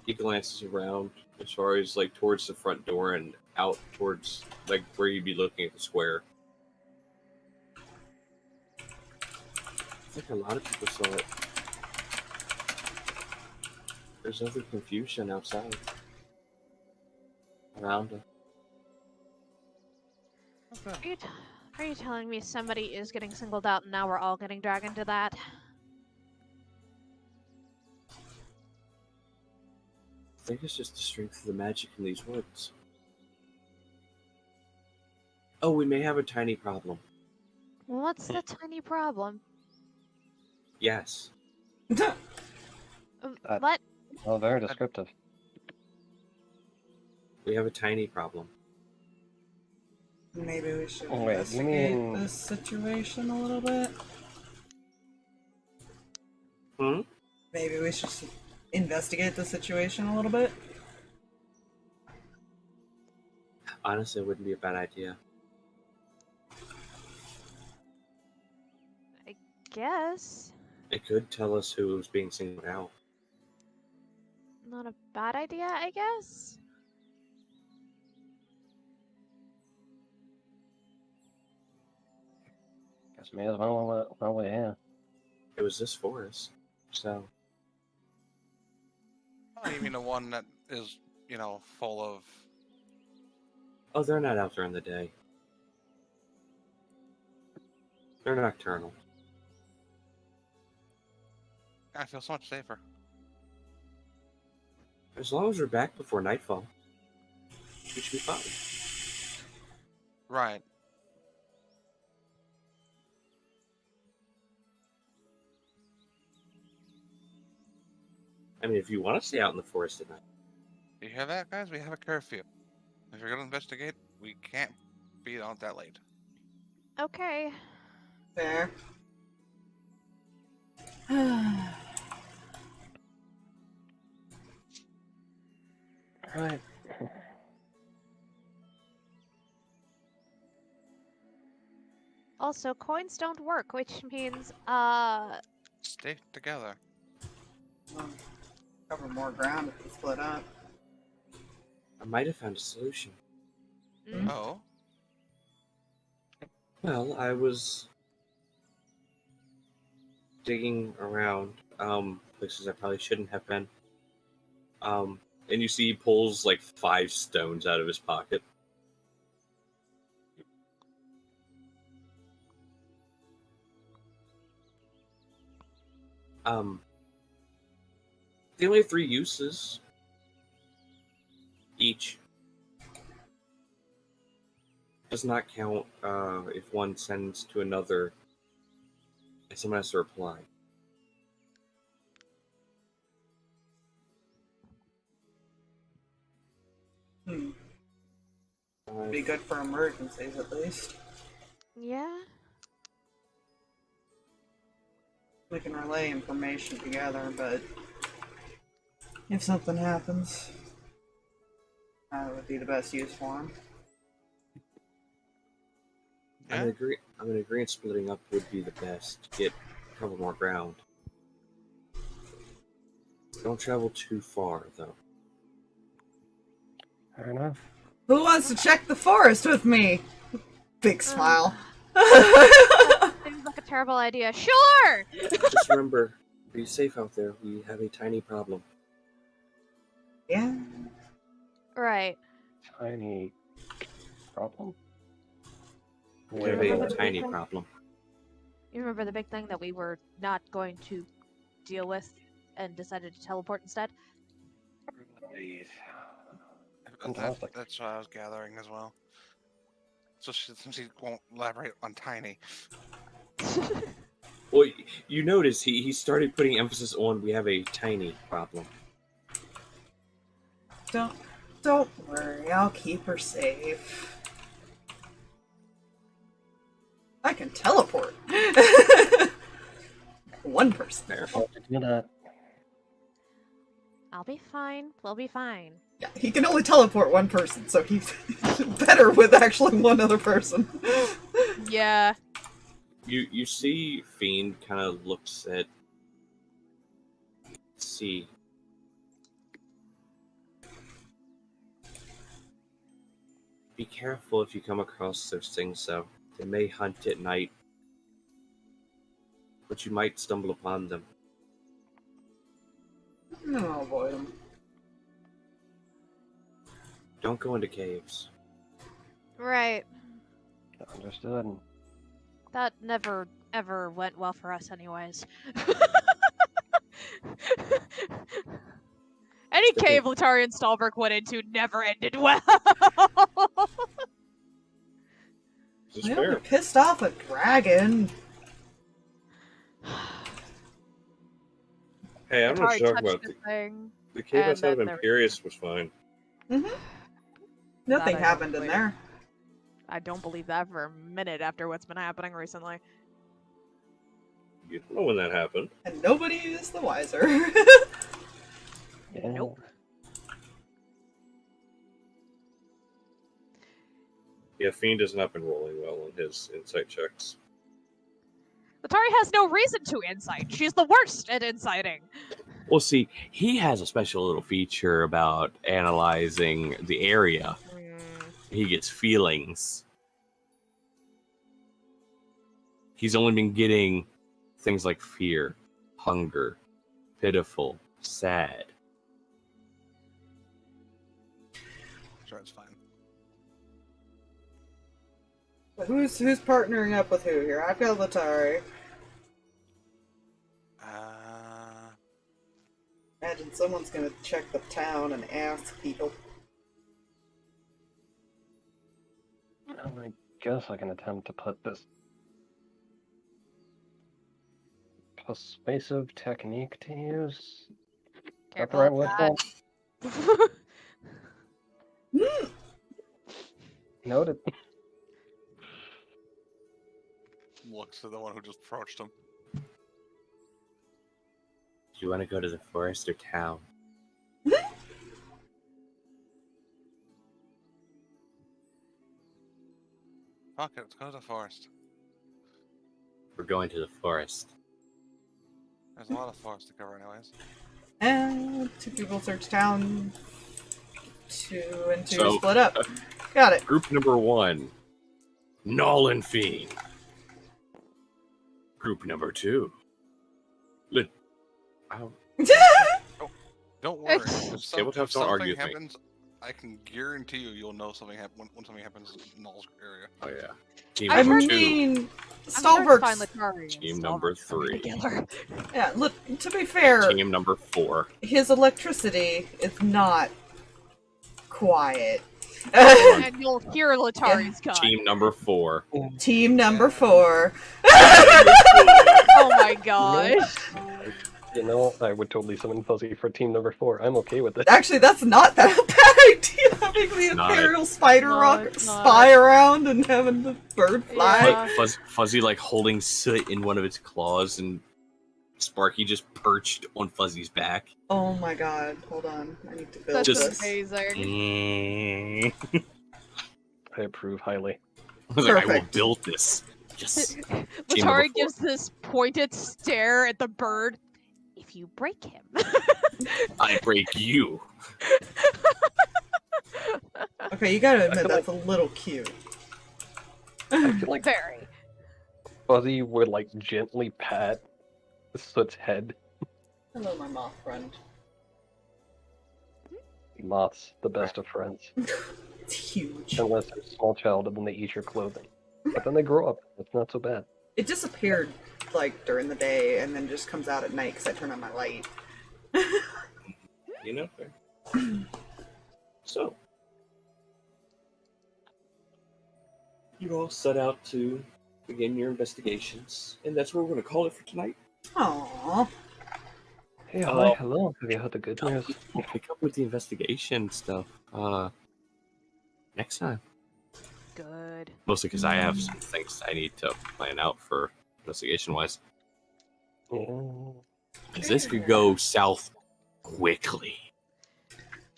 He glances around as far as like towards the front door and out towards like where you'd be looking at the square. I think a lot of people saw it. There's other confusion outside. Around us. Are you telling me somebody is getting singled out and now we're all getting dragged into that? I think it's just the strength of the magic in these woods. Oh, we may have a tiny problem. What's the tiny problem? Yes. What? Oh, very descriptive. We have a tiny problem. Maybe we should Oh, wait, you investigate mean- this situation a little bit. Hmm? Maybe we should investigate the situation a little bit. Honestly, it wouldn't be a bad idea. I guess. It could tell us who was being singled out. Not a bad idea, I guess. Guess may as well while we're here. It was this forest, so... Oh, you mean the one that is, you know, full of... Oh, they're not out during the day. They're nocturnal. I feel so much safer. As long as we're back before nightfall, we should be fine. Right. I mean, if you want to stay out in the forest at night. You hear that, guys? We have a curfew. If you're gonna investigate, we can't be out that late. Okay. Fair. Right. Also, coins don't work, which means, Stay together. Cover more ground if we split up. I might have found a solution. mm, Oh. Well, I was digging around places I probably shouldn't have been. And you see he pulls like 5 stones out of his pocket. They only have 3 uses each. Does not count if one sends to another and someone has to reply. Be good for emergencies at least. yeah. We can relay information together, but if something happens, that would be the best use for him. Yeah. I'm gonna agree splitting up would be the best to get cover more ground. Don't travel too far though. Fair enough. Who wants to check the forest with me? Big smile. Seems like a terrible idea. Sure! Just remember, be safe out there. We have a tiny problem. Yeah. Right. Tiny problem? We have Remember a the tiny big thing? problem. You remember the big thing that we were not going to deal with and decided to teleport instead? Fantastic. That's what I was gathering as well. So since he won't elaborate on tiny. Well, you notice he started putting emphasis on we have a tiny problem. Don't worry, I'll keep her safe. I can teleport. One person there. I'll do that. I'll be fine. We'll be fine. Yeah, he can only teleport one person, so he's better with actually one other person. Yeah. You see Fiend kind of looks at C. Be careful if you come across those things though. They may hunt at night. But you might stumble upon them. No, I'll avoid him. Don't go into caves. Right. Understood. That never, ever went well for us anyways. Any cave Letari and Stalverk went into never ended well. This is I fair. only pissed off a dragon. Hey, I'm not Letari sure touched about the thing. the cave and outside of then there- Imperius was fine. Mm-hmm. That Nothing I don't happened in believe. there. I don't believe that for a minute after what's been happening recently. You don't know when that happened. And nobody is the wiser. Yeah. Nope. Yeah, Fiend has not been rolling well on his insight checks. Letari has no reason to incite. She's the worst at inciting. Well, see, he has a special little feature about analyzing the area. He gets feelings. He's only been getting things like fear, hunger, pitiful, sad. Sure, it's fine. Who's partnering up with who here? I've got Letari. And imagine someone's gonna check the town and ask people. I guess I can attempt to put this persuasive technique to use. Is that the Careful right of word that. for it? Noted. Looks at the one who just approached him. Do you want to go to the forest or town? Fuck it, let's go to the forest. We're going to the forest. There's a lot of forest to cover anyways. And 2 people search town. 2 and 2 So- split up. Got it. Group number 1, Nolan Fiend. Group number 2, Don't worry. Tabletops don't something argue with me. happens, I can guarantee you'll know something when something happens in Null's area. Oh yeah. Team I number 2, mean, I'm sure it's fine, Stalverk's. Letari and Team number Stalverk's gonna be 3. together. Yeah, look, to be fair, team number 4. his electricity is not quiet. And you'll hear Letari's gun. Team number 4. Team number 4. Oh my gosh. You know, I would totally summon Fuzzy for team number 4. I'm okay with it. Actually, that's not that bad idea. Having the not. Imperial Spider No, Rock it's not. spy around and having the bird fly. Yeah. Fuzzy like holding soot in one of its claws, and Sparky just perched on Fuzzy's back. Oh my god, hold on. I need to build That's Just- this. amazing. I I approve highly. was like, I will Perfect. build this. Yes. Team number Letari 4. gives this pointed stare at the bird. If you break him. I break you. Okay, you gotta admit feel that's a little cute. I feel like Very. Fuzzy would like gently pat Soot's head. Hello, my moth friend. Moths, the best of friends. It's huge. Unless they're a small child and then they eat your clothing. But then they grow up. It's not so bad. It disappeared like during the day and then just comes out at night because I turn on my light. You know? So, you all set out to begin your investigations, and that's what we're going to call it for tonight. Aww. Hey, hi, hello. Have you heard the good news? We'll pick up with the investigation stuff next time. Good. Mostly because I have some things I need to plan out for investigation-wise. Yeah. Because this could go south quickly.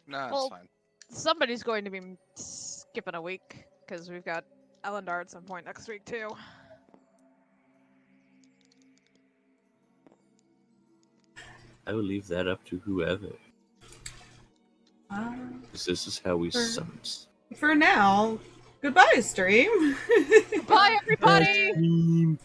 Nah, it's Well- fine. Somebody's going to be skipping a week because we've got Landar at some point next week too. I will leave that up to whoever. 'Cause this is how we summons. For now, goodbye, stream. Bye, everybody.